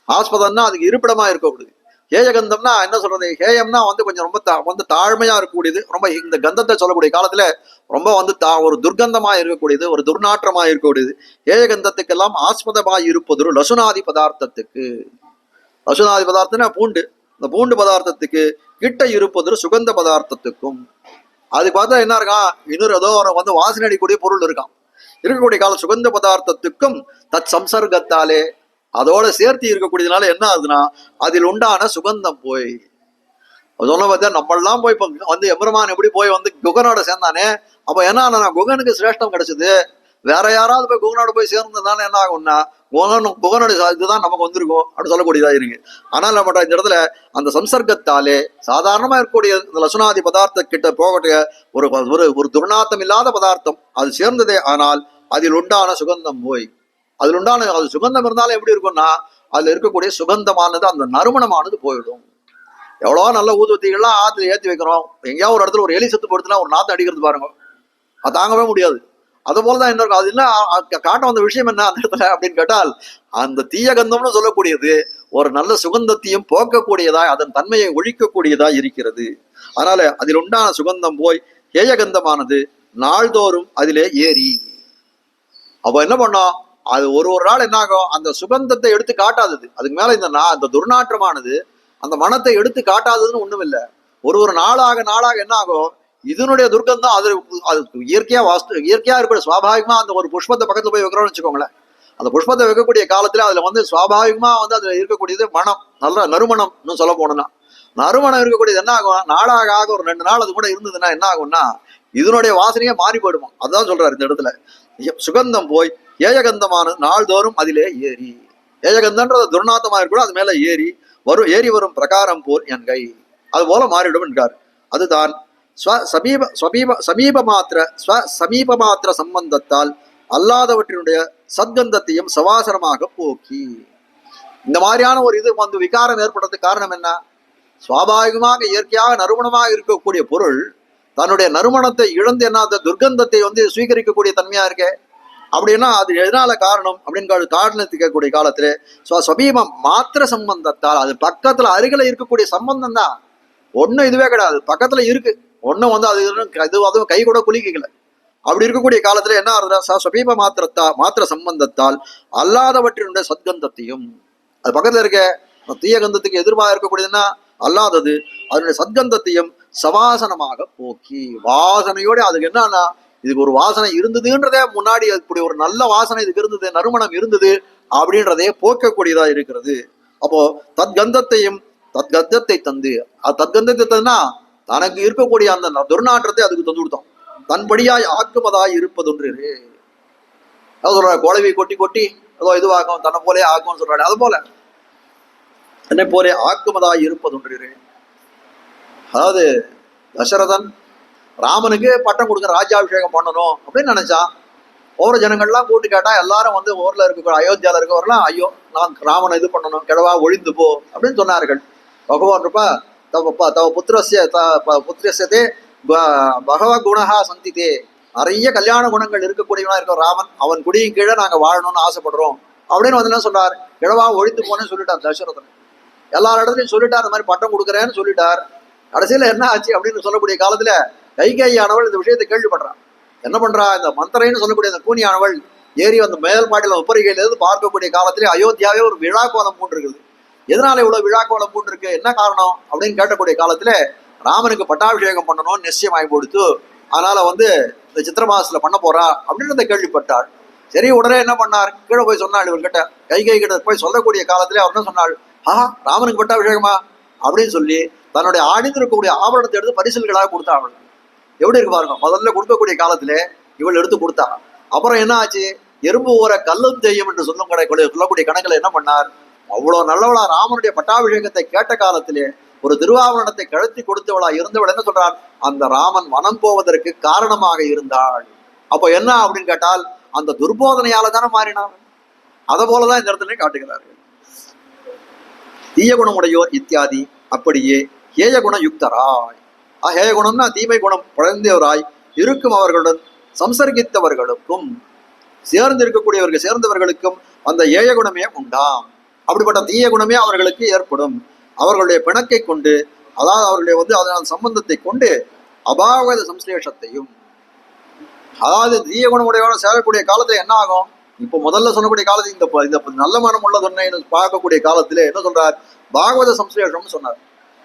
ஆஸ்பதம்னா அதுக்கு இருப்பிடமா இருக்கக்கூடியது. ஹேயகந்தம்னா என்ன சொல்றது, ஹேயம்னா வந்து கொஞ்சம் ரொம்ப வந்து தாழ்மையா இருக்கக்கூடியது. ரொம்ப இந்த கந்தத்தை சொல்லக்கூடிய காலத்துல ரொம்ப வந்து ஒரு துர்கந்தமா இருக்கக்கூடியது, ஒரு துர்நாற்றமா இருக்கக்கூடியது. ஹேயகந்தத்துக்கெல்லாம் ஆஸ்பதமாய் இருப்பதொரு லசுனாதி பதார்த்தத்துக்கு, லசுனாதி பதார்த்தம்னா பூண்டு, இந்த பூண்டு பதார்த்தத்துக்கு கிட்ட இருப்பதொரு சுகந்த பதார்த்தத்துக்கும். அது பார்த்தா என்ன இருக்கான், இன்னொரு ஏதோ ஒரு வந்து வாசனை அடிக்கூடிய பொருள் இருக்கான். இருக்கக்கூடிய கால சுகந்த பதார்த்தத்துக்கும் தத் சம்சர்க்கத்தாலே அதோட சேர்த்து இருக்கக்கூடியதுனால என்ன ஆகுதுன்னா அதில் உண்டான சுகந்தம் போய் சொன்ன பார்த்தா நம்மளாம் போய் இப்போ வந்து எம்பெருமான் எப்படி போய் வந்து குகனோட சேர்ந்தானே, அப்போ என்ன குகனுக்கு சிரேஷ்டம் கிடைச்சது. வேற யாராவது போய் குகனோட போய் சேர்ந்ததுனால என்ன ஆகும்னா குகனுடைய இதுதான் நமக்கு வந்திருக்கும் அப்படின்னு சொல்லக்கூடியதா இருக்கு. ஆனால் நம்ம இந்த இடத்துல அந்த சம்சர்க்கத்தாலே சாதாரணமா இருக்கக்கூடிய இந்த லசுனாதி பதார்த்த கிட்ட போகக்கூடிய ஒரு ஒரு துர்நாத்தம் இல்லாத பதார்த்தம் அது சேர்ந்ததே, ஆனால் அதில் உண்டான சுகந்தம் போய் அதில் உண்டான அது சுகந்தம் இருந்தாலும் எப்படி இருக்கும்னா அதுல இருக்கக்கூடிய சுகந்தமானது அந்த நறுமணமானது போயிடும். எவ்வளோ நல்ல ஊதுவத்திகள்லாம் ஆத்துல ஏற்றி வைக்கிறோம், எங்கேயாவது ஒரு இடத்துல ஒரு எலி செத்து போடுச்சுன்னா ஒரு நாற்று அடிக்கிறது பாருங்க, அது தாங்கவே முடியாது. அது போலதான் என்ன இருக்கும், அது என்ன காட்ட வந்த விஷயம் என்ன அந்த இடத்துல அப்படின்னு கேட்டால் அந்த தீயகந்தம்னு சொல்லக்கூடியது ஒரு நல்ல சுகந்தத்தையும் போக்கக்கூடியதா, அதன் தன்மையை ஒழிக்கக்கூடியதா இருக்கிறது. அதனால அதில் உண்டான சுகந்தம் போய் ஹேயகந்தமானது நாள்தோறும் அதிலே ஏறி. அப்போ என்ன பண்ணோம், அது ஒரு நாள் என்ன ஆகும், அந்த சுகந்தத்தை எடுத்து காட்டாதது. அதுக்கு மேல இந்த துர்நாற்றமானது அந்த மனத்தை எடுத்து காட்டாததுன்னு ஒண்ணும் இல்லை. ஒரு நாளாக என்ன ஆகும், இதனுடைய துர்க்கந்தம் அது இயற்கையா இயற்கையா இருக்கக்கூடிய சுவாபாவிகமா அந்த ஒரு புஷ்பத்தை பக்கத்துல போய் வைக்கிறோம்னு வச்சுக்கோங்களேன். அந்த புஷ்பத்தை வைக்கக்கூடிய காலத்துல அதுல வந்து சுவாபாவிகமா வந்து அதுல இருக்கக்கூடியது மனம், நல்ல நறுமணம்னு சொல்ல போனோம்னா நறுமணம் இருக்கக்கூடியது என்ன ஆகும், நாளாக ஒரு 2 நாள் அது கூட இருந்ததுன்னா என்ன ஆகும்னா இதனுடைய வாசனையே மாறி போயிடுமா. அதுதான் சொல்றாரு இந்த இடத்துல. சுகந்தம் போய் ஏயகந்தமானது நாள்தோறும் அதிலே ஏறி, ஏயகந்தன்றது துர்நாத்தமா இருக்கணும், அது மேல ஏறி வரும் பிரகாரம் போல் என் கை, அது போல மாறிவிடும் என்கிறார். அதுதான் சமீப மாத்திர சம்பந்தத்தால் அல்லாதவற்றினுடைய சத்கந்தத்தையும் சவாசனமாக போக்கி. இந்த மாதிரியான ஒரு இது வந்து விகாரம் ஏற்படுறதுக்கு காரணம் என்ன, சுவாபாவிகமாக இயற்கையாக நறுமணமாக இருக்கக்கூடிய பொருள் தன்னுடைய நறுமணத்தை இழந்து என்ன அந்த துர்கந்தத்தை வந்து சுவீகரிக்கக்கூடிய தன்மையா இருக்கே. அப்படின்னா அது எதனால காரணம் அப்படின்னு காரணத்துக்கக்கூடிய காலத்துல சமீபம் மாத்திர சம்பந்தத்தால், அது பக்கத்துல அருகில இருக்கக்கூடிய சம்பந்தம் தான், ஒன்னும் இதுவே கிடையாது, பக்கத்துல இருக்கு, ஒன்னும் வந்து அதுவும் கை கூட குலுக்கிக்கல. அப்படி இருக்கக்கூடிய காலத்துல என்ன ஆகுதுன்னா சமீப மாத்திர சம்பந்தத்தால் அல்லாதவற்றினுடைய சத்கந்தத்தையும், அது பக்கத்துல இருக்க தீயகந்தத்துக்கு எதிர்பாக இருக்கக்கூடியதுன்னா அல்லாதது அதனுடைய சத்கந்தத்தையும் சவாசனமாக போக்கி, வாசனையோட அதுக்கு என்னன்னா இதுக்கு ஒரு வாசனை இருந்ததுன்றதே முன்னாடி இப்படி ஒரு நல்ல வாசனை இதுக்கு இருந்தது, நறுமணம் இருந்தது அப்படின்றதே போக்கக்கூடியதா இருக்கிறது. அப்போ தத்கந்தத்தை தந்து தத்கந்தத்தை தந்துனா தனக்கு இருக்கக்கூடிய அந்த துர்நாற்றத்தை அதுக்கு தந்து கொடுத்தோம். தன்படியாய் ஆக்குமதாய் இருப்பதொன்று அது சொல்ற, குழவி கொட்டி ஏதோ இதுவாகும் தன்னை போலே ஆக்கும்னு சொல்றாரு. அது போல தன்னை போலே ஆக்குமதாய் இருப்பதொன்று. அதாவது தசரதன் ராமனுக்கு பட்டம் கொடுக்க ராஜ்யாபிஷேகம் பண்ணணும் அப்படின்னு நினைச்சான். ஒவ்வொரு ஜனங்கள்லாம் கூட்டு கேட்டா எல்லாரும் வந்து ஊர்ல இருக்க அயோத்தியால இருக்கவரெல்லாம் ஐயோ நான் ராமனை இது பண்ணணும், கிழவா ஒழிந்து போ அப்படின்னு சொன்னார்கள். பகவான் இருப்பா தவ புத்திரஸ்யதே பகவ குணஹா சந்தித்தே, நிறைய கல்யாண குணங்கள் இருக்கக்கூடியவனா இருக்க ராமன், அவன் குடியின் கீழே நாங்க வாழணும்னு ஆசைப்படுறோம் அப்படின்னு வந்து என்ன சொன்னார், கிழவா ஒழிந்து போனேன்னு சொல்லிட்டான் தசரதன். எல்லா இடத்துலையும் சொல்லிட்டார், இந்த மாதிரி பட்டம் கொடுக்குறேன்னு சொல்லிட்டார். கடைசியில என்ன ஆச்சு அப்படின்னு சொல்லக்கூடிய காலத்துல கைகேயியானவள் இந்த விஷயத்தை கேள்விப்படுறான். என்ன பண்றா, இந்த மந்திரைன்னு சொல்லக்கூடிய அந்த கூனியானவள் ஏறி அந்த மேல்பாட்டில உப்பரிகையிலிருந்து பார்க்கக்கூடிய காலத்திலே அயோத்தியாவே ஒரு விழா கோலம் பூண்டிருக்குது. எதனால இவ்வளவு விழா கோலம் பூண்டிருக்கு, என்ன காரணம் அப்படின்னு கேட்டக்கூடிய காலத்துல ராமனுக்கு பட்டாபிஷேகம் பண்ணணும்னு நிச்சயமாகி கொடுத்து, அதனால இந்த சித்திர மாசத்துல பண்ண போறா அப்படின்றத கேள்விப்பட்டாள். சரி, உடனே என்ன பண்ணார், கீழே போய் சொன்னாள் இவர்கிட்ட, கை கிட்ட போய் சொல்லக்கூடிய காலத்திலே அவர் என்ன சொன்னாள், ராமனுக்கு பட்டாபிஷேகமா அப்படின்னு சொல்லி தன்னுடைய ஆடிந்திருக்கக்கூடிய ஆபரணத்தை எடுத்து பரிசல்களாக கொடுத்தா. அவள் எப்படி இருக்கு பாருங்க, முதல்ல கொடுக்கக்கூடிய காலத்திலே இவள் எடுத்து கொடுத்தா. அப்புறம் என்ன ஆச்சு, எறும்பு ஊற கல்லும் செய்யும் என்று சொல்லக்கூடிய கணக்கில் என்ன பண்ணார், அவ்வளவு நல்லவளா ராமனுடைய பட்டாபிஷேகத்தை கேட்ட காலத்திலே ஒரு திருவாபரணத்தை கழுத்தி கொடுத்தவளா இருந்தவள் என்ன சொல்றாள், அந்த ராமன் வனம் போவதற்கு காரணமாக இருந்தாள். அப்ப என்ன அப்படின்னு கேட்டால், அந்த துர்போதனையால தானே மாறினான். அதை போலதான் இந்த இடத்துல காட்டுகிறார்கள். தீய குணமுடையோர் இத்தியாதி, அப்படியே ஹேய குண யுக்தராய், ஹேய குணம்னா தீமை குணம் குழந்தையவராய் இருக்கும் அவர்களுடன் சம்சர்கித்தவர்களுக்கும் சேர்ந்தவர்களுக்கும் அந்த ஏய குணமே உண்டாம். அப்படிப்பட்ட தீய குணமே அவர்களுக்கு ஏற்படும். அவர்களுடைய பிணக்கை கொண்டு, அதாவது அவர்களுடைய அதனால சம்பந்தத்தை கொண்டு அபாவத சம்சலேஷத்தையும், அதாவது தீய குணமுடையவன சேரக்கூடிய காலத்துல என்ன ஆகும், இப்ப முதல்ல சொல்லக்கூடிய காலத்துல இந்த நல்ல மனம் உள்ளதொன்னை பார்க்கக்கூடிய காலத்துல என்ன சொல்றார், பாகவத சம்சலேஷம்னு சொன்னார்.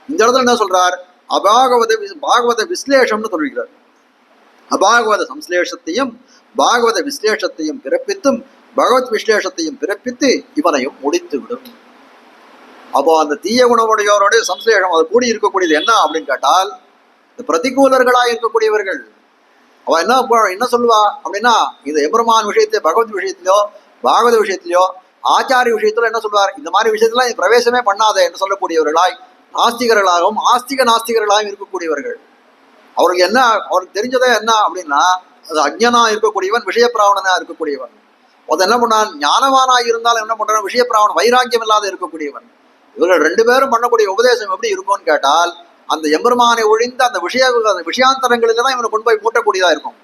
இந்த இடத்துல என்ன சொல்றார், பாகவத விஸ்லேஷம்னு சொல்லிக்கிறார். அபாகவத சம்சலேஷத்தையும் பாகவத விஸ்லேஷத்தையும் பிறப்பித்தும் பகவத் விஸ்லேஷத்தையும் பிறப்பித்து இவனையும் முடித்து விடும். அப்போ அந்த தீய குணமுடையோருடைய சம்சலேஷம் அது கூடி இருக்கக்கூடியது என்ன அப்படின்னு கேட்டால், இந்த பிரதிகூலர்களாக இருக்கக்கூடியவர்கள். அவ என்ன சொல்லுவா அப்படின்னா, இந்த எம்பெருமான் விஷயத்தை பகவத் விஷயத்திலோ பாகவத விஷயத்திலோ ஆச்சாரிய விஷயத்துல என்ன சொல்வார், இந்த மாதிரி விஷயத்துல பிரவேசமே பண்ணாத என்று சொல்லக்கூடியவர்களாய் நாஸ்திகர்களாகவும் நாஸ்திகர்களாகவும் இருக்கக்கூடியவர்கள். அவருக்கு தெரிஞ்சதே என்ன அப்படின்னா, அது அஞ்ஞனா இருக்கக்கூடியவன், விஷயப்பிராவணனா இருக்கக்கூடியவன். அது என்ன பண்ணான், ஞானவானாக இருந்தாலும் என்ன பண்றான், விஷயப்பிராவணன் வைராக்கியம் இல்லாத இருக்கக்கூடியவன். இவர்கள் ரெண்டு பேரும் பண்ணக்கூடிய உபதேசம் எப்படி இருக்கும்னு கேட்டால், அந்த எம்பெருமானை ஒழிந்த அந்த விஷயாந்தரங்களில தான் இவனை கொண்டு போய் மூட்டக்கூடியதா இருக்கும்.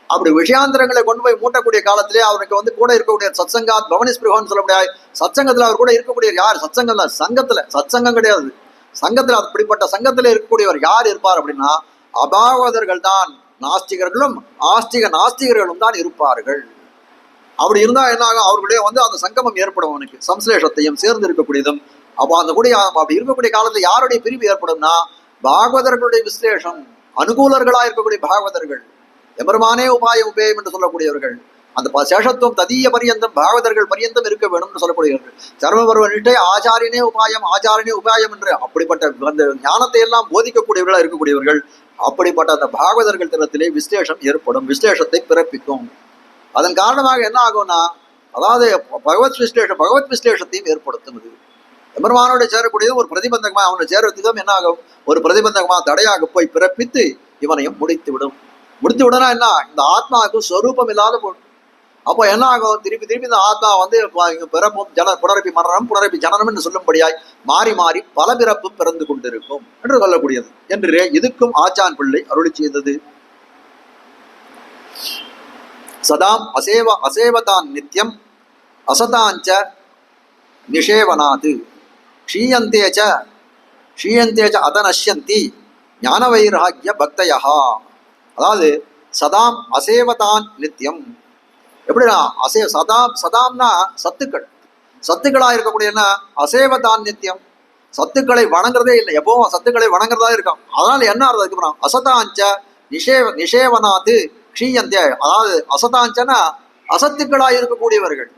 அப்படி விஷயாந்தரங்களை கொண்டு போய் மூட்டக்கூடிய காலத்திலே அவனுக்கு கூட இருக்கக்கூடிய சத்சங்காத் பவனிஸ்பிருகன்னு சொல்லக்கூடிய சத்சங்கத்துல அவர் கூட இருக்கக்கூடிய யார், சத்சங்கம்ல சங்கத்துல, சத்சங்கம் கிடையாது சங்கத்துல, அப்படிப்பட்ட சங்கத்துல இருக்கக்கூடியவர் யார் இருப்பார் அப்படின்னா, அபாகவதர்கள் தான், நாஸ்திகர்களும் நாஸ்திகர்களும் தான் இருப்பார்கள். அப்படி இருந்தா என்ன ஆகும், அவர்களுடைய அந்த சங்கமம் ஏற்படும், அவனுக்கு சம்சலேஷத்தையும் சேர்ந்து இருக்கக்கூடியதும். அப்போ அந்த கூடிய அப்படி இருக்கக்கூடிய காலத்துல யாருடைய பிரிவு ஏற்படும்னா, பாகவதர்களுடைய விஸ்லேஷம், அனுகூலர்களா இருக்கக்கூடிய பாகவதர்கள், எம்பெருமானே உபாயம் உபேயம் என்று சொல்லக்கூடியவர்கள், அந்த சேஷத்துவம் ததீய பரியந்தம் பாகவதர்கள் பரியந்தம் இருக்க வேண்டும் என்று சொல்லக்கூடியவர்கள், சர்மபர்வனிட்டே ஆச்சாரியனே உபாயம் என்று அப்படிப்பட்ட அந்த ஞானத்தை எல்லாம் போதிக்கக்கூடியவர்களா இருக்கக்கூடியவர்கள். அப்படிப்பட்ட அந்த பாகவதர்கள் தினத்திலே விஸ்லேஷம் ஏற்படும், விஸ்லேஷத்தை பிறப்பிக்கும். அதன் காரணமாக என்ன ஆகும்னா, அதாவது பகவத் விஸ்லேஷத்தையும் ஏற்படுத்தும். இது எம்பெருமானோட சேரக்கூடியது ஒரு பிரதிபந்தகமா, அவனை சேரத்துக்கும் என்ன ஆகும், ஒரு பிரதிபந்தகமா தடையாக போய் பிறப்பித்து இவனையும் முடித்து விடனா என்ன, இந்த ஆத்மாவுக்கு ஸ்வரூபம் இல்லாத போடும். அப்போ என்ன ஆகும், திருப்பி இந்த ஆத்மா பிறப்பும் புனரப்பி மரணம் புனரப்பி ஜனனம் என்று சொல்லும்படியாய் மாறி மாறி பல பிறப்பும் பிறந்து கொண்டிருக்கும் என்று சொல்லக்கூடியது என்று இதுக்கும் ஆச்சான் பிள்ளை அருளி செய்தது. சதாம் அசேவதான் நித்தியம் அசதாஞ்ச நிஷேவனாது க்ஷீயந்தேச்ச அதநஷ்யந்தி ஞான வைராகிய பக்தயா. அதாவது சதாம் அசேவதான் நித்தியம், எப்படின்னா சதாம்னா சத்துக்களா இருக்கக்கூடிய என்ன, அசேவதான் நித்தியம், சத்துக்களை வணங்குறதே இல்லை, எப்பவும் சத்துக்களை வணங்குறதா இருக்கும். அதனால என்ன அர்த்தம், அசதாஞ்ச நிஷேவனாது க்ஷீயந்தே, அதாவது அசதாஞ்சனா அசத்துக்களாக இருக்கக்கூடியவர்கள்,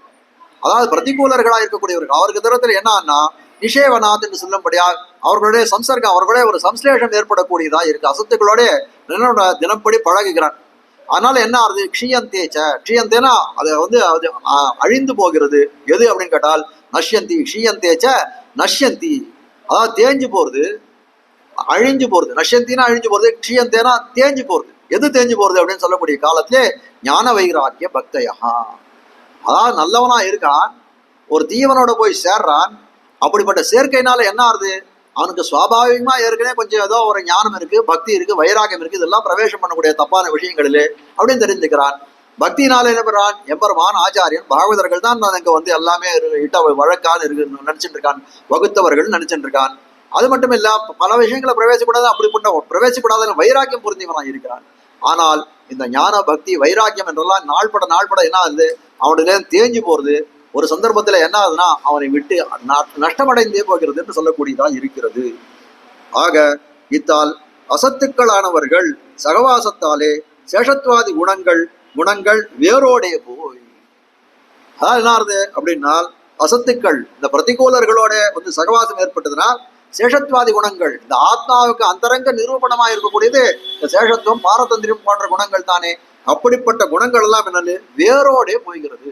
அதாவது பிரதிகூலர்களாக இருக்கக்கூடியவர்கள். அவருக்கு தரத்தில் என்னன்னா நிஷேவநாத் என்று சொல்லும்படியா அவர்களுடைய சம்சர்க்கம், அவர்களுடைய ஒரு சம்ஸ்லேஷம் ஏற்படக்கூடியதா இருக்கு, அசத்துக்களோட தினப்படி பழகுகிறான். அதனால என்ன ஆகுது, க்ஷீயந்தேனா அது அது அழிந்து போகிறது. எது அப்படின்னு கேட்டால் நஷ்யந்தி, க்ஷீயந்தேச்ச நஷ்யந்தி, அதாவது தேஞ்சு போறது, அழிஞ்சு போறது. நஷ்யந்தினா அழிஞ்சு போறது, க்ஷீயந்தேனா தேஞ்சு போறது. எது தேஞ்சு போறது அப்படின்னு சொல்லக்கூடிய காலத்திலே ஞான வைராக்கிய பக்தயா, அதாவது நல்லவனா இருக்கான், ஒரு தீவனோட போய் சேர்றான். அப்படிப்பட்ட சேர்க்கையினால என்ன ஆகுது, அவனுக்கு சுவாபாவிகமா ஏற்கனவே கொஞ்சம் ஏதோ ஒரு ஞானம் இருக்கு, பக்தி இருக்கு, வைராகியம் இருக்கு, இதெல்லாம் பிரவேசம் பண்ணக்கூடிய தப்பான விஷயங்களிலே அப்படின்னு தெரிஞ்சுக்கிறான். பக்தினால என்ன பண்றான்? எம்பெருமான் ஆச்சாரியன் பாகவதர்கள் தான் அங்க வந்து எல்லாமே இட்ட வழக்கான்னு இருக்கு நினைச்சிட்டு இருக்கான், வகுத்தவர்கள் நினைச்சிட்டு இருக்கான். அது மட்டும் இல்ல, பல விஷயங்களை பிரவேசிக்கூடாது, அப்படி பண்ண பிரவேசிக்கூடாதுன்னு வைராக்கியம் புரிஞ்சவனாக இருக்கிறான். ஆனால் இந்த ஞான பக்தி வைராக்கியம் என்றெல்லாம் நாள்பட என்ன ஆகுது, அவனுடைய தேஞ்சு போறது. ஒரு சந்தர்ப்பத்துல என்ன ஆகுதுன்னா அவனை விட்டு நஷ்டமடைந்தே போகிறது என்று சொல்லக்கூடியதா இருக்கிறது. ஆக இத்தால் அசத்துக்களானவர்கள் சகவாசத்தாலே சேஷத்வாதி குணங்கள் வேரோடே போய், அதாவது என்ன ஆகுது அப்படின்னா, அசத்துக்கள் இந்த பிரதிகூலர்களோட வந்து சகவாசம் ஏற்பட்டதுன்னா சேஷத்வாதி குணங்கள், இந்த ஆத்மாவுக்கு அந்தரங்க நிரூபணமா இருக்கக்கூடியது இந்த சேஷத்துவம் பாரதந்திரம் போன்ற குணங்கள் தானே. அப்படிப்பட்ட குணங்கள் எல்லாம் என்னன்னு வேரோடே போய்கிறது.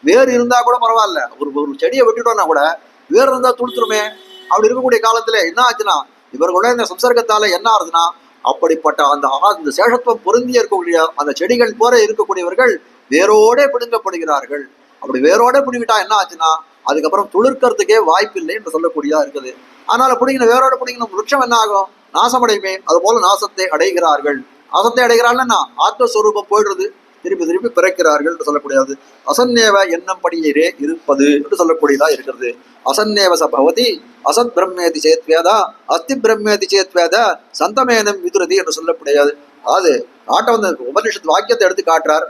வேர் இருந்தா கூட பரவாயில்ல, ஒரு செடியை வெட்டிட்டோம்னா கூட வேர் இருந்தா துளுத்துருமே. அப்படி இருக்கக்கூடிய காலத்துல என்ன ஆச்சுன்னா, இவர்களோட இந்த சம்சர்க்கத்தால என்ன ஆகுதுன்னா, அப்படிப்பட்ட அந்த சேஷத்துவம் பொருந்திய இருக்கக்கூடிய அந்த செடிகள் போல இருக்கக்கூடியவர்கள் வேரோட பிடுங்கப்படுகிறார்கள். அப்படி வேரோட பிடிக்கிட்டா என்ன ஆச்சுன்னா, அதுக்கப்புறம் துளிர்க்கிறதுக்கே வாய்ப்பில்லை என்று சொல்லக்கூடியதா இருக்குது. அதனால பிடிக்கணும், வேரோட பிடிக்கணும், விருட்சம் என்ன ஆகும்? நாசமடையுமே. அது போல நாசத்தை அடைகிறார்கள். நாசத்தை அடைகிறாள்னா ஆத்மஸ்வரூபம் போயிடுறது, திருப்பி பிறக்கிறார்கள் என்று சொல்லக்கூடியது. அசன்னேவ எண்ணம்படியே இருப்பது என்று சொல்லக்கூடியதா இருக்கிறது. அசன்னேவ சபவதி அசத் பிரம்மேதி சேத்வேதா அஸ்தி பிரம்மேதி சேத்வேத சந்தமேனம் விதுரதி என்று சொல்லக்கூடியது. அதாவது காட்ட வந்த உபனிஷத்து வாக்கியத்தை எடுத்து காட்டுறார்.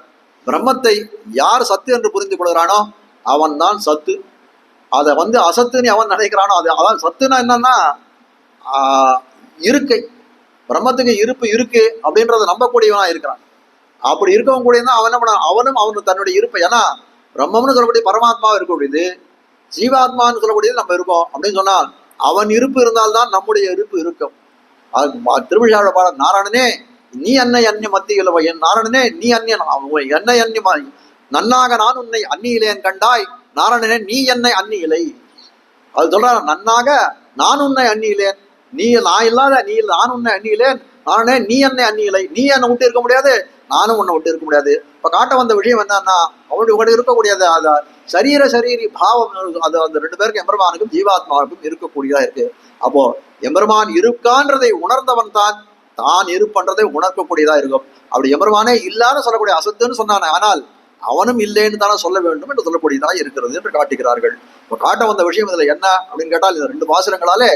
பிரம்மத்தை யார் சத்து என்று புரிந்து கொள்கிறானோ அவன் தான் சத்து. அதை வந்து அசத்துன்னு அவன் நினைக்கிறானோ அது அதான் சத்துனா என்னன்னா இருக்கை. பிரம்மத்துக்கு இருப்பு இருக்கு அப்படின்றத நம்பக்கூடியவனா இருக்கிறான். அப்படி இருக்கவன் கூட தான் அவன் என்ன பண்ண, அவனும் தன்னுடைய இருப்பை, ஏன்னா பிரம்மம்னு சொல்லக்கூடிய பரமாத்மாவை இருக்கக்கூடியது, ஜீவாத்மான்னு சொல்லக்கூடியது நம்ம இருக்கோம் அப்படின்னு சொன்னால் அவன் இருப்பு இருந்தால்தான் நம்முடைய இருப்பு இருக்கும். திருவிழாவோட பாடம், நாராயணனே நீ அன்னை மத்தியில் என் நாராயணனே நீ என்னை நன்னாக நான் உன்னை அந்நியிலேன் கண்டாய், நாராயணனே நீ என்னை அந்நியிலை. அது சொல்ற, நன்னாக நான் உன்னை அந்நியிலேன், நான் இல்லாத நீ நான் உன்னை அந்நியிலேன், நானே நீ என்னை அந்நியிலை. நீ என்னை விட்டு இருக்க முடியாது, நானும் உன்னை விட்டு இருக்க முடியாது. இப்ப காட்ட வந்த விஷயம் என்னன்னா, அவனுடைய இருக்கக்கூடியது அத சரீரி பாவம், அது அந்த ரெண்டு பேருக்கும் எம்பெருமானுக்கும் ஜீவாத்மாவுக்கும் இருக்கக்கூடியதா இருக்கு. அப்போ எம்பெருமான் இருக்கான்றதை உணர்ந்தவன் தான் இருப்பன்றதை உணர்க்கக்கூடியதா இருக்கும். அப்படி எம்பெருமானே இல்லாத சொல்லக்கூடிய அசத்துன்னு சொன்னானே, ஆனால் அவனும் இல்லைன்னு தானே சொல்ல வேண்டும் என்று சொல்லக்கூடியதா இருக்கிறது என்று காட்டுகிறார்கள். இப்ப காட்ட வந்த விஷயம் இதுல என்ன அப்படின்னு கேட்டால், இந்த ரெண்டு பாசுரங்களாலே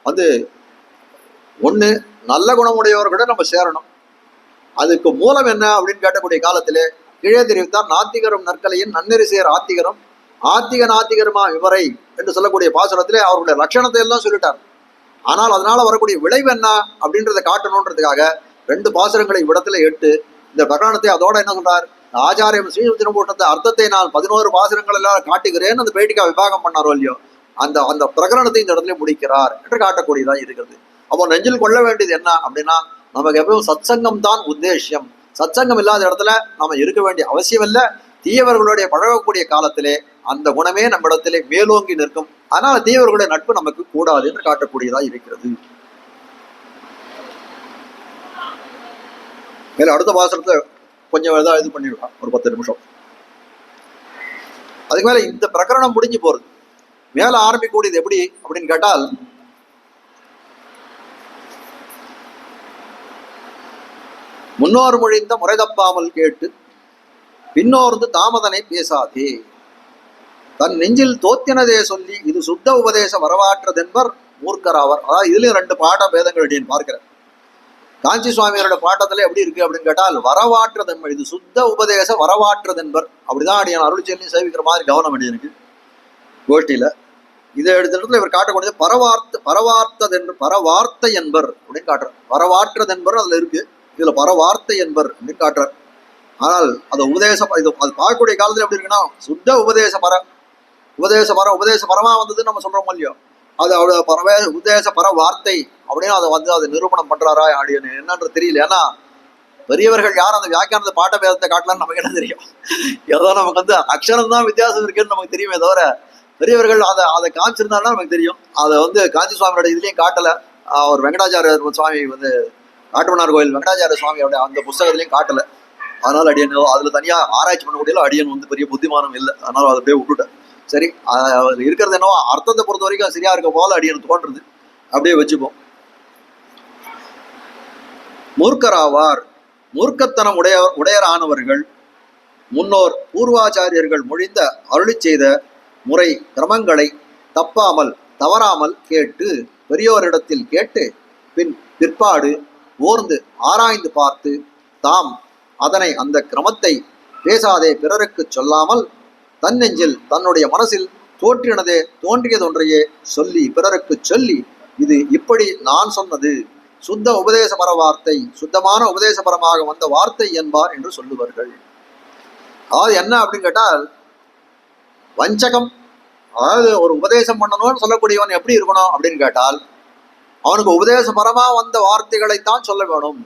வந்து ஒண்ணு, நல்ல குணமுடையவர்களிடம் நம்ம சேரணும். அதுக்கு மூலம் என்ன அப்படின்னு கேட்டக்கூடிய காலத்திலே கீழே தெரிவித்தார், நாத்திகரும் நற்கலையின் நன்னெறி சேர் ஆத்திகரும் நாத்திகருமா இவரை என்று சொல்லக்கூடிய பாசுரத்திலே அவருடைய லட்சணத்தை எல்லாம் சொல்லிட்டார். ஆனால் அதனால வரக்கூடிய விளைவு என்ன அப்படின்றத காட்டணுன்றதுக்காக ரெண்டு பாசுரங்களை இவ்விடத்துல எட்டு இந்த பிரகடனத்தை அதோட என்ன சொல்றார், ஆச்சாரியம் ஸ்ரீமுத்திரபூஷணத்தை அர்த்தத்தை நான் 11 பாசுரங்கள் எல்லாம் காட்டுகிறேன்னு அந்த பேட்டிக்கா விபாகம் பண்ணாரோ இல்லையோ, அந்த பிரகடனத்தை இந்த இடத்துல முடிக்கிறார் என்று காட்டக்கூடியதா இருக்கிறது. அப்போ நெஞ்சில் கொள்ள வேண்டியது என்ன அப்படின்னா, நமக்கு எப்பவும் சத்சங்கம் தான் உத்தேசியம். சத்சங்கம் இல்லாத இடத்துல நம்ம இருக்க வேண்டிய அவசியம் இல்லை. தீயவர்களுடைய பழகக்கூடிய காலத்திலே அந்த குணமே நம்ம இடத்திலே மேலோங்கி நிற்கும். அதனால தீயவர்களுடைய நட்பு நமக்கு கூடாது என்று காட்டக்கூடியதா இருக்கிறது. மேல அடுத்த பாசனத்தை கொஞ்சம் ஏதாவது இது பண்ணிடலாம், ஒரு 10 நிமிஷம். அதுக்கு மேல இந்த பிரகரணம் முடிஞ்சு போறது. மேல ஆரம்பிக்கக்கூடியது எப்படி அப்படின்னு கேட்டால், முன்னோர் மொழிந்த முறை தப்பாமல் கேட்டு பின்னோர்ந்து தாமதனை பேசாதே, தன் நெஞ்சில் தோத்தினதே சொல்லி இது சுத்த உபதேச வரவாற்றதென்பர் மூர்க்கராவர். அதாவது இதுலயும் 2 பாட பேதங்கள் அப்படின்னு பார்க்கிறேன். காஞ்சி சுவாமியோட பாட்டத்துல எப்படி இருக்கு அப்படின்னு கேட்டால், வரவாற்றதென்பர், இது சுத்த உபதேச வரவாற்றதென்பர். அப்படிதான் அடியான் அருள் சொல்லி சேவிக்கிற மாதிரி கவனம் அடியனுக்கு கோஷ்டியில. இதை எடுத்த இடத்துல இவர் காட்டக்கூடியது பரவார்த்தை என்பர் அப்படின்னு காட்டுறார். வரவாற்றதென்பர் அதுல இருக்கு, இதுல பரவார்த்தை என்பர் அப்படின்னு காட்டுறார். ஆனால் அது இது அது பார்க்கக்கூடிய காலத்துல எப்படி இருக்குன்னா, சுத்த உபதேச பரமா வந்ததுன்னு நம்ம சொல்றோம் இல்லையோ, அது அவரோட உபதேச பர வார்த்தை அப்படின்னு அதை நிரூபணம் பண்றாரா அப்படின்னு என்னன்னு தெரியல. ஏன்னா பெரியவர்கள் யாரும் அந்த வியாக்கியானத்தை பாட்ட பேதத்தை காட்டலான்னு நமக்கு என்ன தெரியும்? ஏதோ நமக்கு வந்து அக்ஷரம் தான் வித்தியாசம் இருக்குன்னு நமக்கு தெரியுமே தவிர, பெரியவர்கள் அதை காமிச்சிருந்தாருன்னா நமக்கு தெரியும். அதை வந்து காஞ்சி சுவாமியோட இதுலயும் காட்டல. அவர் வெங்கடாச்சாரிய சுவாமி வந்து காட்டுமன்னார் கோயில் வெங்கடாச்சாரிய சுவாமியோட அந்த புஸ்தகத்திலையும் காட்டல. அதனால அடியன் அதுல தனியா ஆராய்ச்சி பண்ணக்கூடிய அடியன் வந்து பெரிய புத்திமானம் இல்லை. அதனால அதை அப்படியே விட்டுட்டேன். சரி, அதுல இருக்கிறது என்னவோ அர்த்தத்தை பொறுத்த வரைக்கும் சரியா இருக்க போல அடியன் தோன்றுறது, அப்படியே வச்சுப்போம். மூர்க்கராவார், மூர்க்கத்தனம் உடையரானவர்கள் முன்னோர் பூர்வாச்சாரியர்கள் மொழிந்த அருளி செய்த முறை கிரமங்களை தவறாமல் கேட்டு பெரியோரிடத்தில் கேட்டு பிற்பாடு ஓர்ந்து ஆராய்ந்து பார்த்து தாம் அதனை அந்த கிரமத்தை பேசாதே பிறருக்கு சொல்லாமல் தன்னெஞ்சில் தன்னுடைய மனசில் தோன்றியதொன்றையே சொல்லி பிறருக்கு சொல்லி இது இப்படி நான் சொன்னது சுத்த உபதேசபர வார்த்தை, சுத்தமான உபதேசபரமாக வந்த வார்த்தை என்பார் என்று சொல்லுவார்கள். அதாவது என்ன அப்படின்னு கேட்டால், வஞ்சகம், அதாவது ஒரு உபதேசம் பண்ணணும்னு சொல்லக்கூடியவன் எப்படி இருக்கணும் அப்படின்னு கேட்டால், அவனுக்கு உபதேசபரமா வந்த வார்த்தைகளைத்தான் சொல்ல வேணும்.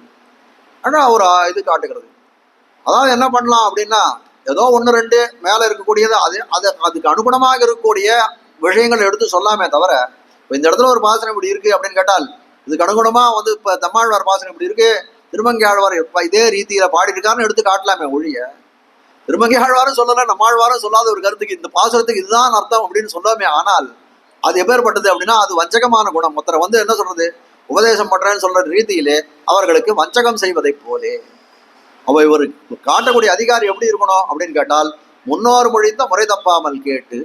ஆனால் ஒரு இது காட்டுகிறது. அதாவது என்ன பண்ணலாம் அப்படின்னா, ஏதோ ஒன்று ரெண்டு மேலே இருக்கக்கூடியது அதுக்கு அனுகுணமாக இருக்கக்கூடிய விஷயங்கள் எடுத்து சொல்லாமே தவிர, இப்போ இந்த இடத்துல ஒரு பாசனம் இப்படி இருக்கு அப்படின்னு கேட்டால் இதுக்கு அனுகுணமா இப்போ தம்மாழ்வார் பாசனம் இப்படி இருக்கு, திருமங்கை ஆழ்வார் இப்போ இதே ரீதியில பாடிருக்காருன்னு எடுத்து காட்டலாமே ஒழிய, திருமங்கை ஆழ்வாரும் சொல்லலை நம்மாழ்வாரும் சொல்லாத ஒரு கருத்துக்கு இந்த பாசுரத்துக்கு இதுதான் அர்த்தம் அப்படின்னு சொல்லாமே. ஆனால் அது எப்பேற்பட்டது அப்படின்னா, அது வஞ்சகமான குணம். மொத்தரை என்ன சொல்றது, உபதேசம் பண்றேன்னு சொல்ற ரீதியிலே அவர்களுக்கு வஞ்சகம் செய்வதை போலே. அவை ஒரு காட்டக்கூடிய அதிகாரி எப்படி இருக்கணும் அப்படின்னு கேட்டால், முன்னோர் மொழிந்த முறை தப்பாமல் கேட்டு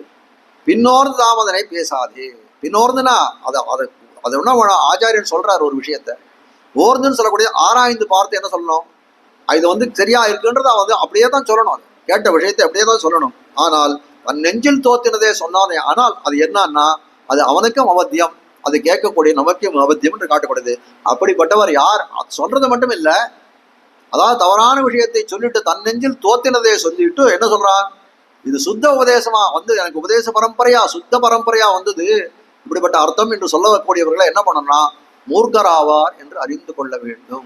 பின்னோர்ந்து தாமதனை பேசாதே. பின்னோர்ந்துனா அது என்ன ஆச்சாரியன் சொல்றாரு ஒரு விஷயத்த ஓர்ந்துன்னு சொல்லக்கூடிய ஆராய்ந்து பார்த்து என்ன சொல்லணும், இது சரியா இருக்குன்றத அப்படியே தான் சொல்லணும். கேட்ட விஷயத்தை அப்படியே தான் சொல்லணும். ஆனால் தன் நெஞ்சில் தோத்தினதே சொன்னானே, ஆனால் அது என்னன்னா அது அவனுக்கும் அவத்தியம், அது கேட்கக்கூடிய நமக்கும் அவத்தியம் என்று காட்டப்படுது. அப்படிப்பட்டவர் யார் சொல்றது மட்டும் இல்லை, அதாவது தவறான விஷயத்தை சொல்லிட்டு தன் நெஞ்சில் தோத்தினதே சொல்லிட்டு என்ன சொல்றான், இது சுத்த உபதேசமா எனக்கு உபதேச பரம்பரையா சுத்த பரம்பரையா வந்தது இப்படிப்பட்ட அர்த்தம் என்று சொல்லக்கூடியவர்களை என்ன பண்ணணும்னா மூர்க்கராவார் என்று அறிந்து கொள்ள வேண்டும்.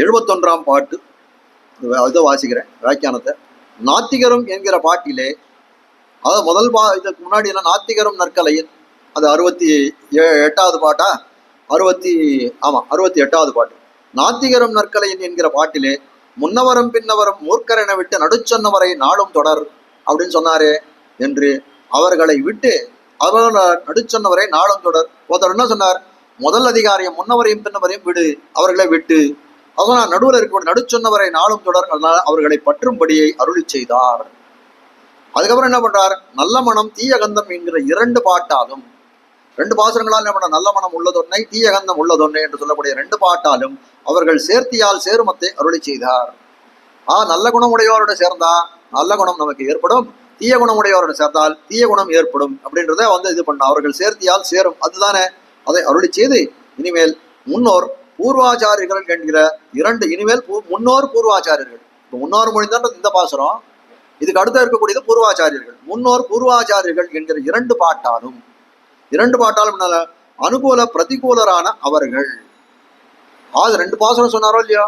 71ஆம் பாட்டு இதை வாசிக்கிறேன் வியாக்கியானத்தை. நாத்திகரும் என்கிற பாட்டிலே, அதாவது முதல் இதுக்கு முன்னாடி என்ன நாத்திகரும் நற்கலையின், அது 68வது பாட்டா, 68வது பாட்டு. நாத்திகரும் நற்கலையின் என்கிற பாட்டிலே முன்னவரும் பின்னவரும் மூர்க்கரென விட்டு நடுச்சொன்னவரை நாளும் தொடர் அப்படின்னு சொன்னாரே என்று அவர்களை விட்டு அவர்கள் நடுச்சொன்னவரை நாளும் தொடர். ஒருத்தர் என்ன சொன்னார், முதல் அதிகாரியம் முன்னவரையும் பின்னவரையும் விடு, அவர்களை விட்டு அதனால் நடுவில் இருக்க நடுச்சொன்னவரை நாளும் தொடர் அவர்களை பற்றும்படியை அருளி செய்தார். அதுக்கப்புறம் என்ன பண்றார், நல்ல மனம் தீய கந்தம் என்கிற 2 பாட்டாலும் 2 பாசுரங்களால் என்ன பண்ண, நல்ல மனம் உள்ளதொன்னை தீய கந்தம் உள்ளதொன்னை என்று சொல்லக்கூடிய 2 பாட்டாலும் அவர்கள் சேர்த்தியால் சேருமத்தை அருளி செய்தார். நல்ல குணமுடையோரோட சேர்ந்தா நல்ல குணம் நமக்கு ஏற்படும், தீய குணமுடையோரோட சேர்ந்தால் தீய குணம் ஏற்படும் அப்படின்றத இது பண்ண அவர்கள் சேர்த்தியால் சேரும், அதுதானே அதை அருளி செய்து இனிமேல் முன்னோர் பூர்வாச்சாரியர்கள் என்கிற 2 இனிமேல் முன்னோர் பூர்வாச்சாரியர்கள். இப்போ முன்னோர் மொழிதான் இந்த பாசுரம், இதுக்கு அடுத்த இருக்கக்கூடியது பூர்வாச்சாரியர்கள். முன்னோர் பூர்வாச்சாரியர்கள் என்கிற 2 பாட்டாலும் என்ன அனுகூல பிரதிகூலரான அவர்கள். அது 2 பாசுரம் சொன்னாரோ இல்லையா,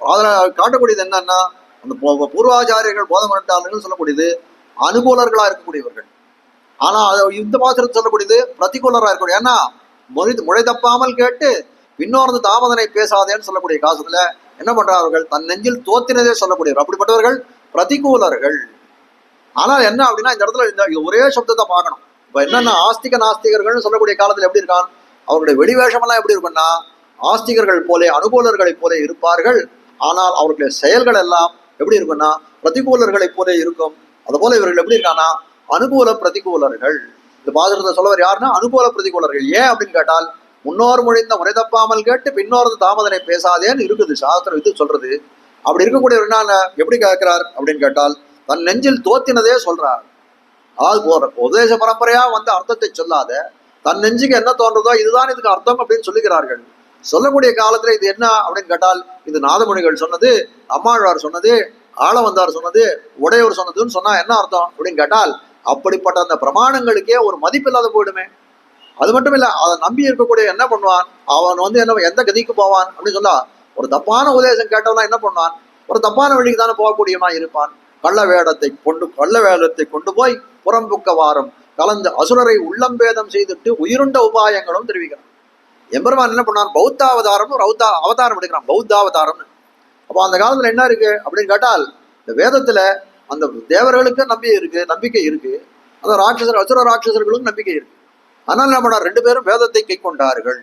அதுல காட்டக்கூடியது என்னன்னா, அந்த பூர்வாச்சாரியர்கள் போதம் பண்ணிட்டார்கள் சொல்லக்கூடியது அனுகூலர்களா இருக்கக்கூடியவர்கள். ஆனா இந்த பாசுரத்தை சொல்லக்கூடியது பிரதிகூலரா இருக்கக்கூடிய, ஏன்னா முறை தப்பாமல் கேட்டு பின்னோர்ந்து தாமதனை பேசாதேன்னு சொல்லக்கூடிய காசுல என்ன பண்றார்கள், தன் நெஞ்சில் தோத்தினதே சொல்லக்கூடியவர். அப்படிப்பட்டவர்கள் பிரதிகூலர்கள். ஆனால் என்ன அப்படின்னா, இந்த இடத்துல இந்த ஒரே சப்தத்தை பார்க்கணும். இப்ப என்னன்னா, ஆஸ்திக நாஸ்திகர்கள்னு சொல்லக்கூடிய காலத்துல எப்படி இருக்கான், அவருடைய வெளிவேஷமெல்லாம் எப்படி இருக்குன்னா, ஆஸ்திகர்கள் போலே அனுகூலர்களை போலே இருப்பார்கள். ஆனால் அவர்களுடைய செயல்கள் எல்லாம் எப்படி இருக்குன்னா பிரதிகூலர்களை போலே இருக்கும். அதுபோல இவர்கள் எப்படி இருக்கான்னா அனுகூல பிரதிகூலர்கள். இந்த பாசுரத்தை சொல்லவர் யாருன்னா அனுகூல பிரதிகூலர்கள். ஏன் அப்படின்னு கேட்டால், முன்னோர் மொழிந்த முறை தப்பாமல் கேட்டு பின்னோர்ந்து தாமதனை பேசாதேன்னு இருக்குது சாஸ்திரம் இது சொல்றது. அப்படி இருக்கக்கூடியவர் என்ன எப்படி கேட்கிறார் அப்படின்னு கேட்டால், தன் நெஞ்சில் தோத்தினதே சொல்றார். அதாவது உபதேச பரம்பரையா அர்த்தத்தை சொல்லாத தன் நெஞ்சுக்கு என்ன தோன்றதோ இதுதான் இதுக்கு அர்த்தம் அப்படின்னு சொல்லுகிறார்கள். சொல்லக்கூடிய காலத்துல இது என்ன அப்படின்னு கேட்டால், இது நாதமொழிகள் சொன்னது, அம்மாழ்வார் சொன்னது, ஆளவந்தார் சொன்னது, உடையவர் சொன்னதுன்னு சொன்னா என்ன அர்த்தம் அப்படின்னு கேட்டால், அப்படிப்பட்ட அந்த பிரமாணங்களுக்கே ஒரு மதிப்பில்லாத போயிடுமே. அது மட்டும் இல்ல, அதை நம்பி இருக்கக்கூடிய என்ன பண்ணுவான், அவன் என்ன எந்த கதிக்கு போவான் அப்படின்னு சொன்னா, ஒரு தப்பான உபதேசம் கேட்டவனா என்ன பண்ணுவான், ஒரு தப்பான வழிக்கு தானே போகக்கூடியவனா இருப்பான். கள்ள வேடத்தை கொண்டு போய் புறம்புக்க வாரம் கலந்து அசுரரை உள்ளம்பேதம் செய்துட்டு உயிருண்ட உபாயங்களும் தெரிவிக்கிறான். எம்பெருமான் என்ன பண்ணான், பௌத்தாவதாரம்னு ஒரு அவதாரம் எடுக்கிறான், பௌத்தாவதாரம்னு. அப்போ அந்த காலத்துல என்ன இருக்கு அப்படின்னு கேட்டால், இந்த வேதத்துல அந்த தேவர்களுக்கு நம்பிக்கை இருக்கு, அந்த அசுர ராட்சசர்களுக்கும் நம்பிக்கை இருக்கு. அதனால என்ன பண்ணார், 2 பேரும் வேதத்தை கை கொண்டார்கள்.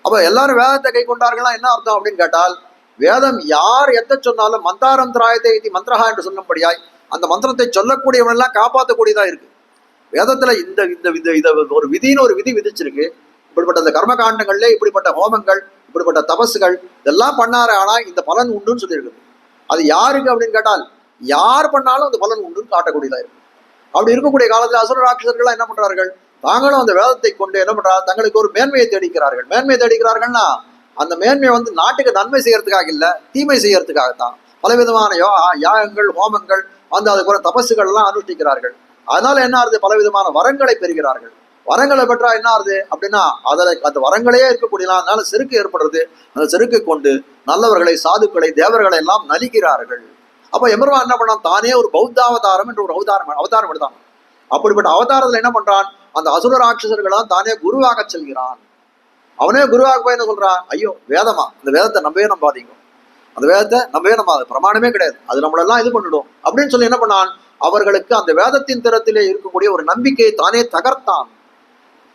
அப்ப எல்லாரும் வேதத்தை கை கொண்டார்கள்னா என்ன அர்த்தம் அப்படின்னு கேட்டால், வேதம் யார் எத்த சொன்னாலும் மந்தாரம் திராயத்தை இது மந்திரஹா என்று சொல்லும்படியாய் அந்த மந்திரத்தை சொல்லக்கூடியவன் எல்லாம் காப்பாற்றக்கூடியதா இருக்கு. வேதத்துல இந்த இந்த இந்த இதை ஒரு விதின்னு ஒரு விதி விதிச்சிருக்கு. இப்படிப்பட்ட இந்த கர்மகாண்டங்கள்ல இப்படிப்பட்ட ஹோமங்கள் இப்படிப்பட்ட தபசுகள் இதெல்லாம் பண்ணாரு, ஆனா இந்த பலன் உண்டுன்னு சொல்லியிருக்குது. அது யாருக்கு அப்படின்னு கேட்டால் யார் பண்ணாலும் அந்த பலன் உண்டுன்னு காட்டக்கூடியதா இருக்கு. அப்படி இருக்கக்கூடிய காலத்துல அசுர ராட்சசர்கள்லாம் என்ன பண்றார்கள், தாங்களும் அந்த வேதத்தை கொண்டு என்ன பண்றாங்க, தங்களுக்கு ஒரு மேன்மையை தேடிக்கிறார்கள். மேன்மையை தேடிக்கிறார்கள்னா அந்த மேன்மையை வந்து நாட்டுக்கு நன்மை செய்யறதுக்காக இல்ல, தீமை செய்யறதுக்காகத்தான் பலவிதமான யாகங்கள் ஹோமங்கள் வந்து அதுக்கப்புறம் தபசுகள் எல்லாம் அனுஷ்டிக்கிறார்கள். அதனால என்ன ஆகுது, பலவிதமான வரங்களை பெறுகிறார்கள். வரங்களை பெற்றா என்ன ஆகுது அப்படின்னா அந்த வரங்களே இருக்கக்கூடிய அதனால செருக்கு ஏற்படுறது. அந்த செருக்கு கொண்டு நல்லவர்களை சாதுக்களை தேவர்களை எல்லாம் நலிக்கிறார்கள். அப்ப எம்பெருமான் என்ன பண்ணான், தானே ஒரு பௌத்தாவதாரம் என்று ஒரு அவதாரம் எடுத்தான். அப்படிப்பட்ட அவதாரத்துல என்ன பண்றான், அந்த அசுர ராட்சசர்களாம் தானே குருவாக செல்கிறான். அவனே குருவாக போய் என்ன சொல்றான், ஐயோ வேதமா, இந்த வேதத்தை நம்பவே நம்பாதீங்க, அந்த வேதத்தை நம்பவே நம்பாது, பிரமாணமே கிடையாது, அது நம்மளெல்லாம் இது பண்ணிடும் அப்படின்னு சொல்லி என்ன பண்ணான், அவர்களுக்கு அந்த வேதத்தின் திறத்திலே இருக்கக்கூடிய ஒரு நம்பிக்கையை தானே தகர்த்தான்.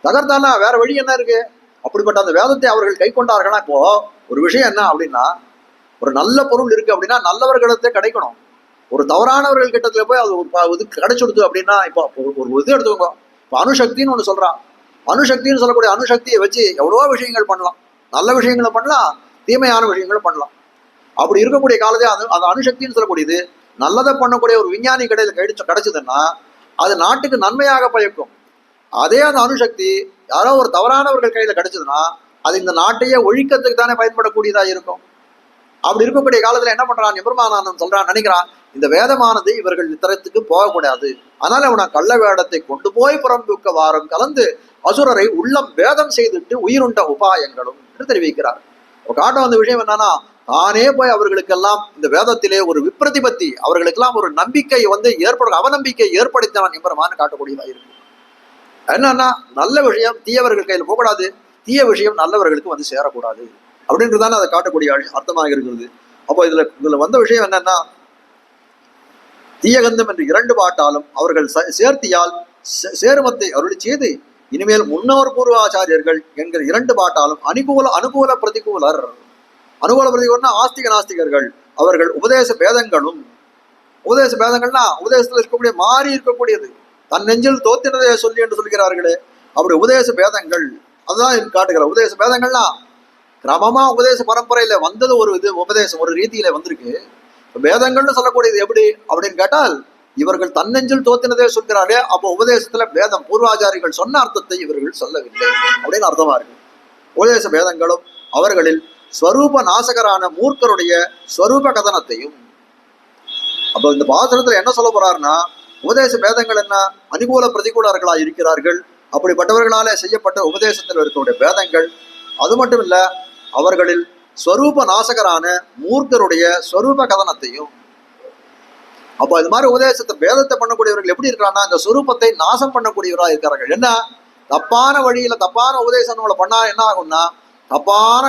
தகர்த்தானா வேற வழி என்ன இருக்கு. அப்படிப்பட்ட அந்த வேதத்தை அவர்கள் கை கொண்டார்களா. இப்போ ஒரு விஷயம் என்ன அப்படின்னா, ஒரு நல்ல பொருள் இருக்கு அப்படின்னா நல்லவர்களிடத்தை கிடைக்கணும். ஒரு தவறானவர்கள் கிட்டத்துல போய் அது ஒரு இது கிடைச்சுடுது அப்படின்னா, இப்போ ஒரு இது எடுத்துக்கோங்க. இப்போ அணுசக்தின்னு ஒண்ணு சொல்றான். அணுசக்தின்னு சொல்லக்கூடிய அணுசக்தியை வச்சு எவ்வளவோ விஷயங்கள் பண்ணலாம். நல்ல விஷயங்களை பண்ணலாம், தீமையான விஷயங்களை பண்ணலாம். அப்படி இருக்கக்கூடிய காலத்தை அந்த அணுசக்தின்னு சொல்லக்கூடியது நல்லதை பண்ணக்கூடிய ஒரு விஞ்ஞானி கிடைச்சதுன்னா அது நாட்டுக்கு நன்மையாக பயக்கும். அதே அந்த அணுசக்தி யாரோ ஒரு தவறானவர்கள் கையில கிடைச்சதுன்னா அது இந்த நாட்டையே ஒழிக்கிறதுக்கு தானே பயன்படக்கூடியதா இருக்கும். அப்படி இருக்கக்கூடிய காலத்துல என்ன பண்றான் எம்பெருமானானவன் சொல்றான், நினைக்கிறான், இந்த வேதமானது இவர்கள் இத்தரத்துக்கு போகக்கூடாது, அதனால அவனை கள்ள வேடத்தை கொண்டு போய் புறம்புக்க வாரம் கலந்து அசுரரை உள்ளம் வேதம் செய்துட்டு உயிருண்ட உபாயங்களும் என்று தெரிவிக்கிறார். காட்ட வந்த விஷயம் என்னன்னா, தானே போய் அவர்களுக்கெல்லாம் இந்த வேதத்திலே ஒரு விப்ரதிபத்தி, அவர்களுக்கெல்லாம் ஒரு நம்பிக்கை வந்து அவநம்பிக்கை ஏற்படுத்தினான் எம்பெருமான்னு காட்டக்கூடியதா இருக்கு. என்னன்னா, நல்ல விஷயம் தீயவர்கள் கையில் போகக்கூடாது, தீய விஷயம் நல்லவர்களுக்கு வந்து சேரக்கூடாது அப்படின்றதானே அதை காட்டக்கூடிய அர்த்தமாக இருக்கிறது. அப்போ இதுல வந்த விஷயம் என்னன்னா, தீயகந்தம் என்று 2 பாட்டாலும் அவர்கள் சேர்த்தியால் சேருமத்தை அருளி செய்து இனிமேல் முன்னோர் பூர்வாச்சாரியர்கள் என்கிற 2 பாட்டாலும் அனுகூல பிரதிகூலர். அனுகூல பிரதிகூலர்னா ஆஸ்திக நாஸ்திகர்கள் அவர்கள் உபதேச பேதங்கள்னா உபதேசத்தில் இருக்கக்கூடிய மாறி இருக்கக்கூடியது, தன் நெஞ்சில் தோத்தினதை சொல்லி என்று சொல்கிறார்களே, அப்படி உபதேச பேதங்கள் அதுதான் காட்டுகிற. உபதேச பேதங்கள்னா கிரமமா உபதேச பரம்பரையில வந்தது ஒரு இது உபதேசம் ஒரு ரீதியில வந்திருக்கு. வேதங்கள்னு சொல்லக்கூடியது எப்படி அப்படின்னு கேட்டால், இவர்கள் தன்னெஞ்சில் தோத்தினதே சொல்கிறாரே, அப்போ உபதேசத்துல பேதம் பூர்வாச்சாரிகள் சொன்ன அர்த்தத்தை இவர்கள் சொல்லவில்லை அப்படின்னு அர்த்தமா இருக்கு. உபதேச பேதங்களும் அவர்களில் ஸ்வரூப நாசகரான மூர்க்கருடைய ஸ்வரூப கதனத்தையும். அப்போ இந்த பாசுரத்துல என்ன சொல்ல போறாருன்னா, உபதேச பேதங்கள் என்ன, அனுகூல பிரதிகூலர்களா இருக்கிறார்கள். அப்படிப்பட்டவர்களாலே செய்யப்பட்ட உபதேசத்தில் இருக்கக்கூடிய பேதங்கள். அது மட்டும் இல்ல, அவர்களில் ஸ்வரூப நாசகரான மூர்க்கருடைய ஸ்வரூப கதனத்தையும். அப்போ இது மாதிரி உபதேசத்தை பேதத்தை பண்ணக்கூடியவர்கள் எப்படி இருக்கிறாங்கன்னா, இந்த ஸ்வரூபத்தை நாசம் பண்ணக்கூடியவராக இருக்கிறார்கள். என்ன தப்பான வழியில தப்பான உபதேசம் நம்மளை பண்ணா என்ன ஆகும்னா, தப்பான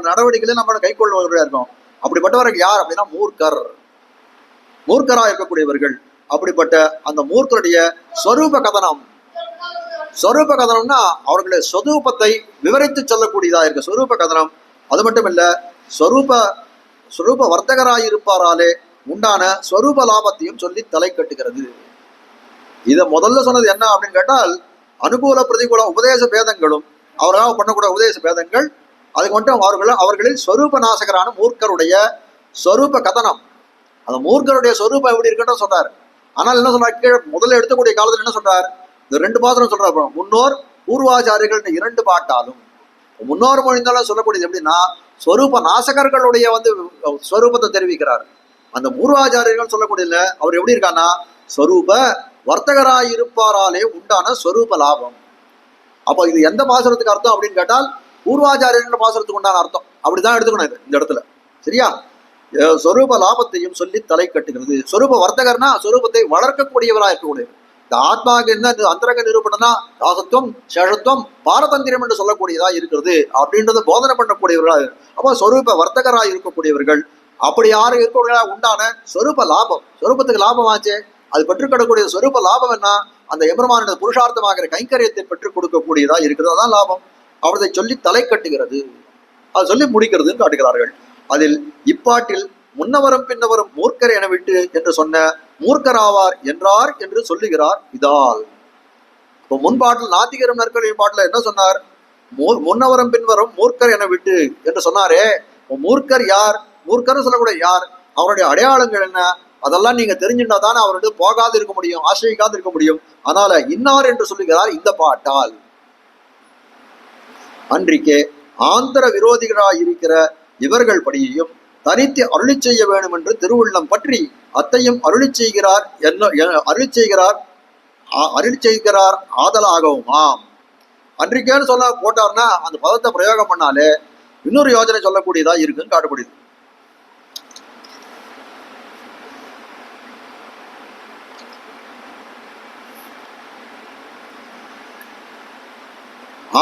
நடவடிக்கைகளை நம்ம கைக்கொள்வர்களா இருக்கும். அப்படிப்பட்டவர்கள் யார் அப்படின்னா மூர்க்கராக இருக்கக்கூடியவர்கள். அப்படிப்பட்ட அந்த மூர்க்கருடைய ஸ்வரூப கதனம்னா அவர்களுடைய ஸ்வரூபத்தை விவரித்து சொல்லக்கூடியதா இருக்கு ஸ்வரூப கதனம். அது மட்டும் இல்ல, ஸ்வரூப வர்த்தகராய் இருப்பாராலே உண்டான ஸ்வரூப லாபத்தையும் சொல்லி தலை கட்டுகிறது. இதை முதல்ல சொன்னது என்ன அப்படின்னு கேட்டால், அனுகூல பிரதிகூல உபதேச பேதங்களும் அவர்களாக பண்ணக்கூடிய உபதேச பேதங்கள். அதுக்கு மட்டும் அவர்களில் ஸ்வரூப நாசகரான மூர்க்கருடைய ஸ்வரூப கதனம். அந்த மூர்க்கருடைய ஸ்வரூபம் எப்படி இருக்குன்னு சொல்றாரு. ஆனால் என்ன சொல்றாரு, கீழே முதல்ல எடுத்தக்கூடிய காலத்துல என்ன சொல்றாரு, இந்த 2 பாத்திரம் சொல்றாரு, முன்னோர் பூர்வாச்சாரியர்கள் 2 பாட்டாலும். முன்னோர் மொழிந்தாலும் சொல்லக்கூடியது எப்படின்னா, ஸ்வரூப நாசகர்களுடைய வந்து ஸ்வரூபத்தை தெரிவிக்கிறார். அந்த பூர்வாச்சாரியர்கள் சொல்லக்கூடியதுல அவர் எப்படி இருக்கான்னா, ஸ்வரூப வர்த்தகராய் இருப்பாராலே உண்டான ஸ்வரூப லாபம். அப்போ இது எந்த பாசுரத்துக்கு அர்த்தம் அப்படின்னு கேட்டால், பூர்வாச்சாரியர்கள் பாசுரத்துக்கு உண்டான அர்த்தம். அப்படிதான் எடுத்துக்கணும் இது இந்த இடத்துல. சரியா? ஸ்வரூப லாபத்தையும் சொல்லி தலை கட்டுகிறது. ஸ்வரூப வர்த்தகர்னா ஸ்வரூபத்தை வளர்க்கக்கூடியவராக இருக்கக்கூடியது. இந்த ஆத்மாவுக்கு என்ன அந்தரங்க நிரூபணம்னா தாசத்துவம் சேஷத்துவம் பாரதந்திரம் என்று சொல்லக்கூடியதா இருக்கிறது அப்படின்றத போதனை பண்ணக்கூடியவர்களாக. அப்போ ஸ்வரூப வர்த்தகராக இருக்கக்கூடியவர்கள். அப்படி யாரும் இருக்கக்கூடியவர்களாக உண்டான ஸ்வரூப லாபம், ஸ்வரூபத்துக்கு லாபம் ஆச்சு, அது பெற்றுக்கொள்ளக்கூடிய ஸ்வரூப லாபம் என்ன, அந்த எம்பெருமானுடைய புருஷார்த்தமாகிற கைங்கரியத்தை பெற்றுக் கொடுக்கக்கூடியதா இருக்கிறது. அதான் லாபம். அவரை சொல்லி தலை கட்டுகிறது, அதை சொல்லி முடிக்கிறதுன்னு காட்டுகிறார்கள். அதில் இப்பாட்டில் முன்னவரும் பின்னவரும் மூர்க்கர் என விட்டு என்று சொன்ன மூர்க்கராவார் என்றார் என்று சொல்லுகிறார் இதால். இப்போ முன்பாட்டில் நாத்திகரும் நற்கரின் பாட்டில் என்ன சொன்னார்? முன்னவரும் பின்வரும் மூர்க்கர் என விட்டு என்று சொன்னாரே. மூர்க்கர் யார்? மூர்க்கர் சொல்லக்கூடிய யார்? அவருடைய அடையாளங்கள் என்ன? அதெல்லாம் நீங்க தெரிஞ்சுட்டா தானே அவருடைய போகாது இருக்க முடியும், ஆசிரியிக்காது இருக்க முடியும். அதனால இன்னார் என்று சொல்லுகிறார் இந்த பாட்டால். அன்றிக்கே ஆந்திர விரோதிகளாய் இருக்கிற இவர்கள் படியையும் தனித்து அருளி செய்ய வேண்டும் என்று திருவுள்ளம் பற்றி அத்தையும் அருளி செய்கிறார் அருளி செய்கிறார் ஆதலாகவுமாம். அன்றைக்கேன்னு சொல்ல போட்டார்னா அந்த பதத்தை பிரயோகம் பண்ணாலே இன்னொரு யோஜனை சொல்லக்கூடியதா இருக்குன்னு காட்டக்கூடியது.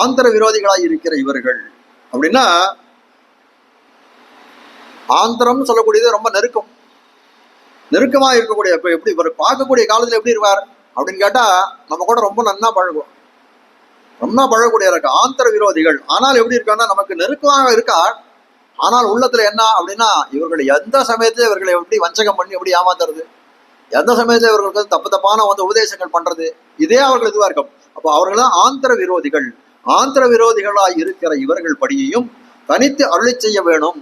ஆந்திர விரோதிகளாய் இருக்கிற இவர்கள் அப்படின்னா, ஆந்திரம் சொல்லக்கூடியது ரொம்ப நெருக்கமா இருக்கக்கூடிய, இப்ப எப்படி இவர் பார்க்கக்கூடிய காலத்துல எப்படி இருப்பார் அப்படின்னு கேட்டா நம்ம கூட ரொம்ப நன்னா பழகக்கூடிய இருக்கு ஆந்திர விரோதிகள். ஆனால் எப்படி இருக்கான்னா நமக்கு நெருக்கமாக இருக்கா, ஆனால் உள்ளத்துல என்ன அப்படின்னா இவர்கள் எந்த சமயத்துல இவர்களை எப்படி வஞ்சகம் பண்ணி எப்படி ஏமாத்துறது, எந்த சமயத்துல இவர்களுக்கு தப்பான உபதேசங்கள் பண்றது, இதே அவர்கள் இதுவா இருக்கும். அப்போ அவர்கள் தான் ஆந்திர விரோதிகள். ஆந்திர விரோதிகளாய் இருக்கிற இவர்கள் படியையும் தனித்து அருளி செய்ய வேணும்.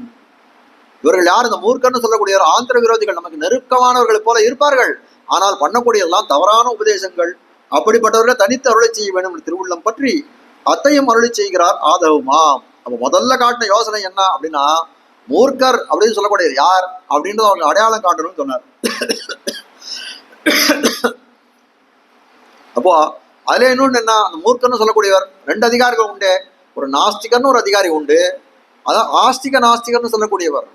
இவர்கள் யார்? இந்த மூர்க்கன்னு சொல்லக்கூடிய ஆந்திர விரோதிகள். நமக்கு நெருக்கமானவர்கள் போல இருப்பார்கள், ஆனால் பண்ணக்கூடியதெல்லாம் தவறான உபதேசங்கள். அப்படிப்பட்டவர்களை தனித்து அருளை செய்ய வேண்டும் என்று திருவுள்ளம் பற்றி அத்தையும் அருளி செய்கிறார் ஆதவுமாம். அப்ப முதல்ல காட்டின யோசனை என்ன அப்படின்னா, மூர்க்கர் அப்படின்னு சொல்லக்கூடிய யார் அப்படின்றது அவங்க அடையாளம் காட்டணும்னு சொன்னார். அப்போ அதுல இன்னொன்று என்ன, அந்த மூர்க்கர்னு சொல்லக்கூடியவர் ரெண்டு அதிகாரிகள் உண்டு. ஒரு நாஸ்திகர்னு ஒரு அதிகாரி உண்டு, அதான் ஆஸ்திக நாஸ்திகர்னு சொல்லக்கூடியவர்.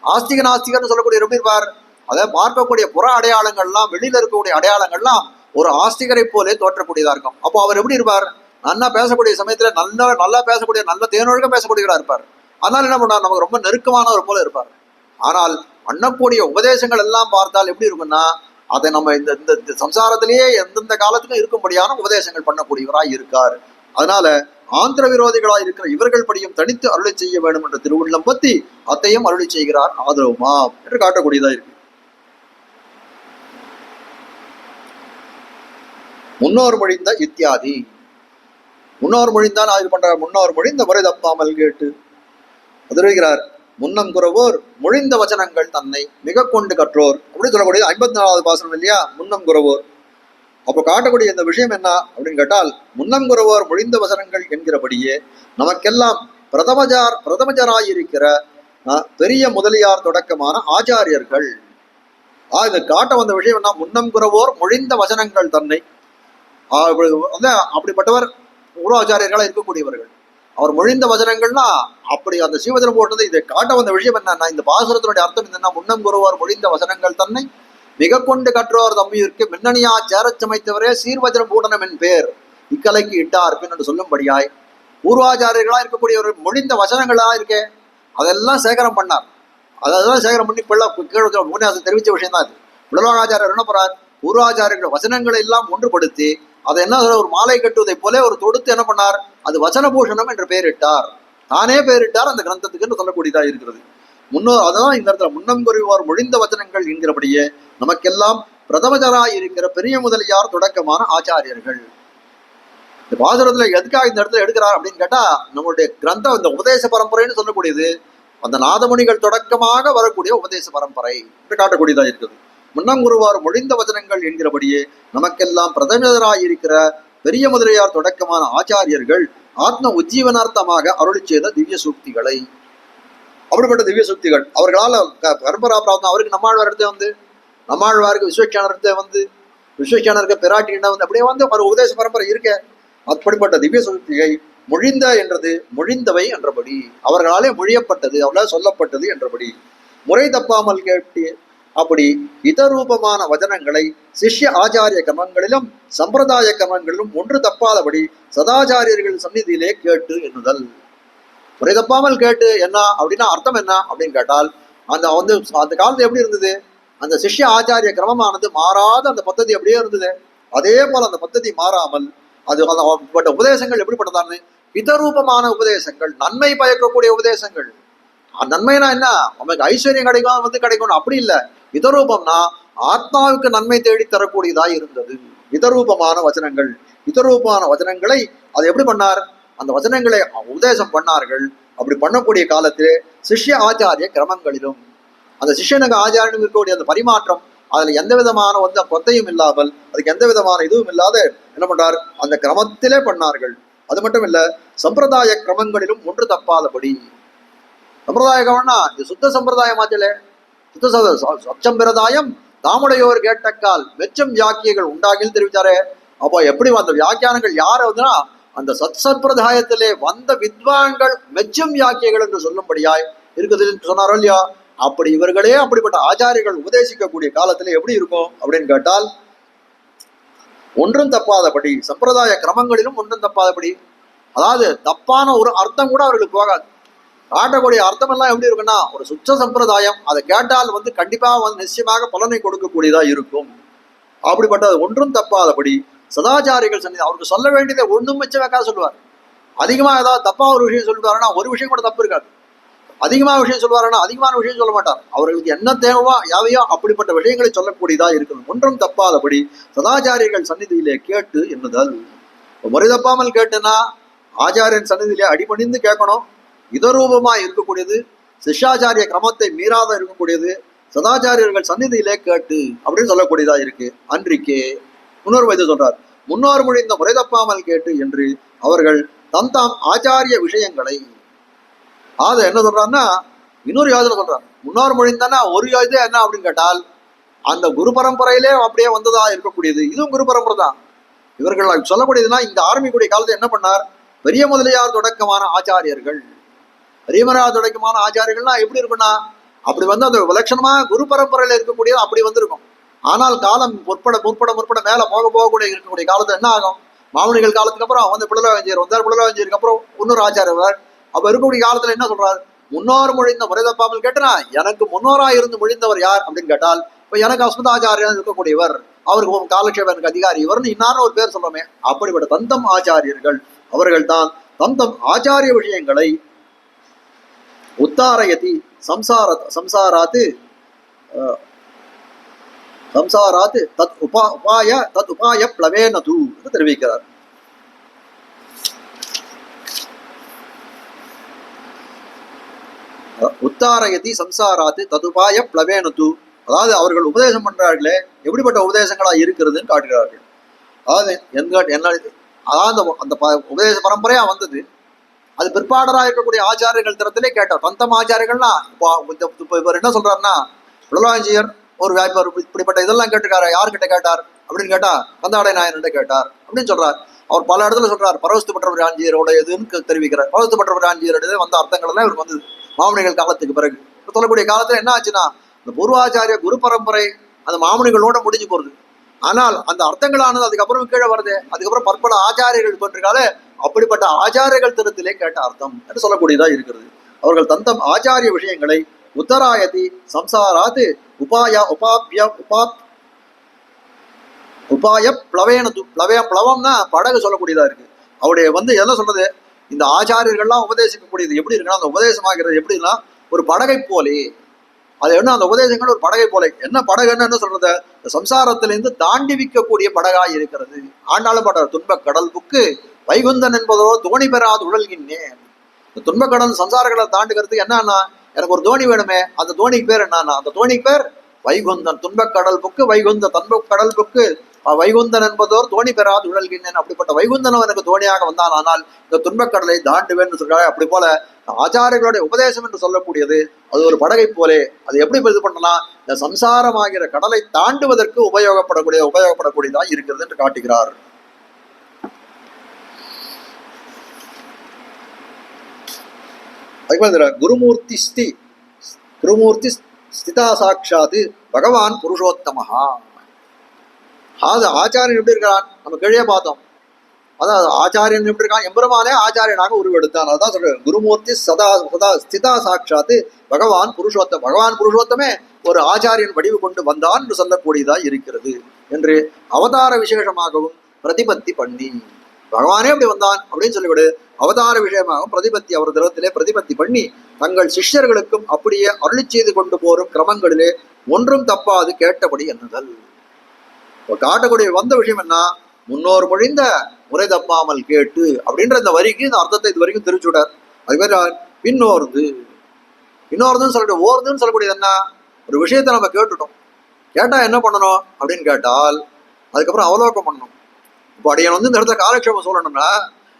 ஆஸ்திக நாஸ்திகர்னு சொல்லக்கூடியவர் எப்படி இருப்பார்? அதை பார்க்கக்கூடிய புற அடையாளங்கள்லாம், வெளியில இருக்கக்கூடிய அடையாளங்கள்லாம் ஒரு ஆஸ்திகரை போலே தோற்றக்கூடியதா இருக்கும். அப்போ அவர் எப்படி இருப்பார்? நல்லா பேசக்கூடிய சமயத்துல நல்லா பேசக்கூடிய, நல்ல தேனொழுக்கம் பேசக்கூடியவரா இருப்பார். அதனால என்ன பண்ணார்? நமக்கு ரொம்ப நெருக்கமானவர் போல இருப்பார். ஆனால் பண்ணக்கூடிய உபதேசங்கள் எல்லாம் பார்த்தால் எப்படி இருக்குன்னா, அதை நம்ம இந்த சம்சாரத்திலேயே எந்தெந்த காலத்துக்கும் இருக்கும்படியான உபதேசங்கள் பண்ணக்கூடியவராய் இருக்கார். அதனால ஆந்திர விரோதிகளாய் இருக்கிற இவர்கள் படியும் தனித்து அருளை செய்ய வேண்டும் என்ற திருவுள்ளம் பத்தி அத்தையும் அருளி செய்கிறார் ஆதரவுமா என்று காட்டக்கூடியதா இருக்கு. முன்னோர் மொழிந்த இத்தியாதி, முன்னோர் மொழிந்தான் இது பண்ற முன்னோர் மொழிந்த முறை தப்பாமல் கேட்டு அதிர்கிறார். முன்னம் குறவோர் மொழிந்த வச்சனங்கள் தன்னை மிக கொண்டு கற்றோர் அப்படின்னு சொல்லக்கூடியது 54வது பாசனம் இல்லையா? முன்னம் குறவோர். அப்போ காட்டக்கூடிய இந்த விஷயம் என்ன அப்படின்னு கேட்டால், முன்னம் குறவோர் மொழிந்த வசனங்கள் என்கிறபடியே நமக்கெல்லாம் பிரதமஜராயிருக்கிற பெரிய முதலியார் தொடக்கமான ஆச்சாரியர்கள். இது காட்ட வந்த விஷயம் என்ன, முன்னம் குறவோர் மொழிந்த வசனங்கள் தன்னை, அப்படிப்பட்டவர் குருவாச்சாரியர்களா இருக்கக்கூடியவர்கள். அவர் மொழிந்த வசனங்கள்னா அப்படி அந்த சீவதனம் போட்டது. இதை காட்ட வந்த விஷயம் என்னன்னா, இந்த பாசுரத்தினுடைய அர்த்தம் என்னன்னா, முன்னம் குருவார் மொழிந்த வசனங்கள் தன்னை மிக கொண்டு கற்றோர் தம்மியிற்கு மின்னணியா சேரச் சமைத்தவரே சீர்வஜனம் பூடனம் என் பேர் இக்கலைக்கு இட்டார் என்று சொல்லும்படியாய் பூர்வாச்சாரியர்களா இருக்கக்கூடியவர்கள் மொழிந்த வசனங்களா இருக்கே அதெல்லாம் சேகரம் பண்ணார். அதெல்லாம் சேகரம் பண்ணி உபன்யாசம் தெரிவித்த விஷயம் தான் இது. புலலோகாச்சாரியர் என்ன போறார்? பூர்வாச்சாரியர்கள் வசனங்களை எல்லாம் ஒன்றுபடுத்தி அதை என்ன ஒரு மாலை கட்டுவதை போல ஒரு தொடுத்து என்ன பண்ணார்? அது வசனபூஷணம் என்று பெயரிட்டார். தானே பெயரிட்டார் அந்த கிரந்தத்துக்கு சொல்லக்கூடியதா இருக்கிறது. அதான் இந்த இடத்துல முன்னம் குருவார் மொழிந்த வச்சனங்கள் என்கிறபடியே நமக்கெல்லாம் பிரதமஜராய் இருக்கிற பெரிய முதலியார் தொடக்கமான ஆச்சாரியர்கள். இந்த பாசுரத்துல எதுக்காக இந்த இடத்துல எடுக்கிறார் அப்படின்னு கேட்டா, நம்மளுடைய கிரந்தம் இந்த உபதேச பரம்பரைன்னு சொல்லக்கூடியது அந்த நாதமுனிகள் தொடக்கமாக வரக்கூடிய உபதேச பரம்பரை என்று காட்டக்கூடியதா இருக்குது. முன்னம் குருவார் மொழிந்த வச்சனங்கள் என்கிறபடியே நமக்கெல்லாம் பிரதமராய் இருக்கிற பெரிய முதலியார் தொடக்கமான ஆச்சாரியர்கள் ஆத்ம உஜ்ஜீவனார்த்தமாக அருளி செய்த திவ்ய சூக்திகளை, அப்படிப்பட்ட திவ்ய சக்திகள் அவர்களால் பரம்பரா பிராப்தம். அவருக்கு நம்மாழ்வாருக்கு விஸ்வக்ஷானருக்கு பிராட்டியிட அப்படியே ஒரு உபதேச பரம்பரை இருக்க. அப்படிப்பட்ட திவ்ய சக்தியை மொழிந்த என்றது மொழிந்தவை என்றபடி, அவர்களாலே மொழியப்பட்டது, அவர்களால் சொல்லப்பட்டது என்றபடி முறை தப்பாமல் கேட்டு அப்படி இதரூபமான வச்சனங்களை சிஷ்ய ஆச்சாரிய கிரமங்களிலும் சம்பிரதாய கிரமங்களிலும் ஒன்று தப்பாதபடி சதாச்சாரியர்கள் சந்நிதியிலே கேட்டு எண்ணுதல். முறை தப்பாமல் கேட்டு என்ன அப்படின்னா அர்த்தம் என்ன அப்படின்னு கேட்டால், அந்த காலத்துல எப்படி இருந்தது? அந்த சிஷ்ய ஆச்சாரிய கிரமமானது மாறாத அந்த பద్ధதி அப்படியே இருந்தது. அதே போல அந்த பద్ధதி மாறாமல் அது உபதேசங்கள் எப்படிப்பட்டதான்னு இதரூபமான உபதேசங்கள், நன்மை பயக்கக்கூடிய உபதேசங்கள், நன்மைனா என்ன, நமக்கு ஐஸ்வர்யம் கிடைக்கும் வந்து கிடைக்கும் அப்படி இல்லை. இதரூபம்னா ஆத்மாவுக்கு நன்மை தேடி தரக்கூடியதா இருந்தது. இதரூபமான வச்சனங்கள், இதரூபமான வச்சனங்களை அதை எப்படி பண்ணார், அந்த வச்சனங்களை உபதேசம் பண்ணார்கள். அப்படி பண்ணக்கூடிய காலத்திலே சிஷ்ய ஆச்சாரிய கிரமங்களிலும் அந்த சிஷ்யனுக்கு ஆச்சாரியனும் இருக்கக்கூடிய அந்த பரிமாற்றம் அதுல எந்த விதமான வந்து கொத்தையும் இல்லாமல், அதுக்கு எந்த விதமான இதுவும் இல்லாத என்ன பண்றார், அந்த கிரமத்திலே பண்ணார்கள். அது மட்டும் இல்ல, சம்பிரதாய கிரமங்களிலும் ஒன்று தப்பாதபடி. சம்பிரதாய கிரமம்னா இது சுத்த சம்பிரதாயமாச்சலே. சச்சம்பிரதாயம் தாமுடையோர் கேட்டக்கால் வெச்சம் வியாக்கியங்கள் உண்டாகின்னு தெரிவித்தாரே. அப்போ எப்படி அந்த வியாக்கியானங்கள் யார் வந்துன்னா அந்த சத் சம்பிரதாயத்திலே வந்த வித்வான்கள் மெச்சும் வியாக்கியங்கள் என்று சொல்லும்படியாய் இருக்குது சொன்னாரோ இல்லையா. அப்படி இவர்களே அப்படிப்பட்ட ஆச்சாரியர்கள் உபதேசிக்கக்கூடிய காலத்துல எப்படி இருக்கும் அப்படின்னு கேட்டால், ஒன்றும் தப்பாதபடி, சம்பிரதாய கிரமங்களிலும் ஒன்றும் தப்பாதபடி. அதாவது தப்பான ஒரு அர்த்தம் கூட அவர்களுக்கு போகாது. காட்டக்கூடிய அர்த்தம் எல்லாம் எப்படி இருக்குன்னா ஒரு சுத்த சம்பிரதாயம், அதை கேட்டால் வந்து கண்டிப்பா வந்து நிச்சயமாக பலனை கொடுக்கக்கூடியதா இருக்கும். அப்படிப்பட்டது ஒன்றும் தப்பாதபடி சதாச்சாரிகள் சந்நிதி அவருக்கு சொல்ல வேண்டியதை ஒன்றும் மிச்சம் வைக்காத சொல்லுவார். அதிகமா ஏதாவது தப்பா ஒரு விஷயம் சொல்லிட்டாருன்னா ஒரு விஷயம் கூட தப்பு இருக்காது. அதிகமான விஷயம் சொல்லுவாருன்னா அதிகமான விஷயம் சொல்ல மாட்டார். அவர்களுக்கு என்ன தேவையோ யாவையோ அப்படிப்பட்ட விஷயங்களை சொல்லக்கூடியதா இருக்கணும். ஒன்றும் தப்பாதபடி சதாச்சாரியர்கள் சந்நிதியிலே கேட்டு என்னதல். முறை தப்பாமல் கேட்டுனா ஆச்சாரியன் சந்நிதியிலே அடிபணிந்து கேட்கணும். இதரூபமா இருக்கக்கூடியது, சிஷ்யாச்சாரிய கிரமத்தை மீறாத இருக்கக்கூடியது, சதாச்சாரியர்கள் சந்நிதியிலே கேட்டு அப்படின்னு சொல்லக்கூடியதா இருக்கு. அன்றிக்கே முன்னோர் வைத்து சொல்றார், முன்னோர் மொழிந்த முறை தப்பாமல் கேட்டு என்று அவர்கள் தம் தாம் ஆச்சாரிய விஷயங்களை. அதை என்ன சொல்றாருன்னா இன்னொரு யோஜனை சொல்றாரு. முன்னோர் மொழிந்தானா ஒரு யோஜனை என்ன அப்படின்னு கேட்டால் அந்த குரு பரம்பரையிலே அப்படியே வந்ததா இருக்கக்கூடியது. இதுவும் குரு பரம்பரை தான். இவர்கள் சொல்லக்கூடியதுன்னா இந்த ஆரம்பிக்கூடிய காலத்தை என்ன பண்ணார், பெரிய முதலியார் தொடக்கமான ஆச்சாரியர்கள், பெரியமரார் தொடக்கமான ஆச்சாரியர்கள்னா எப்படி இருக்குன்னா அப்படி வந்து அந்த விலட்சணமா குரு பரம்பரையில இருக்கக்கூடியது அப்படி வந்திருக்கும். ஆனால் காலம் முற்பட முற்பட முற்பட மேல போக போகக்கூடிய இருக்கக்கூடிய காலத்துல என்ன ஆகும், மாமனிகள் காலத்துக்கு அப்புறம் வந்து புலலவஞ்சியர் வந்தார். புலலவஞ்சியருக்கு அப்புறம் இன்னொரு ஆச்சாரியர். அப்ப இருக்கக்கூடிய காலத்துல என்ன சொல்றாரு, முன்னோர் மொழிந்த முறை தப்பாமல் கேட்டனா எனக்கு முன்னோராக இருந்து மொழிந்தவர் யார் அப்படின்னு கேட்டால் இப்ப எனக்கு அஸ்மதாச்சாரியர் இருக்கக்கூடியவர், அவருக்கு காலக்ஷேபம் எனக்கு அதிகாரி இவர்னு இன்னாரும் ஒரு பேர் சொல்றோமே. அப்படிப்பட்ட தந்தம் ஆச்சாரியர்கள் அவர்கள் தான் தந்தம் ஆச்சாரிய விஷயங்களை உத்தாரயதி சம்சாராத்து தத் உபாய பிளவேனது என்று தெரிவிக்கிறார். உத்தாரயதி சம்சாராத்து ததுபாய பிளவேனது. அதாவது அவர்கள் உபதேசம் பண்றார்களே எப்படிப்பட்ட உபதேசங்களா இருக்கிறதுன்னு காட்டுகிறார்கள். அதாவது அதாவது அந்த உபதேச பரம்பரையா வந்தது. அது பிற்பாடராக இருக்கக்கூடிய ஆச்சாரியர்கள் தரத்திலே கேட்டார். தந்தம் ஆச்சாரியர்கள்னா இவர் என்ன சொல்றாருன்னா புலலாஞ்சியர் ஒரு வாய்ப்பார் இப்படிப்பட்ட இதெல்லாம் கேட்டுக்காரு. யாருக்கிட்ட கேட்டார் அப்படின்னு கேட்டா கந்தாடை நாயன்கிட்ட கேட்டார் அப்படின்னு சொல்றார். அவர் பல இடத்துல சொல்றார். பரவஸ்து பற்றவர் ஆஞ்சியரோட எதுன்னு தெரிவிக்கிறார். பரவஸ்து பற்றவர் ஆஞ்சியரோட வந்த அர்த்தங்கள் எல்லாம் இவருக்கு வந்தது மாமனிகள் காலத்துக்கு பிறகு. சொல்லக்கூடிய காலத்துல என்ன ஆச்சுன்னா இந்த பூர்வாச்சாரிய குரு பரம்பரை அந்த மாமனிகளோட முடிஞ்சு போறது. ஆனால் அந்த அர்த்தங்களானது அதுக்கப்புறம் கீழே வருது. அதுக்கப்புறம் பற்பல ஆச்சாரியர்கள் தோன்றினாலே அப்படிப்பட்ட ஆச்சாரியர்கள் திறத்திலே கேட்ட அர்த்தம் என்று சொல்லக்கூடியதா இருக்கிறது. அவர்கள் தந்தம் ஆச்சாரிய விஷயங்களை உத்தராயதி சம்சாராத்து உபாய பிளவேனது. பிளவம்னா படகு சொல்லக்கூடியதா இருக்கு. அவருடைய வந்து என்ன சொல்றது, இந்த ஆச்சாரியர்கள்லாம் உபதேசிக்கக்கூடியது எப்படி இருக்குன்னா அந்த உபதேசமாகிறது எப்படின்னா ஒரு படகை போலே. அது என்ன அந்த உபதேசங்கள் ஒரு படகை போல. என்ன படகுன்னு என்ன சொல்றது, இந்த சம்சாரத்திலிருந்து தாண்டி விற்கக்கூடிய படகாய் இருக்கிறது. ஆண்டாலும் படகு துன்பக் கடல் புக்கு வைகுந்தன் என்பதோ தோணி பெறாது உழல்கின்றேன். இந்த துன்பக்கடல் சம்சார கடல் தாண்டுகிறதுக்கு என்னன்னா எனக்கு ஒரு தோணி வேணுமே. அந்த தோணிக்கு பேர் என்னன்னா அந்த தோணிக்கு பேர் வைகுந்தன். துன்பக்கடல் புக்கு வைகுந்த கடல் புக்கு வைகுந்தன் என்பதோர் தோணி பெறாது உழல்கின்றேன். அப்படிப்பட்ட வைகுந்தனும் எனக்கு தோணியாக வந்தான். ஆனால் இந்த துன்பக்கடலை தாண்டுவேன்னு சொல்றாங்க. அப்படி போல ஆச்சாரியர்களுடைய உபதேசம் என்று சொல்லக்கூடியது அது ஒரு படகை போலே. அது எப்படி இது பண்ணலாம், இந்த சம்சாரமாகிற கடலை தாண்டுவதற்கு உபயோகப்படக்கூடியதா இருக்கிறது என்று காட்டுகிறார். குருமூர்த்தி ஸ்திதா சாட்சாத்து பகவான் புருஷோத்தமஹா. அது ஆச்சாரியன் எப்படி இருக்கிறான் நம்ம கீழே பார்த்தோம். அதாவது ஆச்சாரியன் எப்படி இருக்கான், எம்பெருமானே ஆச்சாரியனாக உருவெடுத்தான். அதான் சொல்ற குருமூர்த்தி ஸ்திதா சாட்சாத்து பகவான் புருஷோத்தம். பகவான் புருஷோத்தமே ஒரு ஆச்சாரியன் வடிவு கொண்டு வந்தான் என்று சொல்லக்கூடியதா இருக்கிறது என்று அவதார விசேஷமாகவும் பிரதிபத்தி பண்ணி பகவானே அப்படி வந்தான் அப்படின்னு சொல்லிவிடு. அவதார விஷயமாக பிரதிபத்தி அவர் திரவத்திலே பிரதிபத்தி பண்ணி தங்கள் சிஷ்யர்களுக்கும் அப்படியே அருளி செய்து கொண்டு போரும் கிரமங்களிலே ஒன்றும் தப்பாது கேட்டபடி எண்ணுதல். இப்போ காட்டக்கூடிய வந்த விஷயம் என்ன, முன்னோர் மொழிந்த முறை தப்பாமல் கேட்டு அப்படின்ற இந்த வரிக்கு இந்த அர்த்தத்தை இது வரைக்கும் தெரிச்சுட்டார். அது மாதிரி பின்னோர்ந்து இன்னொருதுன்னு சொல்லிட்டு ஓர்ந்துன்னு சொல்லக்கூடியது என்ன, ஒரு விஷயத்த நம்ம கேட்டுட்டோம், கேட்டா என்ன பண்ணணும் அப்படின்னு கேட்டால் அதுக்கப்புறம் அவலோகம் பண்ணணும். இப்போ அடியன் வந்து இந்த இடத்துல காலக்ஷேபம் சொல்லணும்னா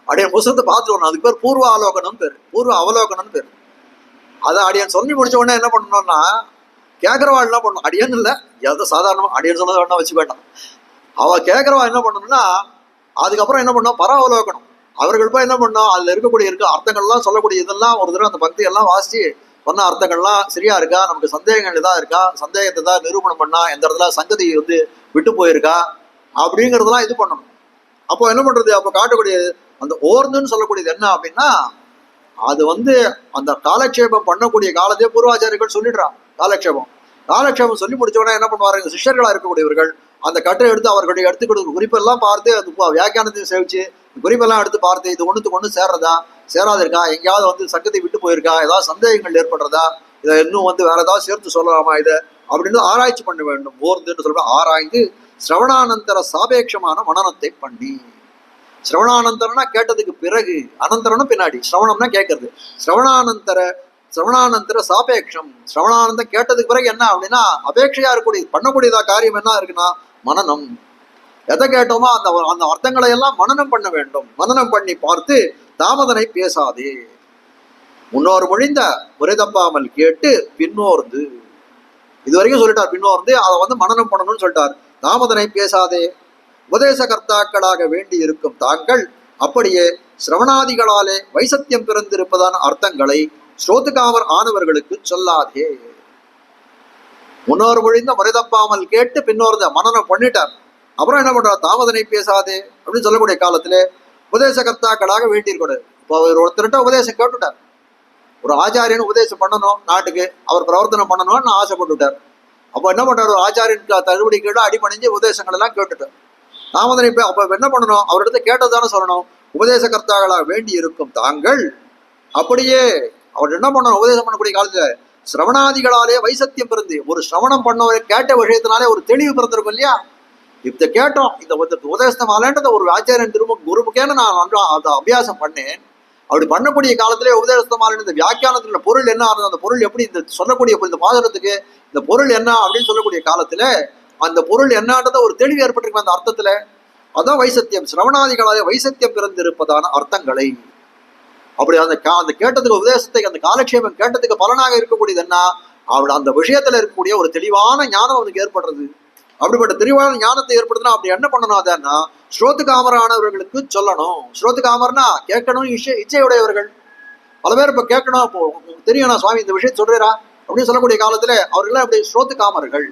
அடியன் புத்தகத்தை பார்த்துட்டு வரணும். அதுக்கு பேர் பூர்வ ஆலோகனம் பேர், பூர்வ அவலோகனம் பேர். அதை அடியன் சொல்லி முடிச்ச உடனே என்ன பண்ணணும்னா கேட்கறவா என்ன பண்ணணும், அடியன் இல்லை எதை சாதாரணமா அடியன் சொன்னதை வேணா வச்சு வேண்டாம். அவ கேட்கறவா என்ன பண்ணணும்னா அதுக்கப்புறம் என்ன பண்ணணும், பர அவலோகனம். அவர்கள் போய் என்ன பண்ணணும், அதுல இருக்கக்கூடிய அர்த்தங்கள்லாம் சொல்லக்கூடிய இதெல்லாம் ஒரு தடவை அந்த பக்தி எல்லாம் வாசிச்சு பண்ண அர்த்தங்கள்லாம் சரியா இருக்கா, நமக்கு சந்தேகங்கள் இதாக இருக்கா, சந்தேகத்தை தான் நிரூபணம் பண்ணா, எந்த இடத்துல சங்கதி வந்து விட்டு போயிருக்கா அப்படிங்கிறதெல்லாம் இது பண்ணணும். அப்போ என்ன பண்றது, அப்போ காட்டக்கூடியது அந்த ஓர்ந்துன்னு சொல்லக்கூடியது என்ன அப்படின்னா, அது வந்து அந்த காலக்ஷேபம் பண்ணக்கூடிய காலத்தையே பூர்வாச்சாரியர்கள் சொல்லிடுறான். காலக்ஷேபம் சொல்லி முடிச்சோடனே என்ன பண்ணுவாங்க, சிஷ்யர்களா இருக்கக்கூடியவர்கள் அந்த கட்டை எடுத்து அவர்களுடைய எடுத்துக்கிட்டு குறிப்பெல்லாம் பார்த்து அது வியாக்கியானத்தையும் சேவிச்சு குறிப்பெல்லாம் எடுத்து பார்த்து இது ஒண்ணுத்துக்கு ஒண்ணு சேர்றதா சேராது இருக்கா, எங்கேயாவது வந்து சங்கத்தை விட்டு போயிருக்கா, ஏதாவது சந்தேகங்கள் ஏற்படுறதா, இதை இன்னும் வந்து வேற ஏதாவது சேர்த்து சொல்லலாமா இதை அப்படின்னு ஆராய்ச்சி பண்ண வேண்டும். ஓர்ந்துன்னு சொல்ற ஆராய்ந்து சிரவணானந்தர சாபேட்சமான மனனத்தை பண்ணி. சிரவணானந்தரம்னா கேட்டதுக்கு பிறகு, அனந்தரம்னா பின்னாடி, சிரவணம்னா கேட்கறது. சிரவணானந்தர சாபேட்சம், சிரவணானந்தம் கேட்டதுக்கு பிறகு என்ன அப்படின்னா அபேட்சையா இருக்கக்கூடிய பண்ணக்கூடியதா காரியம் என்ன இருக்குன்னா மனனம். எதை கேட்டோமோ அந்த அந்த அர்த்தங்களை எல்லாம் மனனம் பண்ண வேண்டும். மனனம் பண்ணி பார்த்து தாமதனை பேசாதே, முன்னோர் மொழிந்த முறை தப்பாமல் கேட்டு பின்னோர்ந்து, இது வரைக்கும் சொல்லிட்டார். பின்னோர்ந்து அதை வந்து மனனம் பண்ணணும்னு சொல்லிட்டார். தாமதனை பேசாதே, உபதேச கர்த்தாக்களாக வேண்டி இருக்கும் தாங்கள் அப்படியே சிரவணாதிகளாலே வைசத்தியம் பிறந்திருப்பதான அர்த்தங்களை ஸ்ரோத்துகாமர் ஆனவர்களுக்கு சொல்லாதே. முன்னோர் மொழிந்த முறை தப்பாமல் கேட்டு பின்னோர்ந்த மனனம் பண்ணிட்டார். அப்புறம் என்ன பண்றார், தாமதனை பேசாதே அப்படின்னு சொல்லக்கூடிய காலத்துல உபதேச கர்த்தாக்களாக வேண்டியிருக்கூட. இப்போ அவர் ஒருத்தர்கிட்ட உபதேசம் கேட்டுட்டார், ஒரு ஆச்சாரியன் உபதேசம் பண்ணணும் நாட்டுக்கு, அவர் பிரவர்த்தனம் பண்ணணும்னு ஆசைப்பட்டுட்டார். அப்போ என்ன பண்றாரு, ஆச்சாரியன் தள்ளுபடி கேட்டு அடிபணிஞ்சு உபதேசங்கள் எல்லாம் கேட்டுட்டார். தாமதனை அப்ப என்ன பண்ணணும், அவரிடத்த கேட்டதானே சொல்லணும். உபதேச கர்த்தாக்களாக வேண்டி இருக்கும் தாங்கள் அப்படியே அவர் என்ன பண்ணணும், உபதேசம் பண்ணக்கூடிய காலத்துல சிரவணாதிகளாலே வைசத்தியம் பிறந்து, ஒரு சிரவணம் பண்ண கேட்ட விஷயத்தினாலே ஒரு தெளிவு பிறந்திருக்கும் இல்லையா. இப்ப கேட்டோம், இந்த உபதேசமாலேன்றத ஒரு ஆச்சாரியன் திரும்ப குருமுக்கேன்னு நான் அதை அபியாசம் பண்ணேன். அப்படி பண்ணக்கூடிய காலத்திலே உபதேசமாலேன்னு இந்த வியாக்கியானத்துல பொருள் என்ன ஆகுது, அந்த பொருள் எப்படி இந்த சொல்லக்கூடிய இந்த பாதனத்துக்கு இந்த பொருள் என்ன அப்படின்னு சொல்லக்கூடிய காலத்துல அந்த பொருள் என்னன்றத ஒரு தெளிவு ஏற்பட்டிருக்கு அந்த அர்த்தத்துல. அதான் வைசத்தியம், சிரவணாதிகளாலே வைசத்தியம் பிறந்திருப்பதான அர்த்தங்களை. அப்படி அந்த கேட்டதுக்கு உபதேசத்தை அந்த காலக்ஷேபம் கேட்டதுக்கு பலனாக இருக்கக்கூடியது என்ன, அவள் அந்த விஷயத்துல இருக்கக்கூடிய ஒரு தெளிவான ஞானம் அவனுக்கு ஏற்படுறது. அப்படிப்பட்ட தெளிவான ஞானத்தை ஏற்படுத்தினா அப்படி என்ன பண்ணணும், அதன்னா ஸ்ரோத்துகாமரானவர்களுக்கு சொல்லணும். ஸ்ரோத்துகாமர்னா கேட்கணும் இச்சையுடையவர்கள். பல பேர் இப்ப கேட்கணும், அப்போ தெரியும் சுவாமி இந்த விஷயம் சொல்றா அப்படின்னு சொல்லக்கூடிய காலத்துல அவர்கள் அப்படி ஸ்ரோத்துகாமர்கள்,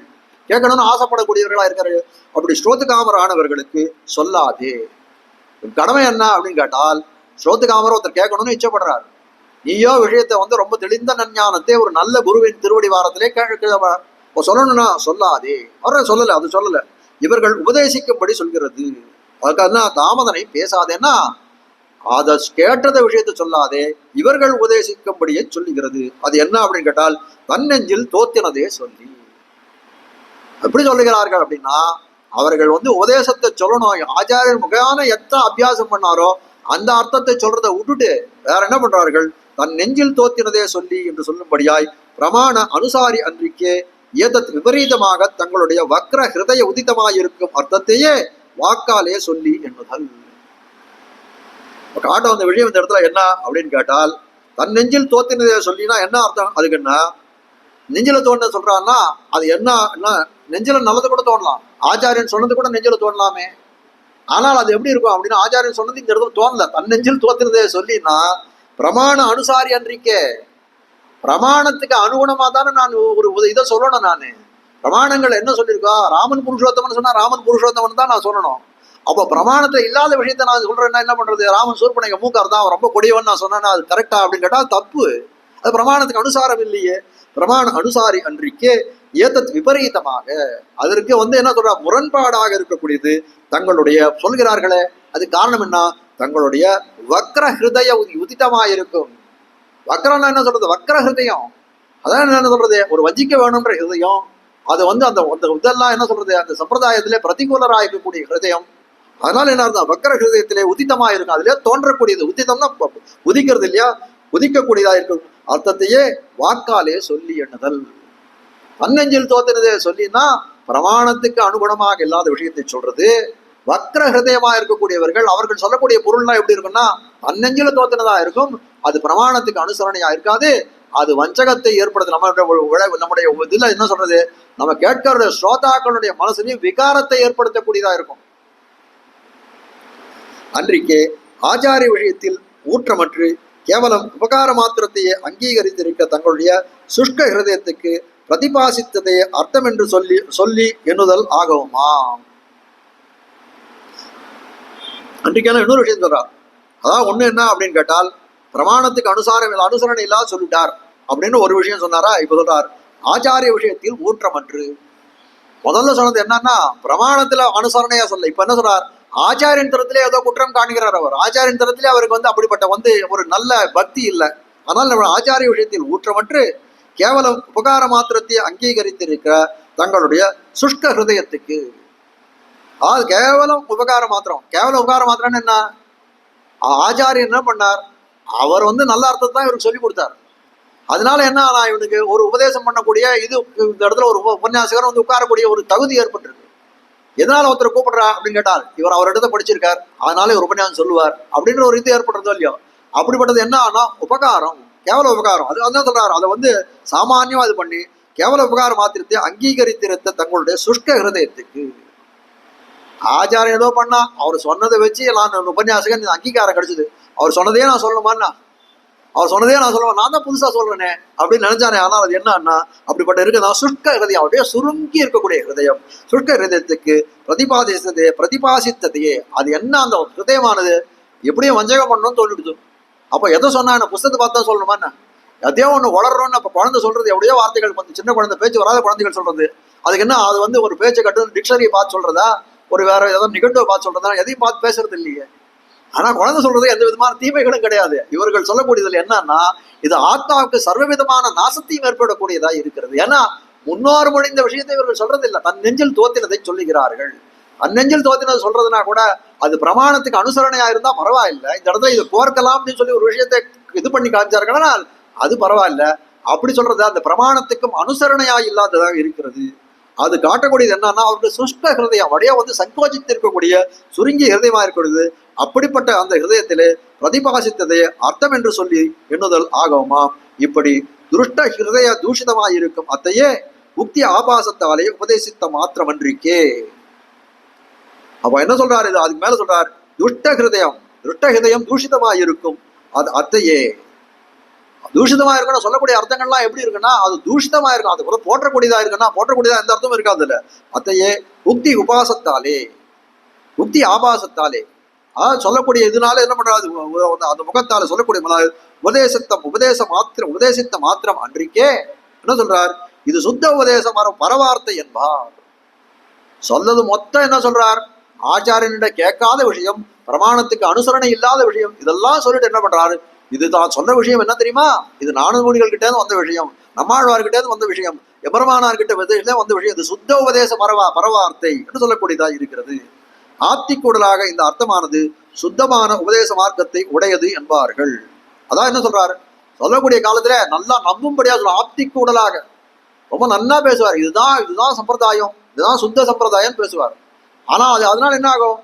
கேட்கணும்னு ஆசைப்படக்கூடியவர்களா இருக்கிற அப்படி ஸ்ரோத்துகாமரானவர்களுக்கு சொல்லாதே. கடமை என்ன அப்படின்னு கேட்டால், ஸ்ரோத்துகாமர் ஒருத்தர் கேட்கணும்னு இச்சப்படுறாரு, நீயோ விஷயத்தை வந்து ரொம்ப தெளிந்த நஞ்ஞானத்தை ஒரு நல்ல குருவின் திருவடி வாரத்திலே சொல்லணும்னா சொல்லாதே. அவரை சொல்லல, அது சொல்லல, இவர்கள் உபதேசிக்கும்படி சொல்கிறது. அதுக்காக தாமதனை பேசாதேன்னா அதை கேட்டத விஷயத்தை சொல்லாதே, இவர்கள் உபதேசிக்கும்படியே சொல்லுகிறது. அது என்ன அப்படின்னு கேட்டால், தன்னெஞ்சில் தோத்தினதே சொல்லி. எப்படி சொல்லுகிறார்கள் அப்படின்னா, அவர்கள் வந்து உபதேசத்தை சொல்லணும், ஆச்சாரியர் முகையான எத்தனை அபியாசம் பண்ணாரோ அந்த அர்த்தத்தை சொல்றதை விட்டுட்டு வேற என்ன பண்றார்கள், தன் நெஞ்சில் தோத்தினதே சொல்லி என்று சொல்லும்படியாய் பிரமாண அனுசாரி அன்றிக்கே ஏதத் விபரீதமாக தங்களுடைய வக்ர ஹிருதய உதித்தமாயிருக்கும் அர்த்தத்தையே வாக்காலே சொல்லி எண்ணுதல். காட்ட வந்த விஷயம் இந்த இடத்துல என்ன அப்படின்னு கேட்டால், தன் நெஞ்சில் தோத்தினதே சொல்லினா என்ன அர்த்தம், அதுக்கு என்ன நெஞ்சில தோண சொல்றான்னா அது என்ன, நெஞ்சில நல்லது கூட தோணலாம், ஆச்சாரியன் சொன்னது கூட நெஞ்சில தோணலாமே. ஆனால் அது எப்படி இருக்கும் அப்படின்னா, ஆச்சாரியன் சொன்னது இந்த இடத்துல தோணல, தன் நெஞ்சில் தோத்தினதே சொல்லினா பிரமாண அனுசாரி அன்றிக்கே, பிரமாணத்துக்கு அனுகுணமா தானே நான் ஒரு இதை சொல்லணும். நான் பிரமாணங்கள் என்ன சொல்லியிருக்கா, ராமன் புருஷோத்தமன் சொன்னா ராமன் புருஷோத்தமன் தான் நான் சொல்லணும். அப்போ பிரமாணத்துல இல்லாத விஷயத்த நான் சொல்றேன்னா என்ன பண்றது, ராமன் சூர்பனைக்கு மூக்கார் தான் ரொம்ப கொடியவன் நான் சொன்னேன்னா அது கரெக்டா அப்படின்னு கேட்டா தப்பு, அது பிரமாணத்துக்கு அனுசாரம் இல்லையே. பிரமாண அனுசாரி அன்றிக்கே ஏதத் விபரீதமாக, அதற்கு என்ன சொல்ற, முரண்பாடாக இருக்கக்கூடியது தங்களுடைய சொல்கிறார்களே. அது காரணம் என்ன? தங்களுடைய வக்ர ஹிருதய உதிதமாயிருக்கும். வக்ரம்னா என்ன சொல்றது? வக்ர ஹிருதயம். அதான் என்ன சொல்றது, ஒரு வஞ்சிக்க வேணும்ன்ற ஹிருதயம். அது அந்த இதெல்லாம் என்ன சொல்றது, அந்த சம்பிரதாயத்திலே பிரதிகூலராக இருக்கக்கூடிய ஹிருதயம். அதனால என்ன அர்த்தம்? வக்ர ஹிருதயத்திலே உதித்தமா இருக்கும், அதுல தோன்றக்கூடியது. உதித்தம்னா உதிக்கிறது இல்லையா, உதிக்கக்கூடியதா இருக்கும் அர்த்தத்தையே வாக்காலே சொல்லி எண்ணுதல். தன்னெஞ்சில் தோத்தினதே சொல்லினா பிரமாணத்துக்கு அனுகுணமாக இல்லாத விஷயத்தை சொல்றது. வக்ர ஹிருதயமா இருக்கக்கூடியவர்கள் அவர்கள் சொல்லக்கூடிய பொருள்லாம் எப்படி இருக்குன்னா தன்னெஞ்சில தோத்தினதா இருக்கும், அது பிரமாணத்துக்கு அனுசரணையா இருக்காது, அது வஞ்சகத்தை ஏற்படுது. நம்முடைய இதுல என்ன சொல்றது, நம்ம கேட்கிற ஸ்ரோதாக்களுடைய மனசுலையும் விகாரத்தை ஏற்படுத்தக்கூடியதா இருக்கும். அன்றைக்கே ஆச்சாரிய விஷயத்தில் ஊற்றமற்று கேவலம் உபகார மாத்திரத்தையே அங்கீகரித்திருக்க தங்களுடைய சுஷ்க ஹிருதயத்துக்கு பிரதிபாசித்ததை அர்த்தம் என்று சொல்லி எண்ணுதல் ஆகவுமா? அன்றைக்கான இன்னொரு விஷயம் சொல்றார். அதான் ஒண்ணு என்ன அப்படின்னு கேட்டால், பிரமாணத்துக்கு அனுசரணை இல்லாத சொல்லிட்டார் அப்படின்னு ஒரு விஷயம் சொன்னாரா. இப்ப சொல்றார் ஆச்சாரிய விஷயத்தில் ஊற்றமற்று. முதல்ல சொன்னது என்னன்னா பிரமாணத்துல அனுசரணையா சொல்ல. இப்ப என்ன சொல்றார், ஆச்சாரியன் தரத்திலே ஏதோ குற்றம் காண்கிறார் அவர். ஆச்சாரியன் தரத்திலே அவருக்கு அப்படிப்பட்ட ஒரு நல்ல பக்தி இல்லை. ஆனால் நம்ம ஆச்சாரிய விஷயத்தில் ஊற்றமற்று கேவலம் உபகார மாத்திரத்தை அங்கீகரித்திருக்கிற தங்களுடைய சுஷ்க ஹிருதயத்துக்கு, கேவலம் உபகார மாத்திரம். கேவலம் உபகார மாத்திரம்னு என்ன, ஆச்சாரியன் என்ன பண்ணார், அவர் நல்ல அர்த்தத்தை தான் இவருக்கு சொல்லி கொடுத்தார். அதனால என்ன, நான் இவனுக்கு ஒரு உபதேசம் பண்ணக்கூடிய இந்த இடத்துல ஒரு உபன்யாசகர் உட்காரக்கூடிய ஒரு தகுதி ஏற்பட்டிருக்கு. எதனால ஒருத்தர் கூப்பிடுறா அப்படின்னு கேட்டால், இவர் அவர் இடத்த படிச்சிருக்கார், அதனால இவர் உபன்யாசம் சொல்லுவார் அப்படின்ற ஒரு இது ஏற்படுறதோ இல்லையோ. அப்படிப்பட்டது என்ன ஆனா உபகாரம், கேவல உபகாரம். அதான் சொல்றாரு, அதை சாமானியமா இது பண்ணி கேவல உபகார மாத்திரத்தை அங்கீகரித்திருந்த தங்களுடைய சுஷ்க ஹிருதயத்துக்கு. ஆச்சாரம் ஏதோ பண்ணா, அவர் சொன்னதை வச்சு எல்லாம் உபன்யாசகன் அங்கீகாரம் கிடைச்சது. அவர் சொன்னதே நான் சொல்லணுமான்னா, அவர் சொன்னதே நான் சொல்லுவேன், நான் தான் புதுசா சொல்றேனே அப்படின்னு நினைச்சானே. ஆனால் அது என்னன்னா அப்படிப்பட்ட இருக்குதான் சுஷ்க ஹிருதயம், அவருடைய சுருங்கி இருக்கக்கூடிய ஹிருதயம். சுஷ்க ஹிருதயத்துக்கு பிரதிபாசித்ததையே, அது என்ன அந்த ஹிருதயமானது எப்படியும் வஞ்சகம் பண்ணணும்னு தோணிடுது. அப்ப எதை சொன்னா என்ன, புத்தகத்தை பார்த்தா சொல்லணுமா என்ன, எதையோ ஒண்ணு வளர்றோம்னு. அப்ப குழந்தை சொல்றது எப்படியோ வார்த்தைகள் சின்ன குழந்தை, பேச்சு வராத குழந்தைகள் சொல்றது, அதுக்கு என்ன அது ஒரு பேச்சை கட்டு டிக்ஷனரியை பார்த்து சொல்றதா, ஒரு வேற ஏதாவது நிகழ்வை பார்த்து சொல்றதா, எதையும் பார்த்து பேசுறது இல்லையே. ஆனா குழந்தை சொல்றது எந்த விதமான தீமைகளும் கிடையாது. இவர்கள் சொல்லக்கூடியதுல என்னன்னா, இது ஆத்மாவுக்கு சர்வவிதமான நாசத்தையும் ஏற்படக்கூடியதா இருக்கிறது. ஏன்னா முன்னோர் மொழிந்த விஷயத்தை இவர்கள் சொல்றது இல்லை, தன் நெஞ்சில் தோத்தினதை சொல்லுகிறார்கள். அந்நெஞ்சில் தோத்தினதை சொல்றதுனா கூட அது பிரமாணத்துக்கு அனுசரணையா இருந்தா பரவாயில்லை. இந்த இடத்துல இது கோர்க்கலாம் அப்படின்னு சொல்லி ஒரு விஷயத்தை இது பண்ணி காமிச்சார்கள், அது பரவாயில்ல. அப்படி சொல்றது அந்த பிரமாணத்துக்கும் அனுசரணையா இல்லாததாக இருக்கிறது. அது காட்டக்கூடியது என்னன்னா அவருடைய சுஷ்க ஹிருதயம், வழியா சங்கோச்சித்து இருக்கக்கூடிய சுருங்கிய ஹிருதயமா இருக்கிறது. அப்படிப்பட்ட அந்த ஹிருதயத்திலே பிரதிபாசித்ததை அர்த்தம் என்று சொல்லி எண்ணுதல் ஆகவுமா? இப்படி துருஷ்ட ஹிருதய தூஷிதமாயிருக்கும் அத்தையே உக்தி ஆபாசத்தாலே உபதேசித்த மாத்திரமன்றிக்கே. அப்ப என்ன சொல்றாரு, இது அதுக்கு மேல சொல்றார், துஷ்ட ஹிருதயம் தூஷிதமாயிருக்கும் அது அத்தையே. தூஷிதமா இருக்கணும் சொல்லக்கூடிய அர்த்தங்கள்லாம் எப்படி இருக்குன்னா, அது தூஷிதமா இருக்கும், அது கூட போற்றக்கூடியதா இருக்குன்னா, போற்றக்கூடியதா எந்த அர்த்தமும் இருக்காது இல்ல. அத்தையே உக்தி உபாசத்தாலே, உக்தி ஆபாசத்தாலே, அதாவது சொல்லக்கூடிய இதனால என்ன பண்றாரு, அந்த முகத்தால சொல்லக்கூடிய உபதேசித்த மாத்திரம் அன்றைக்கே என்ன சொல்றார், இது சுத்த உபதேசம் பரவார்த்தை என்பார். சொல்லது மொத்தம் என்ன சொல்றார், ஆச்சாரியனிட கேட்காத விஷயம், பிரமாணத்துக்கு அனுசரணை இல்லாத விஷயம், இதெல்லாம் சொல்லிட்டு என்ன பண்றாரு, இது தான் சொன்ன விஷயம் என்ன தெரியுமா, இது நானுமூடிகள் கிட்டே வந்த விஷயம், நம்மாழ்வார்கிட்டே வந்த விஷயம், எபெருமானார்கிட்ட வந்த விஷயம், இது சுத்த உபதேச பரவார்த்தை என்று சொல்லக்கூடியதா இருக்கிறது. ஆப்திக்கூடலாக இந்த அர்த்தமானது சுத்தமான உபதேச மார்க்கத்தை உடையது என்பார்கள். அதான் என்ன சொல்றாரு, சொல்லக்கூடிய காலத்துல நல்லா நம்பும்படியா சொல்ல, ஆப்திக்கூடலாக ரொம்ப நல்லா பேசுவார். இதுதான் சம்பிரதாயம், இதுதான் சுத்த சம்பிரதாயம் பேசுவார். ஆனா அதனால என்ன ஆகும்,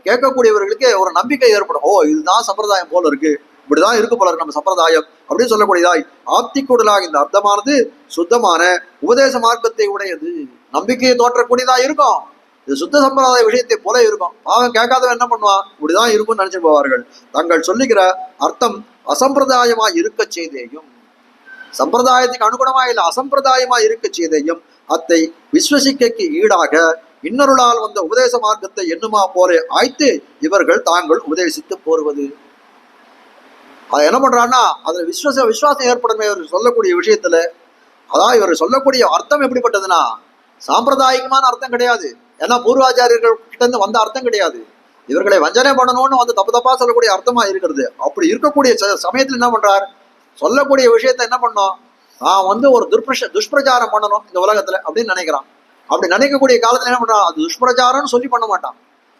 கேட்கக்கூடியவர்களுக்கு ஒரு நம்பிக்கை ஏற்படும், ஓ இதுதான் சம்பிரதாயம் போல இருக்கு, இப்படிதான் இருக்கு போல இருக்கு நம்ம சம்பிரதாயம் அப்படின்னு சொல்லக்கூடியதாய் ஆப்திக்கூடலாக இந்த அர்த்தமானது சுத்தமான உபதேச மார்க்கத்தை உடையது, நம்பிக்கையை தோற்றக்கூடியதா இருக்கும். இது சுத்த சம்பிரதாய விஷயத்தை போல இருக்கும். பாவம் கேட்காதவன் என்ன பண்ணுவான், இப்படிதான் இருக்கும்னு நினைச்சு போவார்கள். தங்கள் சொல்லுகிற அர்த்தம் அசம்பிரதாயமா இருக்க செய்தேயும், சம்பிரதாயத்துக்கு அனுகுணமா இல்ல அசம்பிரதாயமா இருக்க செய்தேயும் அத்தை விஸ்வசிக்கைக்கு ஈடாக இன்னொருளால் வந்த உபதேச மார்க்கத்தை எண்ணுமா போல ஆய்த்து இவர்கள் தாங்கள் உபதேசித்து போருவது. அதை என்ன பண்றான்னா, அதுல விசுவாசம் ஏற்படுமே சொல்லக்கூடிய விஷயத்துல அதான் இவர் சொல்லக்கூடிய அர்த்தம் எப்படிப்பட்டதுன்னா சாம்பிரதாயிகமான அர்த்தம் கிடையாது. ஏன்னா பூர்வாச்சாரியர்கள் கிட்ட இருந்து வந்த அர்த்தம் கிடையாது. இவர்களை வஞ்சனை பண்ணணும்னு வந்து தப்பு தப்பா சொல்லக்கூடிய அர்த்தமா இருக்கிறது. அப்படி இருக்கக்கூடிய சமயத்துல என்ன பண்றார், சொல்லக்கூடிய விஷயத்த என்ன பண்ணோம், நான் வந்து ஒரு துஷ்பிரச்சாரம் பண்ணணும் இந்த உலகத்துல அப்படின்னு நினைக்கிறான். அப்படி நினைக்கக்கூடிய காலத்துல என்ன பண்றான், அது துஷ்பிரச்சாரம்னு சொல்லி பண்ண மாட்டான்.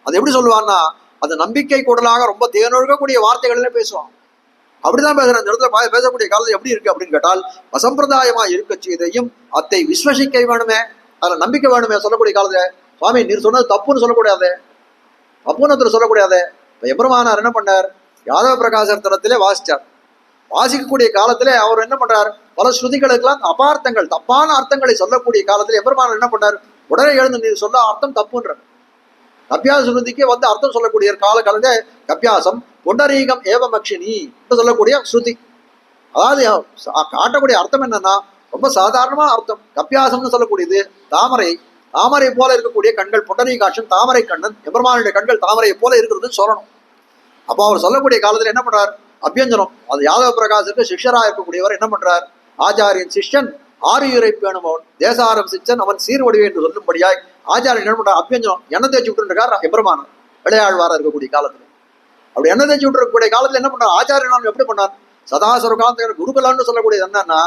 அது எப்படி சொல்லுவான்னா, அது நம்பிக்கை கூடலாக ரொம்ப தேனொழுகக்கூடிய வார்த்தைகள்ல பேசுவான். அப்படிதான் பேசுறேன். இந்த இடத்துல பேசக்கூடிய காலத்துல எப்படி இருக்கு அப்படின்னு கேட்டால், அசம்பிரதாயமா இருக்க செய்தையும் அத்தை விஸ்வசிக்க வேணுமே, அதுல நம்பிக்கை வேணுமே. சொல்லக்கூடிய காலத்துல சுவாமி நீர் சொன்னது தப்புன்னு சொல்லக்கூடாது, தப்புன்னு சொல்லக்கூடாது. இப்ப எம்பெருமானார் என்ன பண்ணார், யாதவ பிரகாசர் தரத்திலே வாசிச்சார். வாசிக்கக்கூடிய காலத்திலே அவர் என்ன பண்றார், பல ஸ்ருதிகளுக்கெல்லாம் அபார்த்தங்கள் தப்பான அர்த்தங்களை சொல்லக்கூடிய காலத்துல எம்பெருமானார் என்ன பண்ணார், உடனே எழுந்து நீர் சொல்ல அர்த்தம் தப்புன்ற கப்பியாச ஸ்ருதிக்கு வந்து அர்த்தம் சொல்லக்கூடிய காலத்துல கப்பியாசம் புண்டரீகம் ஏவமக்ஷினி என்று சொல்லக்கூடிய ஸ்ருதி. அதாவது காட்டக்கூடிய அர்த்தம் என்னன்னா ரொம்ப சாதாரணமான அர்த்தம். கப்பியாசம்னு சொல்லக்கூடியது தாமரை, தாமரை போல இருக்கக்கூடிய கண்கள் புண்டரீகாட்சம், தாமரை கண்ணன், எம்பெருமானுடைய கண்கள் தாமரை போல இருக்கிறதுன்னு சொல்லணும். அப்போ அவர் சொல்லக்கூடிய காலத்துல என்ன பண்றார், அபியஞ்சனம். அது யாதவ பிரகாசுக்கு சிஷ்யரா இருக்கக்கூடியவர் என்ன பண்றார், ஆச்சாரியன் சிஷ்யன் ஆரியுரை பேணுமவன் தேசாரம் சிச்சன் அவன் சீர்வடிவே என்று சொல்லும்படியாய் ஆச்சாரியன் என்ன பண்றார், அபியஞ்சனம் எண்ணெய் தேய்ச்சி விட்டுருக்கார் எம்பெருமானார் விளையாழ்வாரா இருக்கக்கூடிய காலத்துல. அப்படி எண்ணெய் தேய்ச்சி விட்டுருக்கக்கூடிய காலத்துல என்ன பண்றார், ஆச்சாரியன் எப்படி பண்ணார், சதாசுர காலத்துல குருகுலான்னு சொல்லக்கூடியது என்னன்னா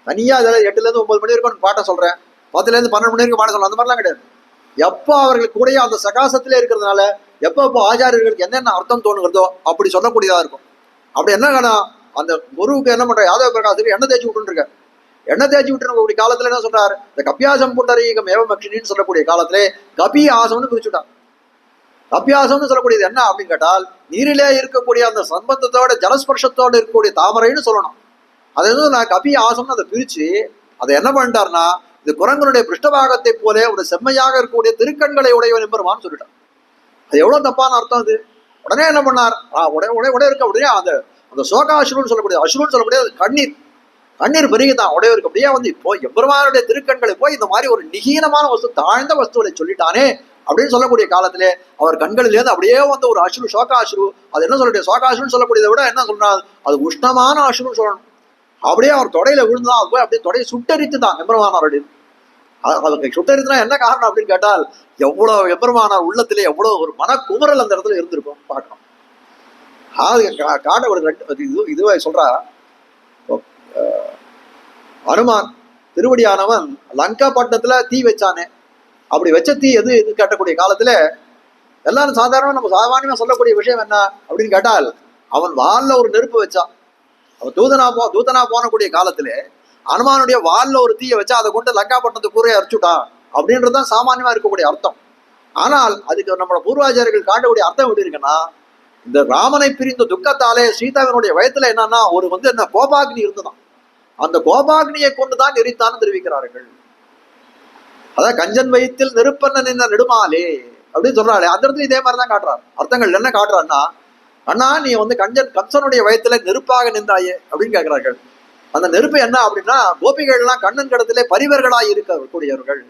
தனியா அதில் 8ல இருந்து 9 மணி வரைக்கும் பாட்ட சொல்றேன், 10ல இருந்து 12 மணி வரைக்கும் பாட சொல்றேன், அந்த மாதிரிலாம் கிடையாது. எப்போ அவர்களுக்கு கூட அந்த சகாசத்திலே இருக்கிறதுனால எப்போ ஆச்சாரியர்களுக்கு என்னென்ன அர்த்தம் தோணுகிறதோ அப்படி சொல்லக்கூடியதா இருக்கும். அப்படி என்ன அந்த குருவுக்கு என்ன பண்ற, யாதவ பிரகாசுக்கு எண்ணெய் தேய்ச்சி விட்டுருக்க, எண்ணெய் தேய்ச்சி விட்டுருக்கக்கூடிய காலத்துல என்ன சொல்றாரு, இந்த கப்பியாசம் புண்டரீகம் ஏவமக்ஷினின்னு சொல்லக்கூடிய காலத்திலே கபி ஆசம்னு பிரிச்சுட்டான். கப்பியாசம்னு சொல்லக்கூடியது என்ன அப்படின்னு கேட்டால், நீரிலே இருக்கக்கூடிய அந்த சம்பந்தத்தோட ஜலஸ்பர்ஷத்தோடு இருக்கக்கூடிய தாமரைன்னு சொல்லணும். அது எதுவும் நான் கபி ஆசம்னு அதை பிரிச்சு அதை என்ன பண்ணிட்டார்னா, இது குரங்களுடைய பிருஷ்டபாகத்தை போல ஒரு செம்மையாக இருக்கக்கூடிய திருக்கண்களை உடையவன் எம்பெருமான்னு சொல்லிட்டான். அது எவ்வளவு தப்பான அர்த்தம் அது. உடனே என்ன பண்ணார், உடனே இருக்க அப்படியே அந்த அந்த சோகாசுருன்னு சொல்லக்கூடிய அசுருன்னு சொல்லக்கூடிய கண்ணீர், கண்ணீர் பெருகிதான் உடையவருக்கு அப்படியே வந்து இப்போ எம்பெருமானுடைய திருக்கண்களை போய் இந்த மாதிரி ஒரு நிகீனமான வஸ்து தாழ்ந்த வஸ்துவை சொல்லிட்டானே அப்படின்னு சொல்லக்கூடிய காலத்திலே அவர் கண்களிலேருந்து அப்படியே வந்து ஒரு அசுரு சோகாசுரு. அது என்ன சொல்லக்கூடிய சோகாசுருன்னு சொல்லக்கூடியதை விட என்ன சொல்றாரு, அது உஷ்ணமான அசுருன்னு சொல்லணும். அப்படியே அவர் தொடையில விழுந்துதான், அது போய் அப்படியே தொடையை சுட்டரித்து தான் எம்பெருமானாருடைய. அதுக்கு சுட்டரித்துனா என்ன காரணம் அப்படின்னு கேட்டால், எவ்வளவு எம்பெருமானார் உள்ளத்திலே எவ்வளவு ஒரு மனக்குமரல் அந்த இடத்துல இருந்திருக்கும் பார்க்கணும். காட்ட ஒரு இதுவே சொல்றா, அனுமான் திருவடியானவன் லங்கா பட்டணத்துல தீ வச்சானே, அப்படி வச்ச தீ எது இது கேட்டக்கூடிய காலத்துல எல்லாரும் சாதாரணமா நம்ம சாமானியமா சொல்லக்கூடிய விஷயம் என்ன அப்படின்னு கேட்டால், அவன் வால்ல ஒரு நெருப்பு வச்சான். அவன் தூதனா போனக்கூடிய காலத்திலே அனுமானுடைய வால்ல ஒரு தீயை வச்சா அதை கொண்டு லங்கா பட்டணத்தை கூரையை அரைச்சுட்டான் அப்படின்றதுதான் சாமானியமா இருக்கக்கூடிய அர்த்தம். ஆனால் அதுக்கு நம்மளோட பூர்வாச்சாரியர்கள் காட்டக்கூடிய அர்த்தம் எப்படி இருக்குன்னா, இந்த ராமனை பிரிந்த துக்கத்தாலே சீதாவினுடைய வயத்துல என்னன்னா ஒரு வந்து என்ன கோபாக்னி இருந்துதான், அந்த கோபாக்னியை கொண்டுதான் எரித்தான்னு தெரிவிக்கிறார்கள். அதான் கஞ்சன் வயிற்றில் நெருப்பண்ண நின்ன நெடுமாலே அப்படின்னு சொல்றாரு. அந்த இடத்துல இதே மாதிரிதான் காட்டுறாரு. அர்த்தங்கள் என்ன காட்டுறாருன்னா, அண்ணா நீ வந்து கம்சனுடைய வயத்துல நெருப்பாக நின்றாயே அப்படின்னு கேட்கிறார்கள். அந்த நெருப்பு என்ன அப்படின்னா, கோபிகள்லாம் கண்ணன் கடத்திலே பரிவர்களாய் இருக்கக்கூடியவர்கள்,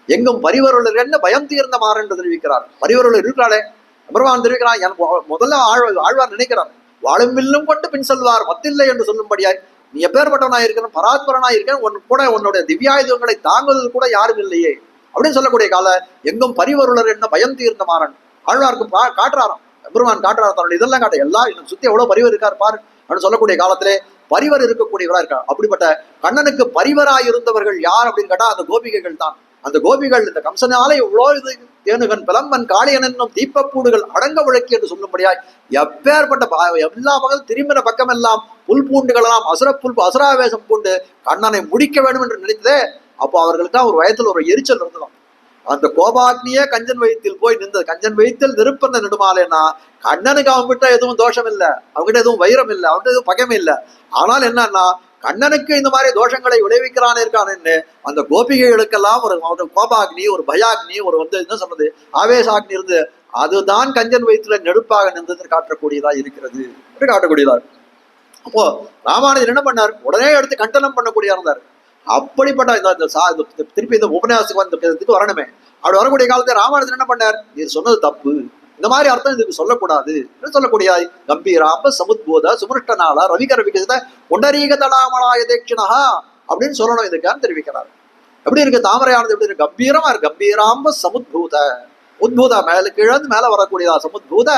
எங்கும் பரிவர்கள் பயம் தீர்ந்த மாறு என்று தெரிவிக்கிறார். பரிவர்கள் இருக்கிறாளே பெருமான் தெரிவிக்கிறான். எனக்கு முதல்ல ஆழ்வார் நினைக்கிறார், வாழும் வில்லும் கொண்டு பின் செல்வார் மத்தில்லை என்று சொல்லும்படியாய் நீ எப்பேற்பட்டவனாய் இருக்கணும், பராத்பரனாய் இருக்கணும், உன் கூட உன்னுடைய திவ்யாயுதங்களை தாங்குவது கூட யாரும் இல்லையே அப்படின்னு சொல்லக்கூடிய கால எங்கும் பரிவருளர் என்ன பயம் தீர்ந்த மாறன் ஆழ்வாருக்கு காட்டுறாராம். பெருமான் காட்டுறாரு தன்னுடைய இதெல்லாம் காட்ட, எல்லாம் சுத்தி எவ்வளவு பரிவர் இருக்கார் பாரு அப்படின்னு சொல்லக்கூடிய காலத்திலே பரிவர் இருக்கக்கூடியவரா இருக்கார். அப்படிப்பட்ட கண்ணனுக்கு பரிவராய் இருந்தவர்கள் யார் அப்படின்னு கேட்டா அந்த கோபிகைகள் தான். அந்த கோபிகள் இந்த கம்சனாலே இவ்வளோ இது தேனுகன் பிளம்பன் காளியன் என்னும் தீப்பப்பூடுகள் அடங்க விளக்கி என்று சொல்லும்படியாய் எப்பேற்பட்ட எல்லா பக்கம் திரும்பின பக்கம் எல்லாம் புல் பூண்டுகளெல்லாம் அசுராவேசம் பூண்டு கண்ணனை முடிக்க வேண்டும் என்று நினைத்ததே. அப்போ அவர்களுக்கு தான் ஒரு வயத்துல ஒரு எரிச்சல் இருந்ததாம். அந்த கோபாக்னியே கஞ்சன் வயிற்றில் போய் நின்றது. கஞ்சன் வயிற்றில் நெருப்பண்ண நெடுமாலேன்னா கண்ணனுக்கு அவங்ககிட்ட எதுவும் தோஷம் இல்லை, அவங்ககிட்ட எதுவும் வைரம் இல்லை, அவன்கிட்ட எதுவும் பகைமை இல்லை. ஆனால் என்னன்னா கண்ணனுக்கு இந்த மாதிரி தோஷங்களை விளைவிக்கிறானே இருக்கான்னு அந்த கோபிகைகளுக்கெல்லாம் ஒரு கோபாக்னி, ஒரு பயாக்னி, ஒரு வந்து என்ன சொல்றது ஆவேசாக்னி இருந்து அதுதான் கஞ்சன் வயிற்றுல நெருப்பாக நின்றது காட்டக்கூடியதா இருக்கிறது காட்டக்கூடியதா. அப்போ ராமானுஜர் என்ன பண்ணார், உடனே எடுத்து கண்டனம் பண்ணக்கூடியதா இருந்தார். அப்படிப்பட்ட இந்த திருப்பி இந்த உபன்யாசத்துக்கு வந்து வரணுமே, அப்படி வரக்கூடிய காலத்தை ராமானுஜர் என்ன பண்ணார், நீ சொன்னது தப்பு, இந்த மாதிரி அர்த்தம் இதுக்கு சொல்லக்கூடாது சொல்லக்கூடிய கம்பீராம்ப சமுத்போத சுமிருஷ்டனால ரவிகர விகசித புண்டரீக தடாமலாய தேட்சிணா அப்படின்னு சொல்லணும் இதுக்கான்னு தெரிவிக்கிறார். எப்படி இருக்கு தாமரையானது? எப்படி இருக்கு? கம்பீரமா இருக்கு. கம்பீராம்ப சமுத்பூத, உத்பூத மேல கிழந்து மேல வரக்கூடியதா சமுத்பூத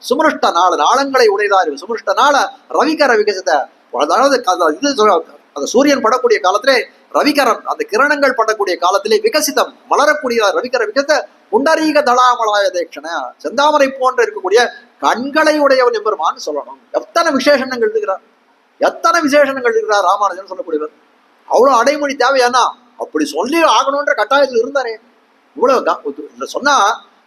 சுமிருஷ்ட நாள நாளங்களை உடையதா இருக்கு. சுமிருஷ்ட நாள ரவிகர விகசித, அதாவது இது அந்த சூரியன் படக்கூடிய காலத்திலே ரவிகரம் அந்த கிரணங்கள் படக்கூடிய காலத்திலே விகசிதம் மலரக்கூடிய ரவிகர விகசித புண்டரீக தளாமலாய தேட்சண, செந்தாமரை போன்ற இருக்கக்கூடிய கண்களை உடையவன் எம்பெருமான்னு சொல்லணும். எத்தனை விசேஷணங்கள் இருக்கிறார், எத்தனை விசேஷணங்கள் இருக்கிறார் ராமானுஜன் சொல்லக்கூடியவர். அவ்வளவு அடைமொழி தேவையானா அப்படி சொல்லி ஆகணும்ன்ற கட்டாயத்தில் இருந்தாரே. இவ்வளவு சொன்னா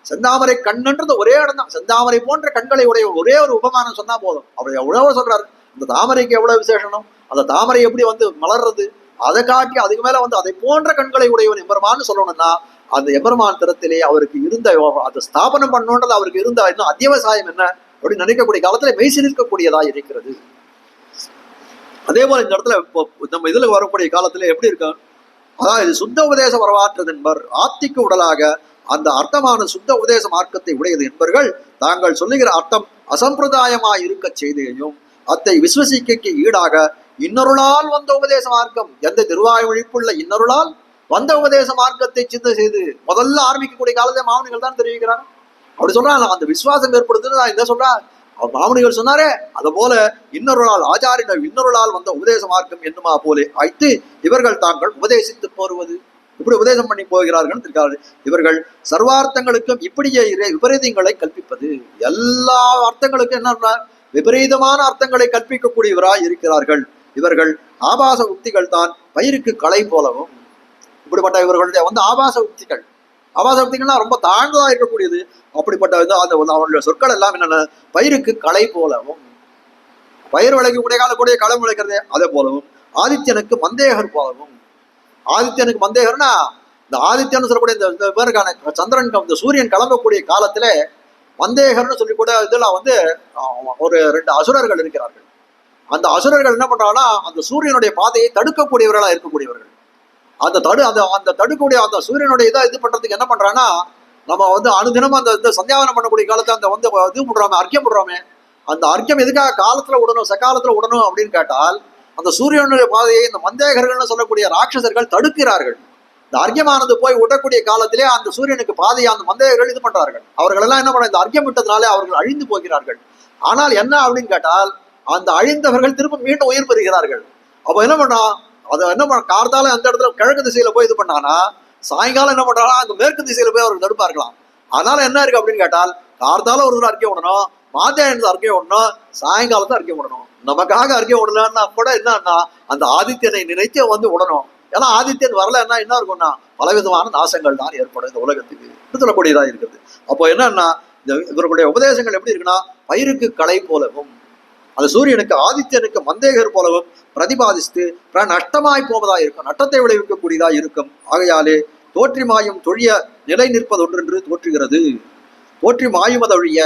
செந்தாமரை கண்ணுன்றது ஒரே இடம் தான். செந்தாமரை போன்ற கண்களை உடைய ஒரே ஒரு உபமானம் சொன்னா போதும். அவர் எவ்வளவு சொல்றாரு. அந்த தாமரைக்கு எவ்வளவு விசேஷனம், அந்த தாமரை எப்படி மலர்றது, அதை காட்டி அதுக்கு மேல அதை போன்ற கண்களை உடையவன் எம்பெருமான்னு சொல்லணும்னா அந்த எம்பெருமான் திறத்திலே அவருக்கு இருந்த அதை ஸ்தாபனம் பண்ணணுன்றது அவருக்கு இருந்த இன்னும் அத்தியாவசாயம் என்ன அப்படின்னு நினைக்கக்கூடிய காலத்துல மெய்சி நிற்கக்கூடியதா இருக்கிறது. அதே போல இந்த இடத்துல நம்ம இதுல வரக்கூடிய காலத்துல எப்படி இருக்கு, அதாவது சுத்த உபதேச வரவாற்றது என்பர் ஆத்திக்கு உடலாக அந்த அர்த்தமான சுத்த உபதேச மார்க்கத்தை உடையது என்பர்கள் தாங்கள் சொல்லுகிற அர்த்தம் அசம்பிரதாயமாய் இருக்க செய்தியையும் அத்தை விஸ்வசிக்கைக்கு ஈடாக இன்னொருளால் வந்த உபதேச மார்க்கம், எந்த திருவாய்மொழிப்புள்ள இன்னொருளால் வந்த உபதேச மார்க்கத்தை சிந்தை செய்து முதல்ல ஆரம்பிக்கக்கூடிய காலத்தை மாமனிகள் தான் தெரிவிக்கிறார். அப்படி சொல்றாங்க அந்த விசுவாசம் ஏற்படுத்துன்னு நான் என்ன சொல்றேன். அவர் மாமனிகள் சொன்னாரே அதை போல இன்னொரு நாள் ஆச்சாரியர்கள் இன்னொரு நாள் வந்த உபதேச மார்க்கம் என்னுமா போலே ஆய்த்து இவர்கள் தாங்கள் உபதேசித்து போருவது, இப்படி உபதேசம் பண்ணி போகிறார்கள் இருக்கார்கள். இவர்கள் சர்வார்த்தங்களுக்கும் இப்படியே விபரீதங்களை கற்பிப்பது, எல்லா அர்த்தங்களுக்கும் என்ன விபரீதமான அர்த்தங்களை கற்பிக்கக்கூடியவராய் இருக்கிறார்கள். இவர்கள் ஆபாச உக்திகள் தான் பயிருக்கு களை போலவும், இப்படிப்பட்ட இவர்களுடைய ஆபாச உக்திகள், ஆபாச உக்திகள்னா ரொம்ப தாழ்ந்ததா இருக்கக்கூடியது. அப்படிப்பட்ட அவங்களுடைய சொற்கள் எல்லாம் என்னென்ன, பயிருக்கு களை போலவும், பயிர் விளைக்கக்கூடிய காலக்கூடிய களம் விளைக்கிறதே அதே போலவும், ஆதித்யனுக்கு மந்தேகர் போலவும். ஆதித்யனுக்கு மந்தேகர்னா இந்த ஆதித்யன்னு சொல்லக்கூடிய இந்த பேருக்கான சந்திரன் இந்த சூரியன் கிளம்பக்கூடிய காலத்துல மந்தேகர்னு சொல்லி கூட இதுல ஒரு 2 அசுரர்கள் இருக்கிறார்கள். அந்த அசுரர்கள் என்ன பண்றாங்கன்னா அந்த சூரியனுடைய பாதையை தடுக்கக்கூடியவர்களா இருக்கக்கூடியவர்கள். அந்த தடுக்கக்கூடிய அந்த சூரியனுடைய இதை இது பண்றதுக்கு என்ன பண்றாங்கன்னா நம்ம அனுதினமும் அந்த சந்தியாவனம் பண்ணக்கூடிய காலத்துல அந்த இது விடுறோமே, அர்க்கியம் விடுறோமே, அந்த அர்க்கியம் எதுக்காக காலத்துல விடணும் சகாலத்துல விடணும் அப்படின்னு கேட்டால் அந்த சூரியனுடைய பாதையை இந்த மந்தேகர்கள்னு சொல்லக்கூடிய ராட்சசர்கள் தடுக்கிறார்கள். இந்த அர்க்கியமானது போய் விடக்கூடிய காலத்திலே அந்த சூரியனுக்கு பாதையை அந்த மந்தேகர்கள் இது பண்றார்கள். அவர்கள் எல்லாம் என்ன பண்ண இந்த அர்க்கியம் விட்டதுனாலே அவர்கள் அழிந்து போகிறார்கள். ஆனால் என்ன அப்படின்னு கேட்டால் அந்த அழிந்தவர்கள் திரும்ப மீண்டும் உயிர் பெறுகிறார்கள். அப்ப என்ன பண்ணா அதை என்ன பண்ண கார்த்தால அந்த இடத்துல கிழக்கு திசையில போய் இது பண்ணானா சாயங்காலம் என்ன பண்றாங்கன்னா அந்த மேற்கு திசையில போய் அவர்கள் தடுப்பார்களாம். அதனால என்ன இருக்கு அப்படின்னு கேட்டால் கார்த்தால ஒரு அறிக்கை விடணும், மாத்தியாயனத்தை அறிக்கை விடணும், சாயங்காலத்தை அறிக்கை விடணும். நமக்காக அறிக்கை விடலன்னா கூட என்னன்னா அந்த ஆதித்யனை நினைத்து விடணும். ஏன்னா ஆதித்யன் வரலன்னா என்ன இருக்கும்னா பலவிதமான நாசங்கள் தான் ஏற்படும் இந்த உலகத்துக்கு சொல்லக்கூடியதா இருக்குது. அப்போ என்னன்னா இவர்களுடைய உபதேசங்கள் எப்படி இருக்குன்னா பயிருக்கு களை போலவும் அந்த சூரியனுக்கு ஆதித்யனுக்கு மந்தேகர் போலவும் பிரதிபாதித்து நஷ்டமாய் போவதா இருக்கும், நட்டத்தை விளைவிக்கக்கூடியதா இருக்கும். ஆகையாலே தோற்றி மாயும் தொழிய நிலை நிற்பதொன்று தோற்றுகிறது, தோற்றி மாயுமதொழிய.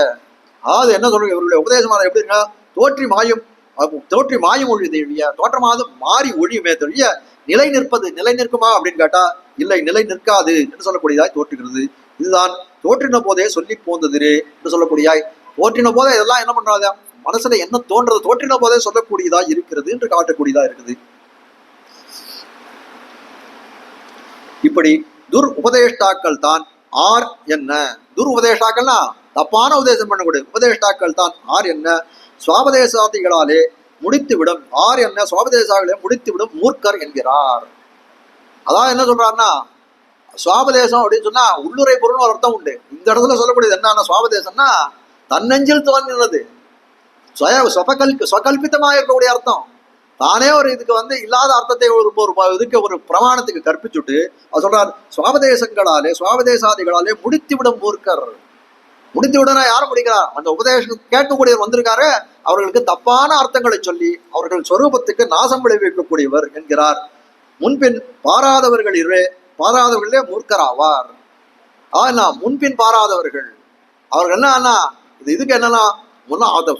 அதாவது என்ன சொல்றீங்க இவருடைய உபதேசமான எப்படி இருக்கா, தோற்றி மாயும் ஒழிய தோற்றமாவது மாறி ஒழியுமே தொழிய நிலை நிற்பது, நிலை நிற்குமா அப்படின்னு கேட்டா இல்லை, நிலை நிற்காது என்று சொல்லக்கூடியதாய் தோற்றுகிறது. இதுதான் தோற்றின போதே சொல்லி போந்தது என்று சொல்லக்கூடியாய், தோற்றின போதே இதெல்லாம் என்ன பண்றாங்க மனசுல என்ன தோன்றது தோற்றின போதே சொல்லக்கூடியதா இருக்கிறது என்று காட்டக்கூடியதா இருக்குது. இப்படி துர் உபதேஷ்டாக்கள் தான் ஆர் என்ன, துர் உபதேஷ்டாக்கள்னா தப்பான உபதேசம் பண்ணக்கூடிய உபதேஷ்டாக்கள் தான் ஆர் என்ன சுவாபதேசாதிகளாலே முடித்துவிடும், ஆர் என்ன சுவாபதேசாக்களே முடித்துவிடும் மூர்க்கர் என்கிறார். அதான் என்ன சொல்றாருன்னா சுவாபதேசம் அப்படின்னு சொன்னா உள்ளுரை பொருள்னு ஒரு அர்த்தம் உண்டு. இந்த இடத்துல சொல்லக்கூடியது என்னன்னா சுவாபதேசம்னா தன்னெஞ்சில் தோன்றினது ஸ்வகல்பித்தமாக இருக்கக்கூடிய அர்த்தம். தானே ஒரு இதுக்கு இல்லாத அர்த்தத்தை இதுக்கு ஒரு பிரமாணத்துக்கு கற்பிச்சுட்டு அது சொல்றாரு சுவாபதேசங்களாலே சுவாபதேசாதிகளாலே முடித்துவிடும் மூர்க்கர். முடித்து விடனா யாரும் முடிக்கிறார், அந்த உபதேசம் கேட்கக்கூடியவர் வந்திருக்காரு அவர்களுக்கு தப்பான அர்த்தங்களை சொல்லி அவர்கள் சொரூபத்துக்கு நாசம் விளைவிக்கக்கூடியவர் என்கிறார். முன்பின் பாராதவர்களே மூர்க்கராவார். ஆனா முன்பின் பாராதவர்கள் அவர்கள் என்னன்னா இதுக்கு என்னன்னா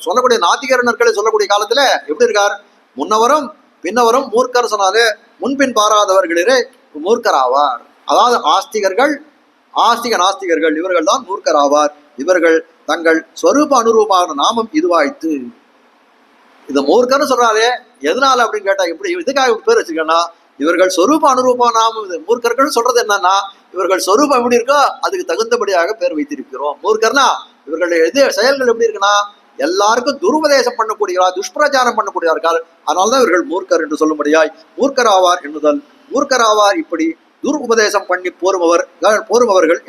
சொல்லக்கூடிய நாத்திகரனர்களை சொல்லக்கூடிய காலத்துல எப்படி இருக்கார், முன்னவரும் பின்னவரும் மூர்க்கர் சொன்னாலே முன்பின் பாராதவர்களே மூர்க்கராவார். அதாவது ஆஸ்திக நாஸ்திகர்கள் இவர்கள் தான் மூர்க்கராவார். இவர்கள் தங்கள் ஸ்வரூப அனுரூபமான நாமம் இதுவாய்த்து. இந்த மூர்க்கர்னு சொல்றாரு எதனால அப்படின்னு கேட்டா இப்படி இதுக்காக பேர் வச்சிருக்கேன்னா இவர்கள் சொரூப அனுரூபம் நாம் மூர்க்கர்கள் சொல்றது என்னன்னா, இவர்கள் சொரூபம் எப்படி இருக்கோ அதுக்கு தகுந்தபடியாக பேர் வைத்திருக்கிறோம். மூர்க்கர்னா இவர்களுடைய செயல்கள் எப்படி இருக்குன்னா, எல்லாருக்கும் துருபதேசம் பண்ணக்கூடியவர்கள், துஷ்பிரச்சாரம் பண்ணக்கூடியவர்கள். அதனால்தான் இவர்கள் மூர்க்கர் என்று சொல்லும்படியாய் மூர்க்கராவார் எண்ணுதல். மூர்க்கராவார் இப்படி துருபதேசம் பண்ணி போருபவர்கள்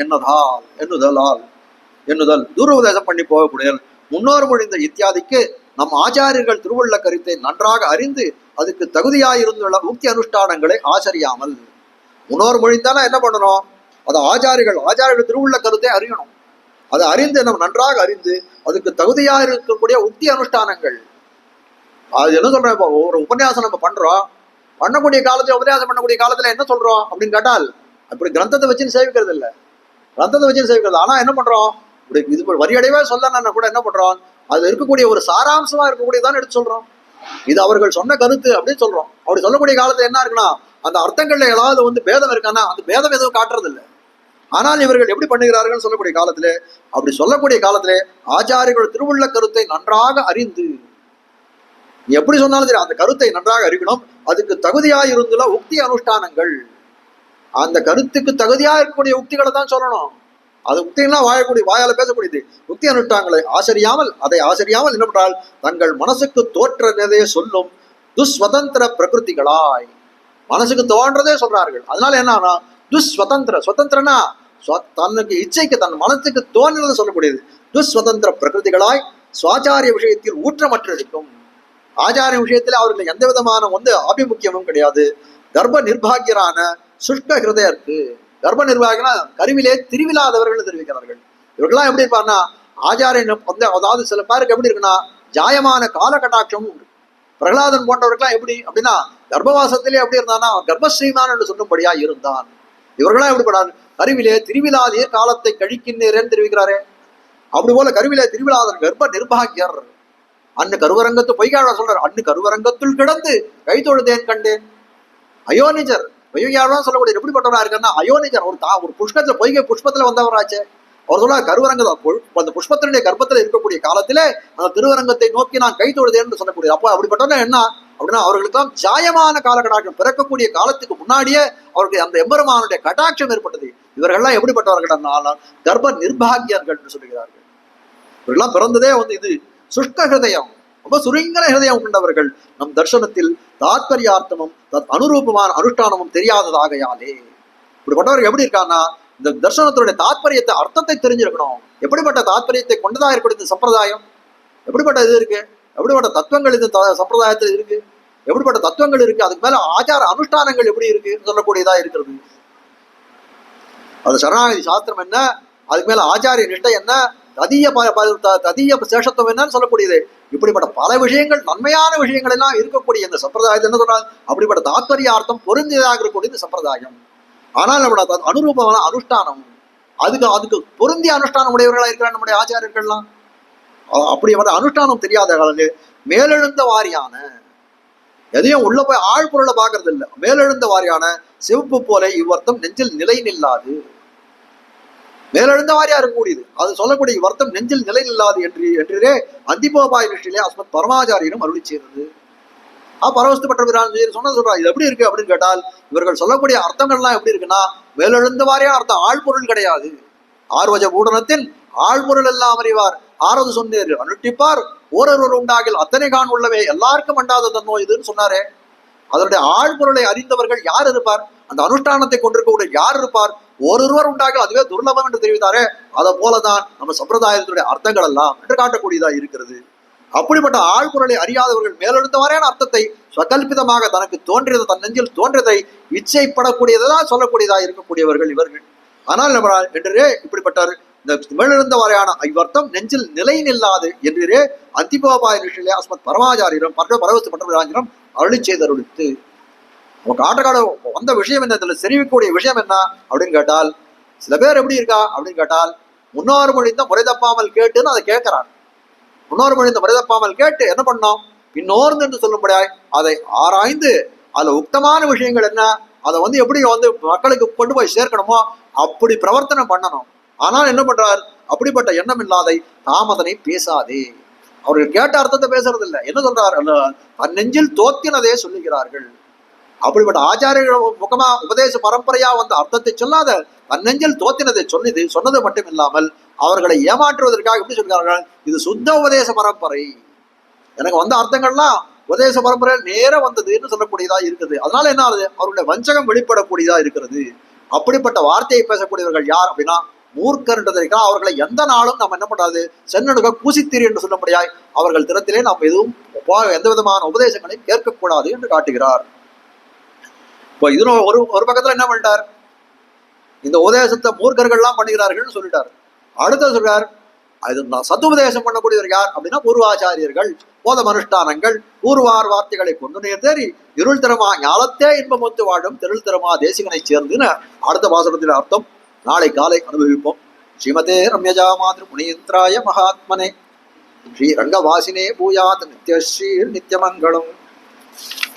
எண்ணுதல் துருபதேசம் பண்ணி போகக்கூடிய முன்னோர் மொழிந்த இத்தியாதிக்கு நம் ஆச்சாரியர்கள் திருவுள்ள கருத்தை நன்றாக அறிந்து அதுக்கு தகுதியாயிருந்துள்ள உக்தி அனுஷ்டானங்களை ஆச்சரியாமல். முன்னோர் மொழிந்தானா என்ன பண்ணணும்? அது ஆச்சாரியர்கள் திருவுள்ள கருத்தை அறியணும். அதை அறிந்து நம்ம நன்றாக அறிந்து அதுக்கு தகுதியாக இருக்கக்கூடிய உக்தி அனுஷ்டானங்கள். அது என்ன சொல்றேன், இப்போ ஒரு உபன்யாசம் நம்ம பண்றோம், பண்ணக்கூடிய காலத்துல உபன்யாசம் பண்ணக்கூடிய காலத்துல என்ன சொல்றோம் அப்படின்னு கேட்டால், அப்படி கிரந்தத்தை வச்சுன்னு சேவிக்கிறது இல்லை, கிரந்தத்தை வச்சுன்னு சேவிக்கிறது. ஆனா என்ன பண்றோம், இப்படி இது வரியடைவே சொல்லணும்னா கூட என்ன பண்றோம், அது இருக்கக்கூடிய ஒரு சாராம்சமா இருக்கக்கூடியதான் எடுத்து சொல்றோம். இது அவர்கள் சொன்ன கருத்து அப்படின்னு சொல்றோம். அப்படி சொல்லக்கூடிய காலத்துல என்ன இருக்குன்னா, அந்த அர்த்தங்கள்ல ஏதாவது பேதம் இருக்கான்னா அந்த பேதம் எதுவும் காட்டுறது இல்லை. ஆனால் இவர்கள் எப்படி பண்ணுகிறார்கள் சொல்லக்கூடிய காலத்திலே, அப்படி சொல்லக்கூடிய காலத்திலே ஆச்சாரியர்கள் திருவுள்ள கருத்தை நன்றாக அறிந்து, எப்படி சொன்னாலும் சரி அந்த கருத்தை நன்றாக அறிக்கணும். அதுக்கு தகுதியாக இருந்துள்ள உக்தி அனுஷ்டானங்கள், அந்த கருத்துக்கு தகுதியாக இருக்கக்கூடிய உக்திகளை தான் சொல்லணும். அது உக்திகள்லாம் வாயால பேசக்கூடியது. உக்தி அனுஷ்டானங்களை அதை ஆச்சரியாமல் என்ன பண்றால், தங்கள் மனசுக்கு தோற்றதே சொல்லும் துஸ்வதந்திர பிரகிருதிகளாய், மனசுக்கு தோன்றதே சொல்றார்கள். அதனால என்னன்னா சுதந்திரனா தன்னுக்கு இச்சைக்கு தன் மனசுக்கு தோன்றது சொல்லக்கூடியது. துஸ்வதந்திர பிரகிருதிகளாய் சுவாச்சாரிய விஷயத்தில் ஊற்றமற்றிருக்கும். ஆச்சாரிய விஷயத்தில் அவர்கள் எந்த விதமான ஆபிமுக்கியமும் கிடையாது. கர்ப்ப நிர்பாகியரான சுஷ்க ஹிருதயருக்கு, கர்ப்ப நிர்வாகினா கருவிலே திரிவில்லாதவர்கள் தெரிவிக்கிறார்கள். இவர்கள்லாம் எப்படி இருப்பாருன்னா, ஆச்சாரியன் அதாவது சில பேருக்கு எப்படி இருக்குன்னா ஜாயமான கால கட்டாட்சமும் உண்டு. பிரகலாதன் போன்றவர்கள்லாம் எப்படி அப்படின்னா, கர்ப்பவாசத்திலே எப்படி இருந்தான்னா கர்ப்பஸ்ரீமான் என்று சொல்லும்படியா இருந்தான். இவர்களாம் எப்படி படாது, கருவிலே திருவிழாதே காலத்தை கழிக்கின்றேன்னு தெரிவிக்கிறாரே. அப்படி போல கருவிலே திருவிழாதன் கர்ப்ப நிர்பாகியர். அன்னு கருவரங்கத்து பொய்காழ சொல்றார், அன்னு கருவரங்கத்துள் கிடந்து கை தொழுதேன் கண்டேன். அயோனிஜர் பொய்காழம் சொல்லக்கூடிய எப்படிப்பட்டவரா இருக்குன்னா, அயோனிஜர் ஒரு புஷ்பத்துல பொய்கை புஷ்பத்துல வந்தவராச்சே. அவர் சொல்ல கருவரங்க அந்த புஷ்பத்தினுடைய கர்ப்பத்துல இருக்கக்கூடிய காலத்திலே அந்த திருவரங்கத்தை நோக்கி நான் கை தொழுதேன்னு சொல்லக்கூடிய. அப்போ அப்படிப்பட்டவங்க என்ன அப்படின்னா, அவர்களுக்கெல்லாம் ஜாயமான கால கடாட்சம், பிறக்கக்கூடிய காலத்துக்கு முன்னாடியே அவருக்கு அந்த எம்பெருமானுடைய கடாட்சம் ஏற்பட்டது. இவர்கள்லாம் எப்படிப்பட்டவர்கள், கர்ப்ப நிர்பாகியர்கள் என்று சொல்லுகிறார்கள். இவர்கள்லாம் பிறந்ததே இது சுஷ்க ஹிருதயம், ரொம்ப சுருங்கன ஹிருதயம் கொண்டவர்கள். நம் தர்சனத்தில் தாத்பரியார்த்தமும் அனுரூபமான அனுஷ்டானமும் தெரியாததாகையாலே. இப்படிப்பட்டவர்கள் எப்படி இருக்கான்னா, இந்த தர்சனத்தினுடைய தாத்பரியத்தை அர்த்தத்தை தெரிஞ்சிருக்கணும். எப்படிப்பட்ட தாத்பரியத்தை கொண்டதாக இருக்கக்கூடிய இந்த சம்பிரதாயம், எப்படிப்பட்ட இது இருக்கு, எப்படிப்பட்ட தத்துவங்கள் இந்த சம்பிரதாயத்தில் இருக்கு, எப்படிப்பட்ட தத்துவங்கள் இருக்கு, அதுக்கு மேல ஆச்சார அனுஷ்டானங்கள் எப்படி இருக்கு சொல்லக்கூடியதா இருக்கிறது. அது சரணாகதி சாஸ்திரம் என்ன, அதுக்கு மேல ஆச்சாரிய நிஷ்டை என்ன, ததிய சேஷத்துவம் என்னன்னு சொல்லக்கூடியது. இப்படிப்பட்ட பல விஷயங்கள், நன்மையான விஷயங்கள் எல்லாம் இருக்கக்கூடிய இந்த சம்பிரதாயத்தை என்ன சொல்றாங்க, அப்படிப்பட்ட தாத்பரியார்த்தம் பொருந்தியதாக இருக்கக்கூடிய இந்த சம்பிரதாயம். ஆனால் நம்மளோட அனுரூபமான அனுஷ்டானம், அதுக்கு பொருந்திய அனுஷ்டானம் உடையவர்களா இருக்கிறார் நம்முடைய ஆச்சாரியர்கள்லாம். அப்படி அனுஷ்டானம் தெரியாத காலத்து மேலெழுந்த வாரியான எதையும் உள்ள போய் ஆழ்பொருளை பார்க்கறது இல்லை. மேலெழுந்த வாரியான சிவப்பு போல இவ்வர்த்தம் நெஞ்சில் நிலை நில்லாது. மேலெழுந்த வாரியா இருக்கக்கூடியது அது சொல்லக்கூடிய இவ்வர்த்தம் நெஞ்சில் நிலை நில்லாது என்றே அந்திபோபாய நிஷ்டிலே அஸ்மத் பரமாச்சாரியனும் அருளி செய்கிறது. பரவஸ்து பற்ற சொன்னது சொல்றா. இது எப்படி இருக்கு அப்படின்னு கேட்டால், இவர்கள் சொல்லக்கூடிய அர்த்தங்கள்லாம் எப்படி இருக்குன்னா, மேலெழுந்த வாரியான அர்த்தம், ஆழ்பொருள் கிடையாது. ஆர்வஜ பூடனத்தின் ஆழ்பொருள் எல்லாம் அறிவார் ஆறது சொன்னேர் அனுட்டிப்பார் ஓரொரு உண்டாகில் அத்தனை கான் உள்ளவே எல்லாருக்கும் அண்டாத தன்னோ இதுன்னு சொன்னாரே. அதனுடைய ஆழ்பொருளை அறிந்தவர்கள் யார் இருப்பார், அந்த அனுஷ்டானத்தை கொண்டிருக்கக்கூடிய யார் இருப்பார், ஒருவர் உண்டாகில் அதுவே துர்லபம் என்று தெரிவித்தாரே. அதை போலதான் நம்ம சம்பிரதாயத்தினுடைய அர்த்தங்கள் எல்லாம் என்று காட்டக்கூடியதா இருக்கிறது. அப்படிப்பட்ட ஆழ்பொருளை அறியாதவர்கள் மேலெழுந்த வரையான அர்த்தத்தை சுவகல்பிதமாக தனக்கு தோன்றியது, தன் நெஞ்சில் தோன்றியதை இச்சைப்படக்கூடியதான் சொல்லக்கூடியதா இருக்கக்கூடியவர்கள் இவர்கள். ஆனால் நம்ம என்றே இப்படிப்பட்டார் இந்த மேலெழுந்த வரையான இவ்வர்த்தம் நெஞ்சில் நிலை நில்லாது என்றே அந்திபோபாய நிஷ்டிலே அஸ்மத் பரமாச்சாரியரும் பரவஸ்து பட்டராஜரும் அருளி செய்தருளித்து. அவங்க காட்டக்காட வந்த விஷயம் என்ன, இதுல தெரிவிக்கக்கூடிய விஷயம் என்ன அப்படின்னு கேட்டால், சில பேர் எப்படி இருக்கா அப்படின்னு கேட்டால், முன்னோர் மொழிந்த முறை தப்பாமல் கேட்டுன்னு அதை கேட்கிறார். முன்னோர் மொழிந்த முறை தப்பாமல் கேட்டு என்ன பண்ணோம், இன்னோர்ந்து என்று சொல்லும்படியாய் அதை ஆராய்ந்து அதுல உக்தமான விஷயங்கள் என்ன, அதை எப்படி மக்களுக்கு கொண்டு போய் சேர்க்கணுமோ அப்படி பிரவர்த்தனை பண்ணணும். ஆனால் என்ன பண்றார், அப்படிப்பட்ட எண்ணம் இல்லாதை தாம் அதனை பேசாதே. அவர்கள் கேட்ட அர்த்தத்தை பேசுறது இல்லை. என்ன சொல்றார், தன் நெஞ்சில் தோத்தினதே சொல்லுகிறார்கள். அப்படிப்பட்ட ஆச்சாரியர்கள் முகமா உபதேச பரம்பரையா வந்த அர்த்தத்தை சொல்லாத தன்னெஞ்சில் தோத்தினதை சொன்னது மட்டும் இல்லாமல் அவர்களை ஏமாற்றுவதற்காக எப்படி சொல்கிறார்கள், இது சுத்த உபதேச பரம்பரை, எனக்கு வந்த அர்த்தங்கள்லாம் உபதேச பரம்பரையில் நேர வந்ததுன்னு சொல்லக்கூடியதா இருக்குது. அதனால என்ன ஆகுது, அவருடைய வஞ்சகம் வெளிப்படக்கூடியதா இருக்கிறது. அப்படிப்பட்ட வார்த்தையை பேசக்கூடியவர்கள் யார் அப்படின்னா மூர்க்கர்ன்றதற்காக அவர்களை எந்த நாளும் நம்ம என்ன பண்றாது சென்னடுக பூசித்தீர் என்று சொல்ல முடியாது. அவர்கள் திறத்திலே நாம் எதுவும் எந்த விதமான உபதேசங்களையும் கேட்கக்கூடாது என்று காட்டுகிறார். இப்போ இது ஒரு பக்கத்துல என்ன பண்ணிட்டார், இந்த உபதேசத்தை மூர்க்கர்கள்லாம் பண்ணுகிறார்கள் சொல்லிட்டார். அடுத்த சொல்றார், அது சத்துபதேசம் பண்ணக்கூடியவர் யார் அப்படின்னா பூர்வாச்சாரியர்கள், போதம் அனுஷ்டானங்கள், பூர்வார் வார்த்தைகளை கொண்டு நேர்த்தேறி இருள் திறமா ஞாலத்தே இன்பம் ஒத்து வாழும் திருள் திறமா தேசிகனை சேர்ந்துன்னு அடுத்த பாசனத்தில் அர்த்தம் நாளை காலை அனுபவிப்போம். ஸ்ரீமதே ரம்யஜா மாதிரி முனீந்திராய மகாத்மனே ஸ்ரீ ரங்கவாசினே பூயாத் நித்யஸ்ரீ நித்யமங்கலம்.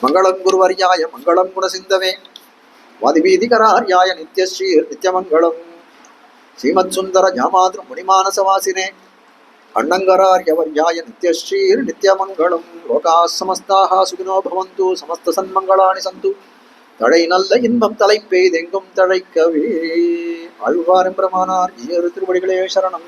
மங்களம் குருவர்யாய மங்களம் குணசிந்தவே வாதிபீதிகரார்யாய நித்யஸ்ரீ நித்யமங்கலம். ஸ்ரீமத் சுந்தர ஜாமாத்ரு முனிமானசவாசினே அண்ணங்கரார்யவர்யாய நித்யஸ்ரீர் நித்யமங்கலம். லோகாः சமஸ்தாः சுகினோ பவந்து சமஸ்த சன்மங்களானி சந்து. தழை நல்ல இன்பம் தலைப்பெய்தெங்கும் தழைக்கவே. ஆழ்வார் எம்பெருமானார் ஈரு திருவடிகளே சரணம்.